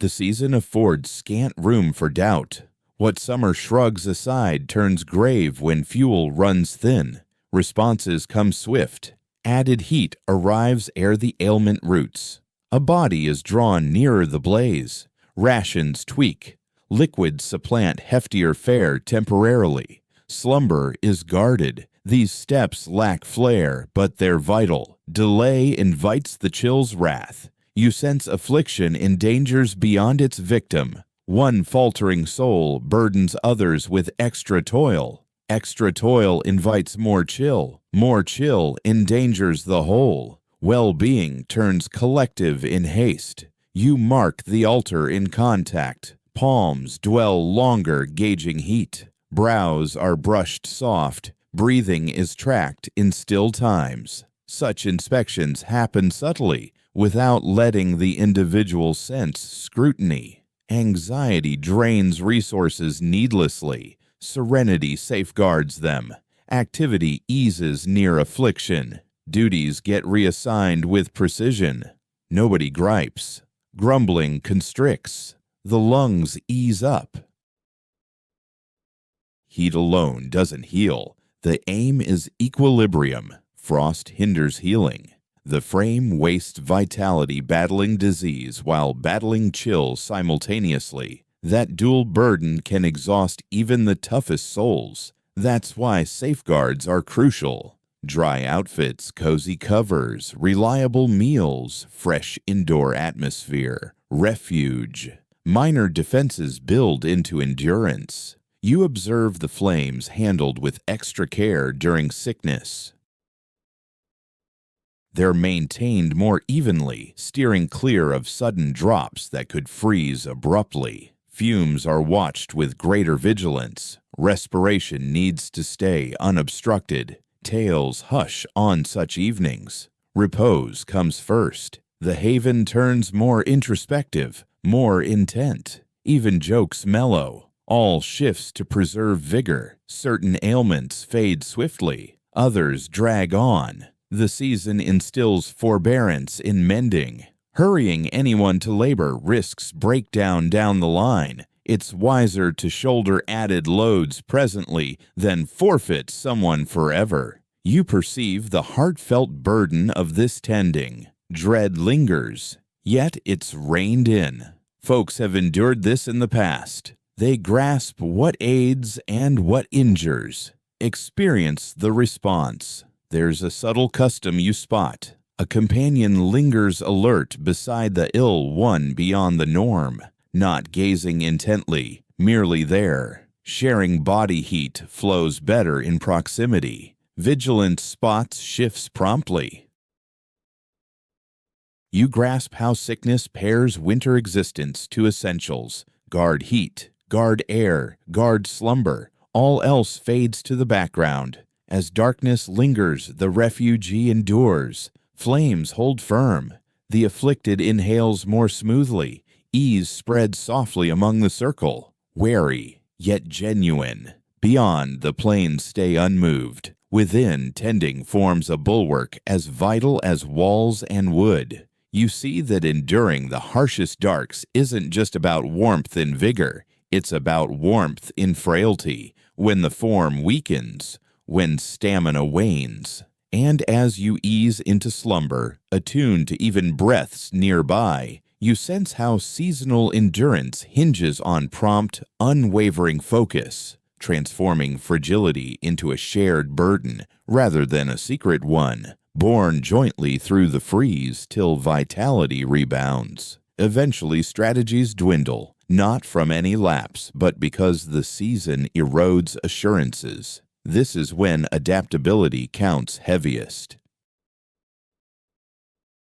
The season affords scant room for doubt. What summer shrugs aside turns grave when fuel runs thin. Responses come swift. Added heat arrives ere the ailment roots. A body is drawn nearer the blaze. Rations tweak. Liquids supplant heftier fare temporarily. Slumber is guarded. These steps lack flair, but they're vital. Delay invites the chill's wrath. You sense affliction endangers beyond its victim. One faltering soul burdens others with extra toil. Extra toil invites more chill. More chill endangers the whole. Well-being turns collective in haste. You mark the altar in contact. Palms dwell longer gauging heat. Brows are brushed soft. Breathing is tracked in still times. Such inspections happen subtly, without letting the individual sense scrutiny. Anxiety drains resources needlessly. Serenity safeguards them. Activity eases near affliction. Duties get reassigned with precision. Nobody gripes. Grumbling constricts. The lungs ease up. Heat alone doesn't heal. The aim is equilibrium. Frost hinders healing. The frame wastes vitality battling disease while battling chill simultaneously. That dual burden can exhaust even the toughest souls. That's why safeguards are crucial. Dry outfits, cozy covers, reliable meals, fresh indoor atmosphere, refuge. Minor defenses build into endurance. You observe the flames handled with extra care during sickness. They're maintained more evenly, steering clear of sudden drops that could freeze abruptly. Fumes are watched with greater vigilance. Respiration needs to stay unobstructed. Tales hush on such evenings. Repose comes first. The haven turns more introspective, more intent. Even jokes mellow. All shifts to preserve vigor. Certain ailments fade swiftly. Others drag on. The season instills forbearance in mending. Hurrying anyone to labor risks breakdown down the line. It's wiser to shoulder added loads presently than forfeit someone forever. You perceive the heartfelt burden of this tending. Dread lingers, yet it's reined in. Folks have endured this in the past. They grasp what aids and what injures. Experience the response. There's a subtle custom you spot. A companion lingers alert beside the ill one beyond the norm, not gazing intently, merely there. Sharing body heat flows better in proximity. Vigilant spots shifts promptly. You grasp how sickness pairs winter existence to essentials. Guard heat, guard air, guard slumber. All else fades to the background. As darkness lingers, the refugee endures. Flames hold firm. The afflicted inhales more smoothly. Ease spreads softly among the circle. Wary, yet genuine. Beyond, the plains stay unmoved. Within, tending forms a bulwark as vital as walls and wood. You see that enduring the harshest darks isn't just about warmth and vigor. It's about warmth in frailty, when the form weakens, when stamina wanes. And as you ease into slumber, attuned to even breaths nearby, you sense how seasonal endurance hinges on prompt, unwavering focus, transforming fragility into a shared burden rather than a secret one, borne jointly through the freeze till vitality rebounds. Eventually, strategies dwindle, not from any lapse, but because the season erodes assurances. This is when adaptability counts heaviest.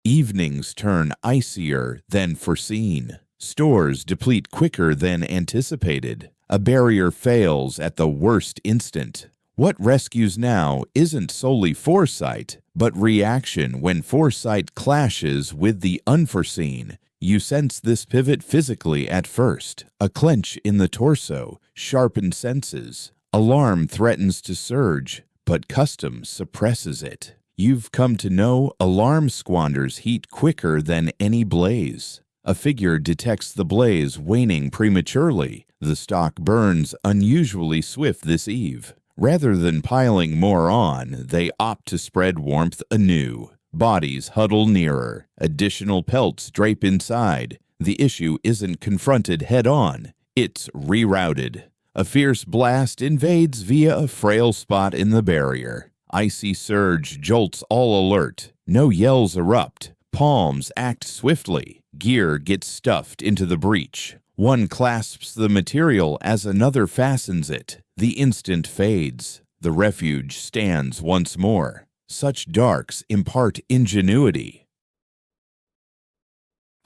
Evenings turn icier than foreseen. Stores deplete quicker than anticipated. A barrier fails at the worst instant. What rescues now isn't solely foresight, but reaction when foresight clashes with the unforeseen. You sense this pivot physically at first. A clench in the torso, sharpened senses. Alarm threatens to surge, but custom suppresses it. You've come to know alarm squanders heat quicker than any blaze. A figure detects the blaze waning prematurely. The stock burns unusually swift this eve. Rather than piling more on, they opt to spread warmth anew. Bodies huddle nearer, additional pelts drape inside. The issue isn't confronted head-on, it's rerouted. A fierce blast invades via a frail spot in the barrier. Icy surge jolts all alert. No yells erupt. Palms act swiftly. Gear gets stuffed into the breach. One clasps the material as another fastens it. The instant fades. The refuge stands once more. Such darks impart ingenuity.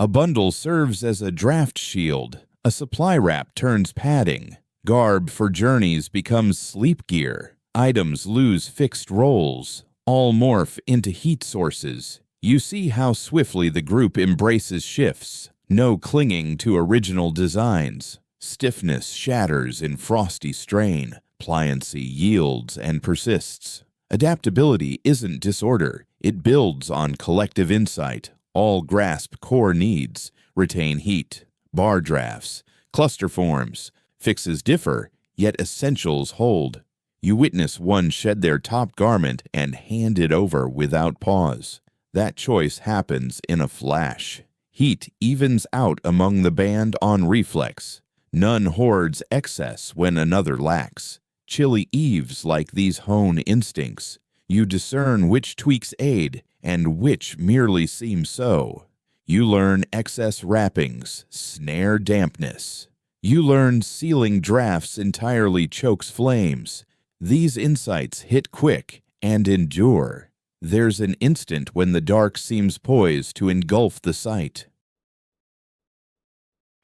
A bundle serves as a draft shield. A supply wrap turns padding. Garb for journeys becomes sleep gear. Items lose fixed roles. All morph into heat sources. You see how swiftly the group embraces shifts. No clinging to original designs. Stiffness shatters in frosty strain. Pliancy yields and persists. Adaptability isn't disorder. It builds on collective insight. All grasp core needs. Retain heat. Bar drafts. Cluster forms. Fixes differ, yet essentials hold. You witness one shed their top garment and hand it over without pause. That choice happens in a flash. Heat evens out among the band on reflex. None hoards excess when another lacks. Chilly eves like these hone instincts. You discern which tweaks aid and which merely seem so. You learn excess wrappings, snare dampness. You learn sealing drafts entirely chokes flames. These insights hit quick and endure. There's an instant when the dark seems poised to engulf the sight.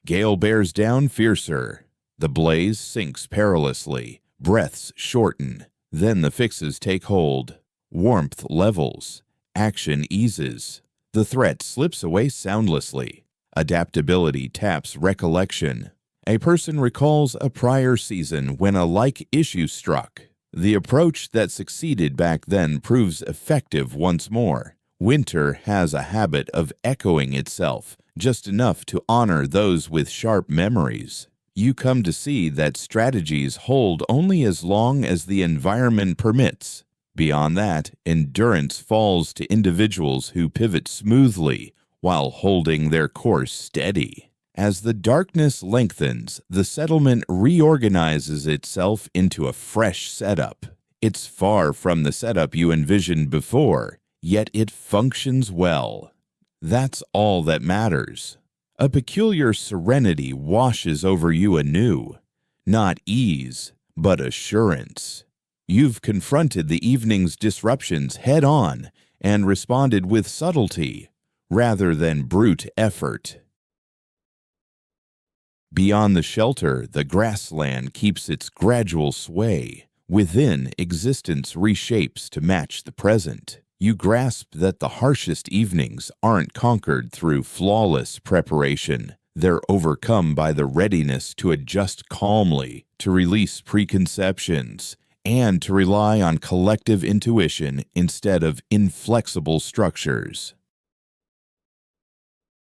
Gale bears down fiercer. The blaze sinks perilously. Breaths shorten. Then the fixes take hold. Warmth levels. Action eases. The threat slips away soundlessly. Adaptability taps recollection. A person recalls a prior season when a like issue struck. The approach that succeeded back then proves effective once more. Winter has a habit of echoing itself, just enough to honor those with sharp memories. You come to see that strategies hold only as long as the environment permits. Beyond that, endurance falls to individuals who pivot smoothly while holding their course steady. As the darkness lengthens, the settlement reorganizes itself into a fresh setup. It's far from the setup you envisioned before, yet it functions well. That's all that matters. A peculiar serenity washes over you anew. Not ease, but assurance. You've confronted the evening's disruptions head-on and responded with subtlety, rather than brute effort. Beyond the shelter, the grassland keeps its gradual sway. Within, existence reshapes to match the present. You grasp that the harshest evenings aren't conquered through flawless preparation. They're overcome by the readiness to adjust calmly, to release preconceptions, and to rely on collective intuition instead of inflexible structures.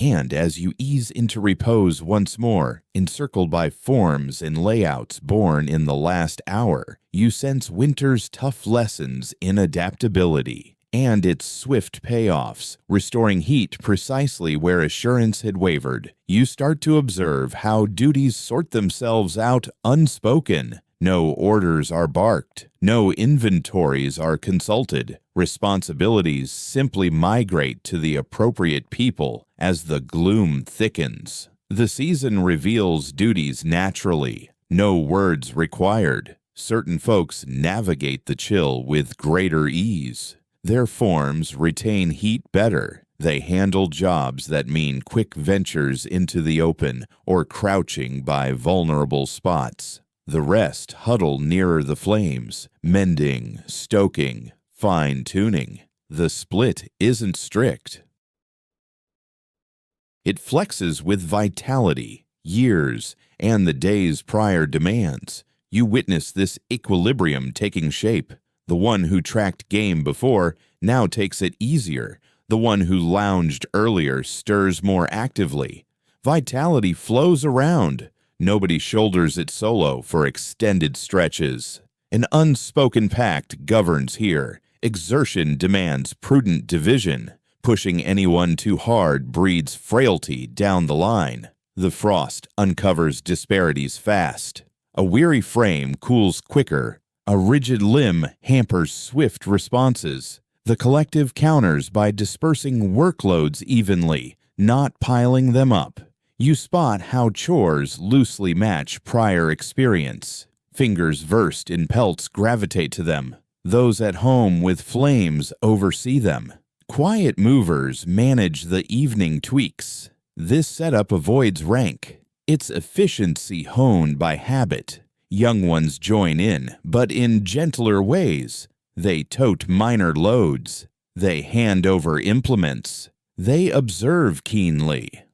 And as you ease into repose once more, encircled by forms and layouts born in the last hour, you sense winter's tough lessons in adaptability and its swift payoffs, restoring heat precisely where assurance had wavered. You start to observe how duties sort themselves out unspoken. No orders are barked. No inventories are consulted. Responsibilities simply migrate to the appropriate people as the gloom thickens. The season reveals duties naturally. No words required. Certain folks navigate the chill with greater ease. Their forms retain heat better. They handle jobs that mean quick ventures into the open or crouching by vulnerable spots. The rest huddle nearer the flames, mending, stoking, fine-tuning. The split isn't strict. It flexes with vitality, years, and the day's prior demands. You witness this equilibrium taking shape. The one who tracked game before now takes it easier. The one who lounged earlier stirs more actively. Vitality flows around. Nobody shoulders it solo for extended stretches. An unspoken pact governs here. Exertion demands prudent division. Pushing anyone too hard breeds frailty down the line. The frost uncovers disparities fast. A weary frame cools quicker. A rigid limb hampers swift responses. The collective counters by dispersing workloads evenly, not piling them up. You spot how chores loosely match prior experience. Fingers versed in pelts gravitate to them. Those at home with flames oversee them. Quiet movers manage the evening tweaks. This setup avoids rank. Its efficiency honed by habit. Young ones join in, but in gentler ways. They tote minor loads. They hand over implements. They observe keenly.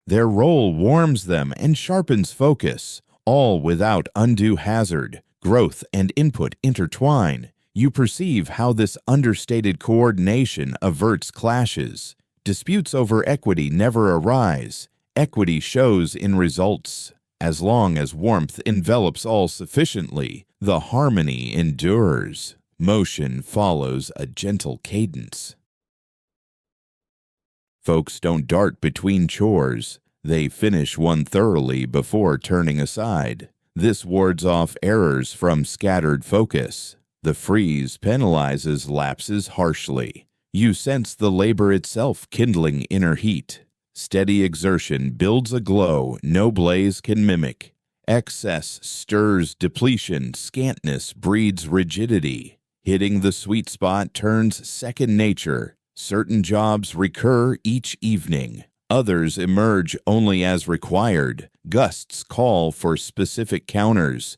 Their role warms them and sharpens focus, all without undue hazard. Growth and input intertwine. You perceive how this understated coordination averts clashes. Disputes over equity never arise. Equity shows in results. As long as warmth envelops all sufficiently, the harmony endures. Motion follows a gentle cadence. Folks don't dart between chores. They finish one thoroughly before turning aside. This wards off errors from scattered focus. The freeze penalizes lapses harshly. You sense the labor itself kindling inner heat. Steady exertion builds a glow no blaze can mimic. Excess stirs depletion, scantness breeds rigidity. Hitting the sweet spot turns second nature. Certain jobs recur each evening. Others emerge only as required. Gusts call for specific counters.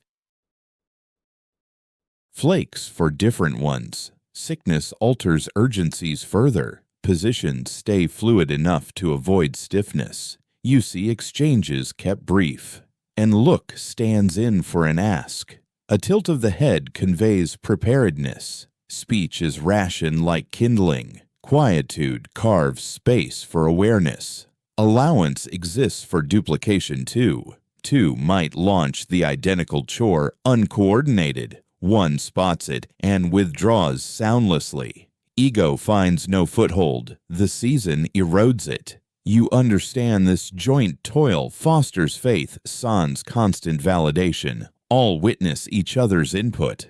Flakes for different ones. Sickness alters urgencies further. Positions stay fluid enough to avoid stiffness. You see exchanges kept brief. And look stands in for an ask. A tilt of the head conveys preparedness. Speech is ration like kindling. Quietude carves space for awareness. Allowance exists for duplication too. Two might launch the identical chore uncoordinated. One spots it and withdraws soundlessly. Ego finds no foothold. The season erodes it. You understand this joint toil fosters faith sans constant validation. All witness each other's input.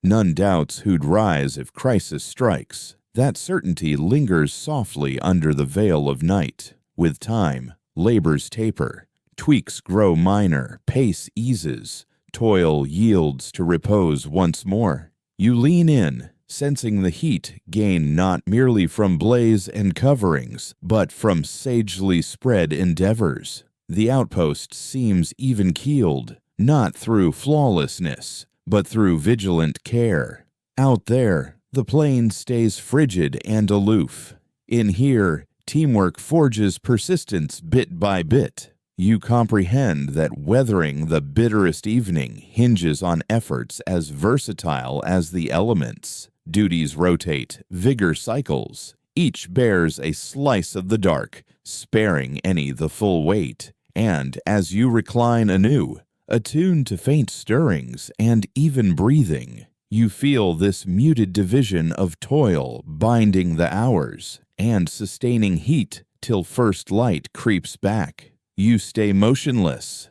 None doubts who'd rise if crisis strikes. That certainty lingers softly under the veil of night. With time, labors taper. Tweaks grow minor, pace eases. Toil yields to repose once more. You lean in, sensing the heat gained not merely from blaze and coverings, but from sagely spread endeavors. The outpost seems even-keeled, not through flawlessness, but through vigilant care. Out there, the plane stays frigid and aloof. In here, teamwork forges persistence bit by bit. You comprehend that weathering the bitterest evening hinges on efforts as versatile as the elements. Duties rotate, vigor cycles. Each bears a slice of the dark, sparing any the full weight. And as you recline anew, attuned to faint stirrings and even breathing, you feel this muted division of toil binding the hours and sustaining heat till first light creeps back. You stay motionless,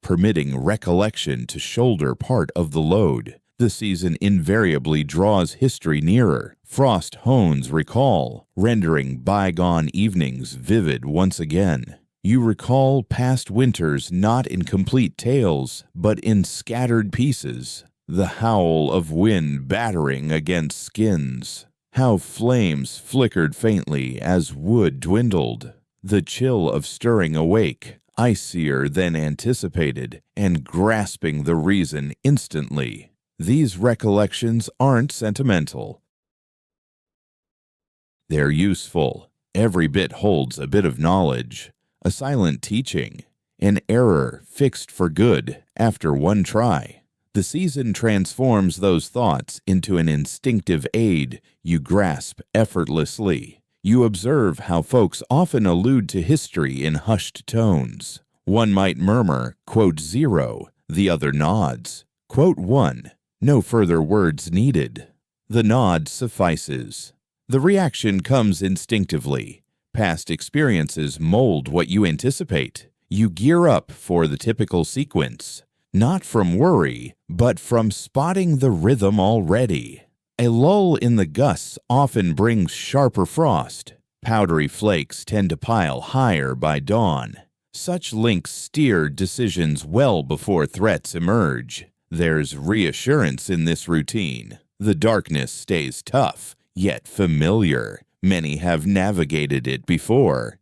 permitting recollection to shoulder part of the load. The season invariably draws history nearer. Frost hones recall, rendering bygone evenings vivid once again. You recall past winters not in complete tales, but in scattered pieces. The howl of wind battering against skins. How flames flickered faintly as wood dwindled. The chill of stirring awake, icier than anticipated, and grasping the reason instantly. These recollections aren't sentimental. They're useful. Every bit holds a bit of knowledge, a silent teaching, an error fixed for good after one try. The season transforms those thoughts into an instinctive aid you grasp effortlessly. You observe how folks often allude to history in hushed tones. One might murmur, quote 0, the other nods. Quote 1, no further words needed. The nod suffices. The reaction comes instinctively. Past experiences mold what you anticipate. You gear up for the typical sequence, not from worry, but from spotting the rhythm already. A lull in the gusts often brings sharper frost. Powdery flakes tend to pile higher by dawn. Such links steer decisions well before threats emerge. There's reassurance in this routine. The darkness stays tough, yet familiar. Many have navigated it before.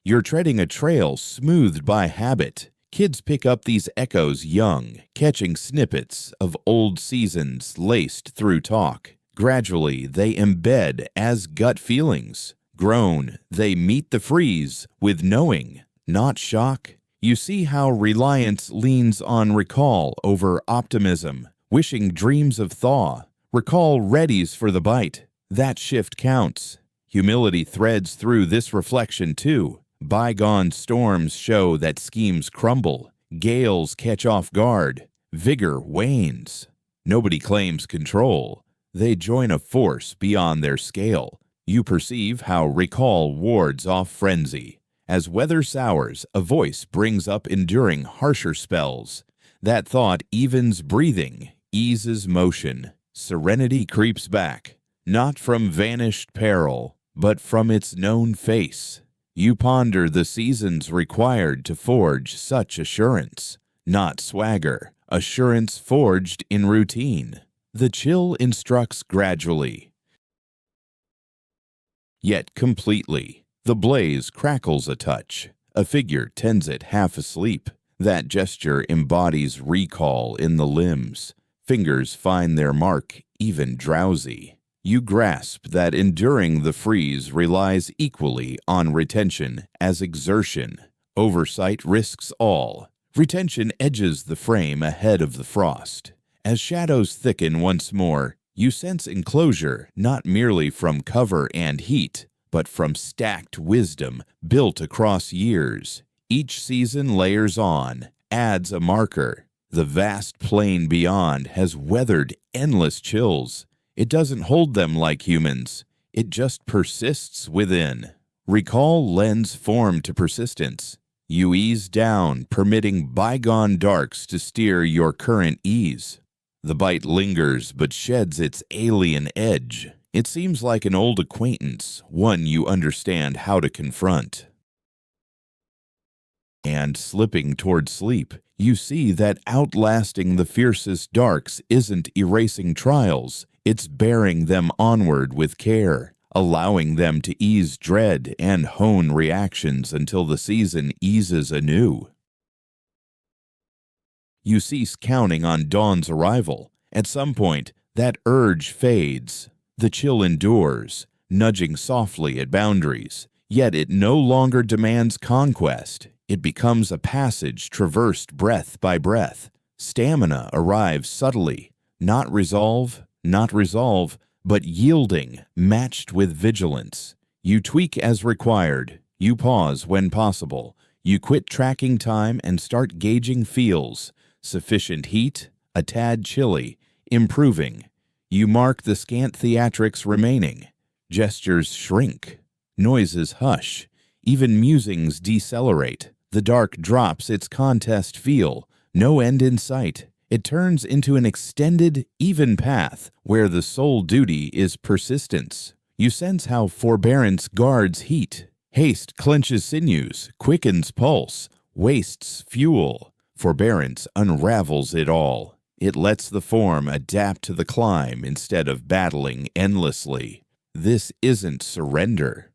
You're treading a trail smoothed by habit. Kids pick up these echoes young, catching snippets of old seasons laced through talk. Gradually, they embed as gut feelings. Grown, they meet the freeze with knowing, not shock. You see how reliance leans on recall over optimism, wishing dreams of thaw. Recall readies for the bite. That shift counts. Humility threads through this reflection too. Bygone storms show that schemes crumble. Gales catch off guard. Vigor wanes. Nobody claims control. They join a force beyond their scale. You perceive how recall wards off frenzy. As weather sours, a voice brings up enduring harsher spells. That thought evens breathing, eases motion. Serenity creeps back, not from vanished peril, but from its known face. You ponder the seasons required to forge such assurance. Not swagger, assurance forged in routine. The chill instructs gradually, yet completely. The blaze crackles a touch. A figure tends it half asleep. That gesture embodies recall in the limbs. Fingers find their mark, even drowsy. You grasp that enduring the freeze relies equally on retention as exertion. Oversight risks all. Retention edges the frame ahead of the frost. As shadows thicken once more, you sense enclosure not merely from cover and heat, but from stacked wisdom built across years. Each season layers on, adds a marker. The vast plain beyond has weathered endless chills. It doesn't hold them like humans. It just persists within. Recall lends form to persistence. You ease down, permitting bygone darks to steer your current ease. The bite lingers but sheds its alien edge. It seems like an old acquaintance, one you understand how to confront. And slipping toward sleep, you see that outlasting the fiercest darks isn't erasing trials. It's bearing them onward with care, allowing them to ease dread and hone reactions until the season eases anew. You cease counting on dawn's arrival. At some point, that urge fades. The chill endures, nudging softly at boundaries. Yet it no longer demands conquest. It becomes a passage traversed breath by breath. Stamina arrives subtly, not resolve, but yielding, matched with vigilance. You tweak as required. You pause when possible. You quit tracking time and start gauging feels. Sufficient heat, a tad chilly, improving. You mark the scant theatrics remaining. Gestures shrink. Noises hush. Even musings decelerate. The dark drops its contest feel. No end in sight. It turns into an extended, even path where the sole duty is persistence. You sense how forbearance guards heat. Haste clenches sinews, quickens pulse, wastes fuel. Forbearance unravels it all. It lets the form adapt to the climb instead of battling endlessly. This isn't surrender.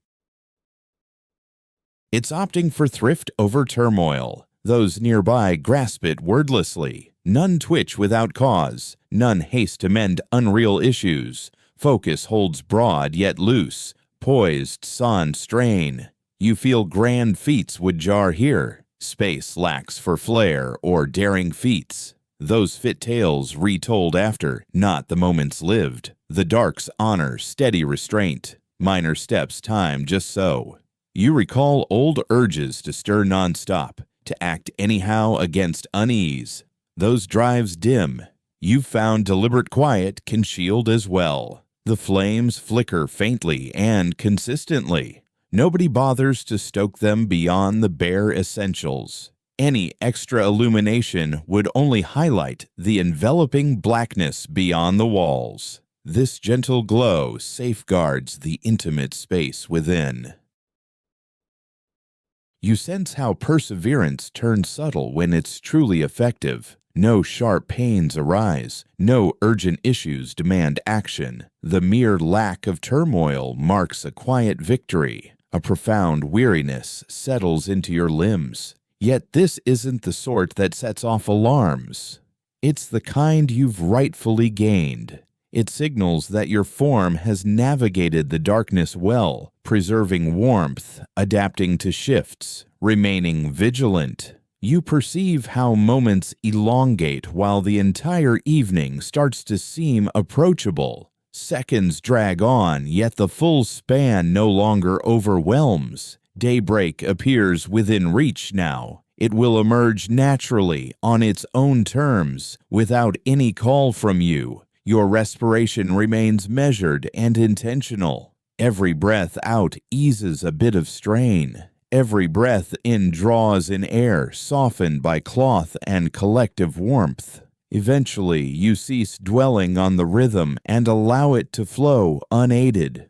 It's opting for thrift over turmoil. Those nearby grasp it wordlessly. None twitch without cause. None haste to mend unreal issues. Focus holds broad yet loose. Poised, sans strain. You feel grand feats would jar here. Space lacks for flair or daring feats. Those fit tales retold after, not the moments lived. The dark's honor, steady restraint. Minor steps time just so. You recall old urges to stir nonstop, to act anyhow against unease. Those drives dim. You've found deliberate quiet can shield as well. The flames flicker faintly and consistently. Nobody bothers to stoke them beyond the bare essentials. Any extra illumination would only highlight the enveloping blackness beyond the walls. This gentle glow safeguards the intimate space within. You sense how perseverance turns subtle when it's truly effective. No sharp pains arise, no urgent issues demand action. The mere lack of turmoil marks a quiet victory. A profound weariness settles into your limbs. Yet this isn't the sort that sets off alarms. It's the kind you've rightfully gained. It signals that your form has navigated the darkness well, preserving warmth, adapting to shifts, remaining vigilant. You perceive how moments elongate while the entire evening starts to seem approachable. Seconds drag on, yet the full span no longer overwhelms. Daybreak appears within reach now. It will emerge naturally, on its own terms, without any call from you. Your respiration remains measured and intentional. Every breath out eases a bit of strain. Every breath in draws in air, softened by cloth and collective warmth. Eventually, you cease dwelling on the rhythm and allow it to flow unaided.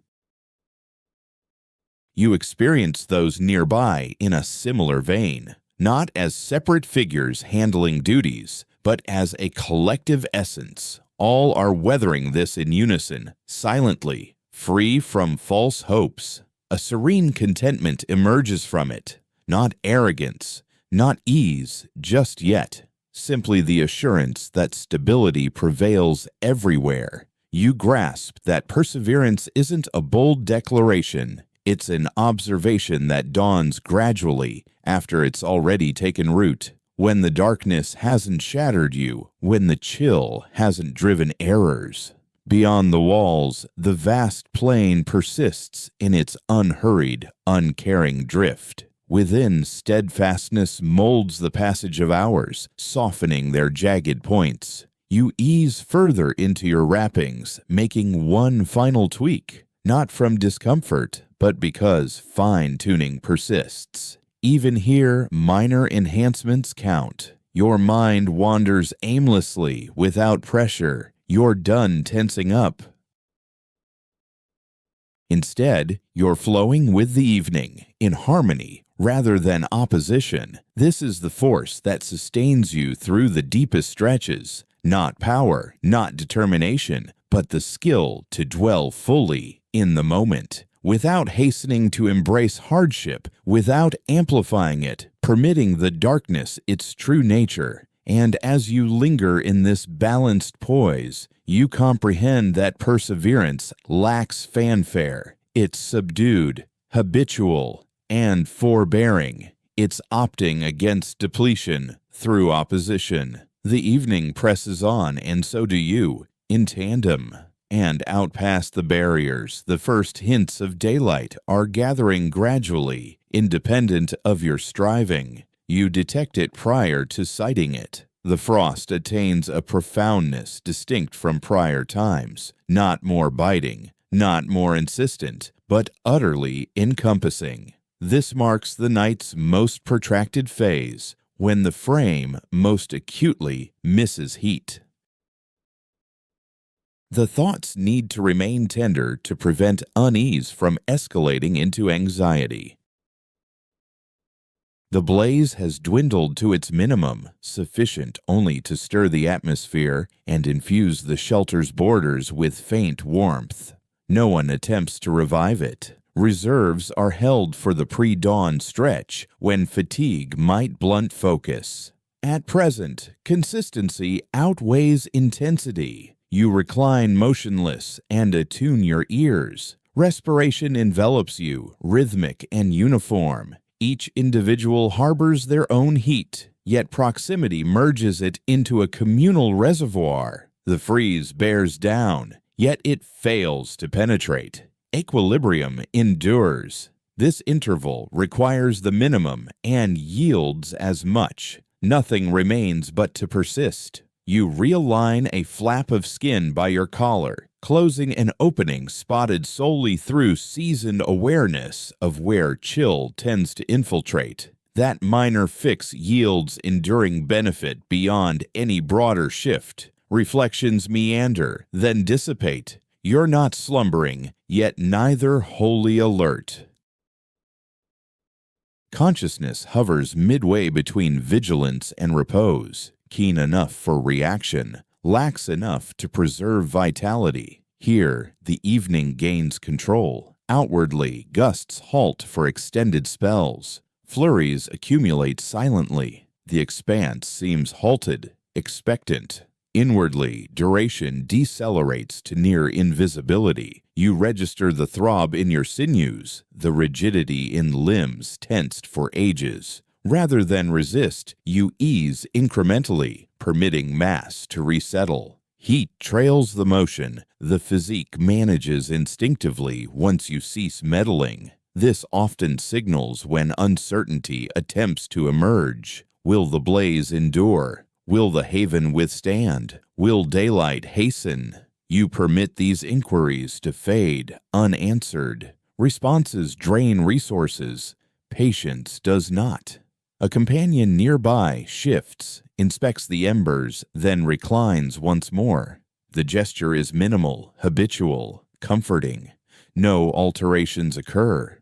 You experience those nearby in a similar vein, not as separate figures handling duties, but as a collective essence. All are weathering this in unison, silently, free from false hopes. A serene contentment emerges from it, not arrogance, not ease just yet, simply the assurance that stability prevails everywhere. You grasp that perseverance isn't a bold declaration, it's an observation that dawns gradually after it's already taken root. When the darkness hasn't shattered you, when the chill hasn't driven errors. Beyond the walls, the vast plain persists in its unhurried, uncaring drift. Within, steadfastness molds the passage of hours, softening their jagged points. You ease further into your wrappings, making one final tweak, not from discomfort, but because fine-tuning persists. Even here, minor enhancements count. Your mind wanders aimlessly, without pressure. You're done tensing up. Instead, you're flowing with the evening, in harmony rather than opposition. This is the force that sustains you through the deepest stretches. Not power, not determination, but the skill to dwell fully in the moment, without hastening to embrace hardship, without amplifying it, permitting the darkness its true nature. And as you linger in this balanced poise, you comprehend that perseverance lacks fanfare. It's subdued, habitual, and forbearing. It's opting against depletion through opposition. The evening presses on, and so do you, in tandem. And out past the barriers, the first hints of daylight are gathering gradually, independent of your striving. You detect it prior to sighting it. The frost attains a profoundness distinct from prior times, not more biting, not more insistent, but utterly encompassing. This marks the night's most protracted phase, when the frame most acutely misses heat. The thoughts need to remain tender to prevent unease from escalating into anxiety. The blaze has dwindled to its minimum, sufficient only to stir the atmosphere and infuse the shelter's borders with faint warmth. No one attempts to revive it. Reserves are held for the pre-dawn stretch, when fatigue might blunt focus. At present, consistency outweighs intensity. You recline motionless and attune your ears. Respiration envelops you, rhythmic and uniform. Each individual harbors their own heat, yet proximity merges it into a communal reservoir. The freeze bears down, yet it fails to penetrate. Equilibrium endures. This interval requires the minimum and yields as much. Nothing remains but to persist. You realign a flap of skin by your collar, closing an opening spotted solely through seasoned awareness of where chill tends to infiltrate. That minor fix yields enduring benefit beyond any broader shift. Reflections meander, then dissipate. You're not slumbering, yet neither wholly alert. Consciousness hovers midway between vigilance and repose, keen enough for reaction, lax enough to preserve vitality. Here, the evening gains control. Outwardly, gusts halt for extended spells. Flurries accumulate silently. The expanse seems halted, expectant. Inwardly, duration decelerates to near invisibility. You register the throb in your sinews, the rigidity in limbs tensed for ages. Rather than resist, you ease incrementally, permitting mass to resettle. Heat trails the motion. The physique manages instinctively once you cease meddling. This often signals when uncertainty attempts to emerge. Will the blaze endure? Will the haven withstand? Will daylight hasten? You permit these inquiries to fade unanswered. Responses drain resources. Patience does not. A companion nearby shifts, inspects the embers, then reclines once more. The gesture is minimal, habitual, comforting. No alterations occur.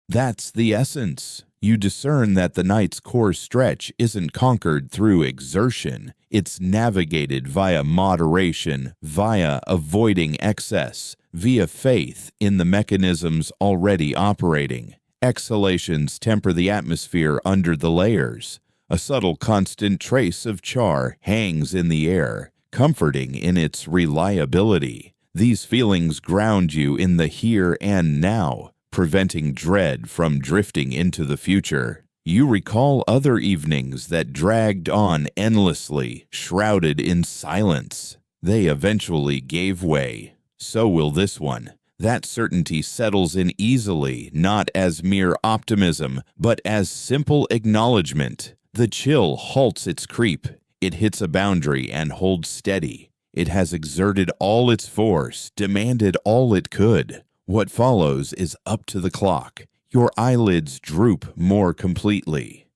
That's the essence. You discern that the night's core stretch isn't conquered through exertion. It's navigated via moderation, via avoiding excess, via faith in the mechanisms already operating. Exhalations temper the atmosphere under the layers. A subtle constant trace of char hangs in the air, comforting in its reliability. These feelings ground you in the here and now, preventing dread from drifting into the future. You recall other evenings that dragged on endlessly, shrouded in silence. They eventually gave way. So will this one. That certainty settles in easily, not as mere optimism, but as simple acknowledgement. The chill halts its creep. It hits a boundary and holds steady. It has exerted all its force, demanded all it could. What follows is up to the clock. Your eyelids droop more completely.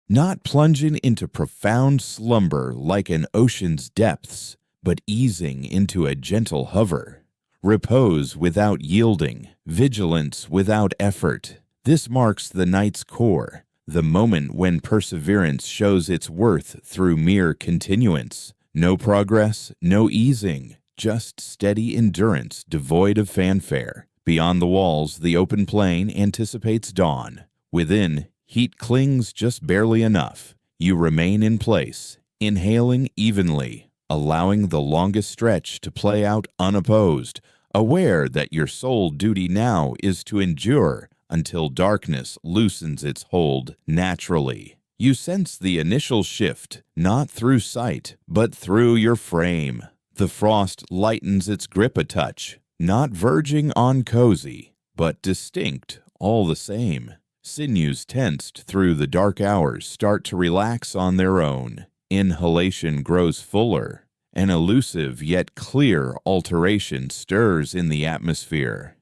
Not plunging into profound slumber like an ocean's depths, but easing into a gentle hover. Repose without yielding, vigilance without effort. This marks the night's core, the moment when perseverance shows its worth through mere continuance. No progress, no easing. Just steady endurance devoid of fanfare. Beyond the walls, the open plain anticipates dawn. Within, heat clings just barely enough. You remain in place, inhaling evenly, allowing the longest stretch to play out unopposed, aware that your sole duty now is to endure until darkness loosens its hold naturally. You sense the initial shift, not through sight, but through your frame. The frost lightens its grip a touch, not verging on cozy, but distinct all the same. Sinews tensed through the dark hours start to relax on their own. Inhalation grows fuller. An elusive yet clear alteration stirs in the atmosphere.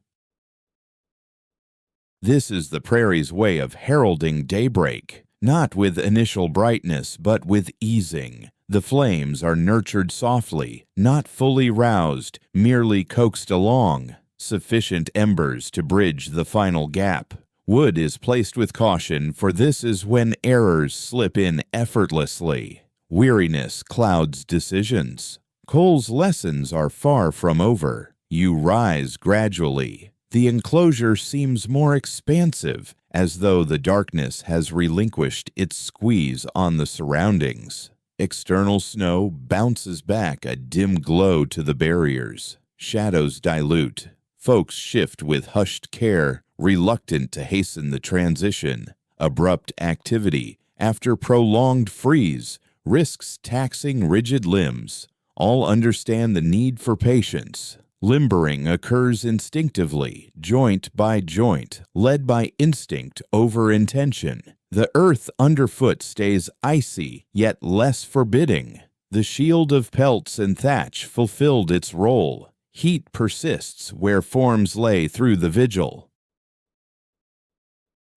This is the prairie's way of heralding daybreak, not with initial brightness, but with easing. The flames are nurtured softly, not fully roused, merely coaxed along. Sufficient embers to bridge the final gap. Wood is placed with caution, for this is when errors slip in effortlessly. Weariness clouds decisions. Cole's lessons are far from over. You rise gradually. The enclosure seems more expansive, as though the darkness has relinquished its squeeze on the surroundings. External snow bounces back a dim glow to the barriers. Shadows dilute. Folks shift with hushed care, reluctant to hasten the transition. Abrupt activity, after prolonged freeze, risks taxing rigid limbs. All understand the need for patience. Limbering occurs instinctively, joint by joint, led by instinct over intention. The earth underfoot stays icy, yet less forbidding. The shield of pelts and thatch fulfilled its role. Heat persists where forms lay through the vigil.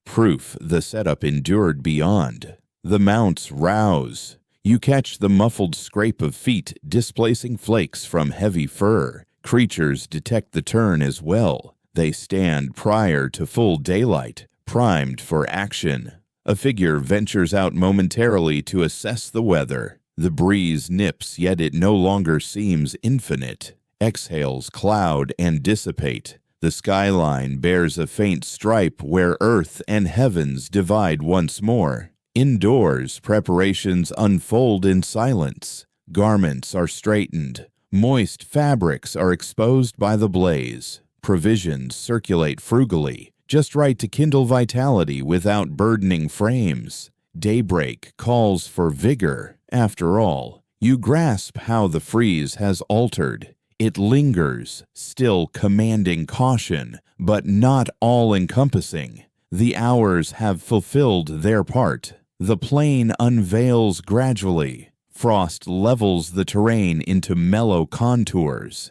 Proof the setup endured beyond. The mounts rouse. You catch the muffled scrape of feet displacing flakes from heavy fur. Creatures detect the turn as well. They stand prior to full daylight, primed for action. A figure ventures out momentarily to assess the weather. The breeze nips, yet it no longer seems infinite. Exhales cloud and dissipate. The skyline bears a faint stripe where earth and heavens divide once more. Indoors, preparations unfold in silence. Garments are straightened. Moist fabrics are exposed by the blaze. Provisions circulate frugally, just right to kindle vitality without burdening frames. Daybreak calls for vigor. After all, you grasp how the freeze has altered. It lingers, still commanding caution, but not all-encompassing. The hours have fulfilled their part. The plain unveils gradually. Frost levels the terrain into mellow contours.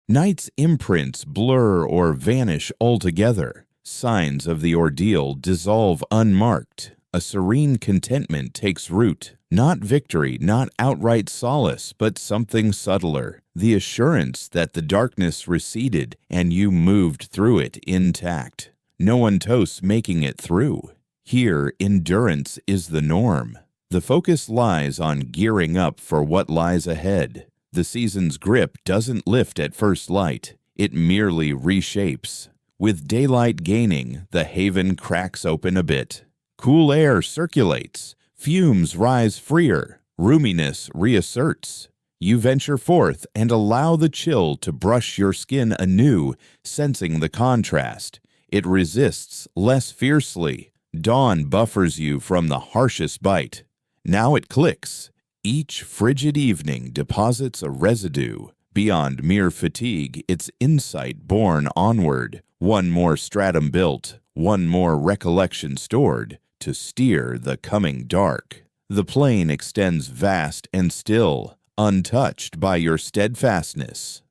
Night's imprints blur or vanish altogether. Signs of the ordeal dissolve unmarked. A serene contentment takes root. Not victory, not outright solace, but something subtler. The assurance that the darkness receded and you moved through it intact. No one toasts making it through. Here, endurance is the norm. The focus lies on gearing up for what lies ahead. The season's grip doesn't lift at first light. It merely reshapes. With daylight gaining, the haven cracks open a bit. Cool air circulates. Fumes rise freer. Roominess reasserts. You venture forth and allow the chill to brush your skin anew, sensing the contrast. It resists less fiercely. Dawn buffers you from the harshest bite. Now it clicks. Each frigid evening deposits a residue. Beyond mere fatigue, it's insight borne onward. One more stratum built, one more recollection stored, to steer the coming dark. The plain extends vast and still, untouched by your steadfastness.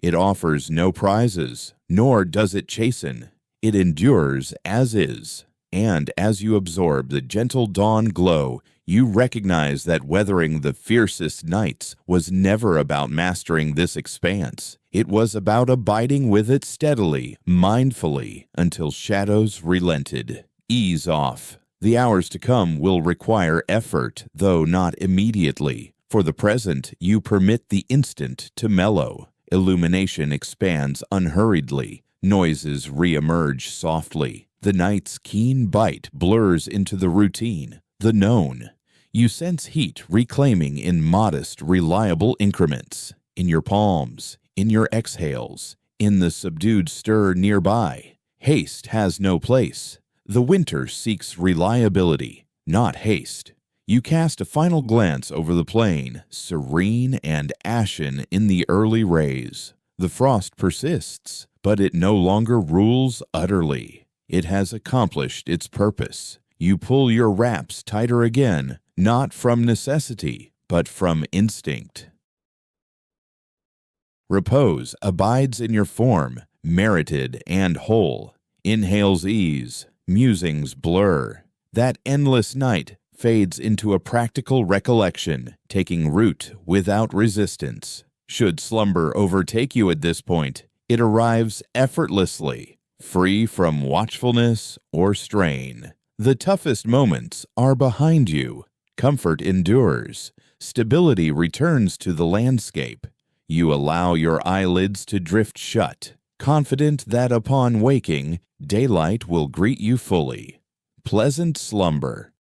It offers no prizes, nor does it chasten. It endures as is. And as you absorb the gentle dawn glow, you recognize that weathering the fiercest nights was never about mastering this expanse. It was about abiding with it steadily, mindfully, until shadows relented. Ease off. The hours to come will require effort, though not immediately. For the present, you permit the instant to mellow. Illumination expands unhurriedly. Noises re-emerge softly. The night's keen bite blurs into the routine, the known. You sense heat reclaiming in modest, reliable increments. In your palms, in your exhales, in the subdued stir nearby. Haste has no place. The winter seeks reliability, not haste. You cast a final glance over the plain, serene and ashen in the early rays. The frost persists, but it no longer rules utterly. It has accomplished its purpose. You pull your wraps tighter again, not from necessity, but from instinct. Repose abides in your form, merited and whole. Inhales ease, musings blur. That endless night fades into a practical recollection, taking root without resistance. Should slumber overtake you at this point, it arrives effortlessly, free from watchfulness or strain. The toughest moments are behind you. Comfort endures. Stability returns to the landscape. You allow your eyelids to drift shut, confident that upon waking, daylight will greet you fully. Pleasant slumber.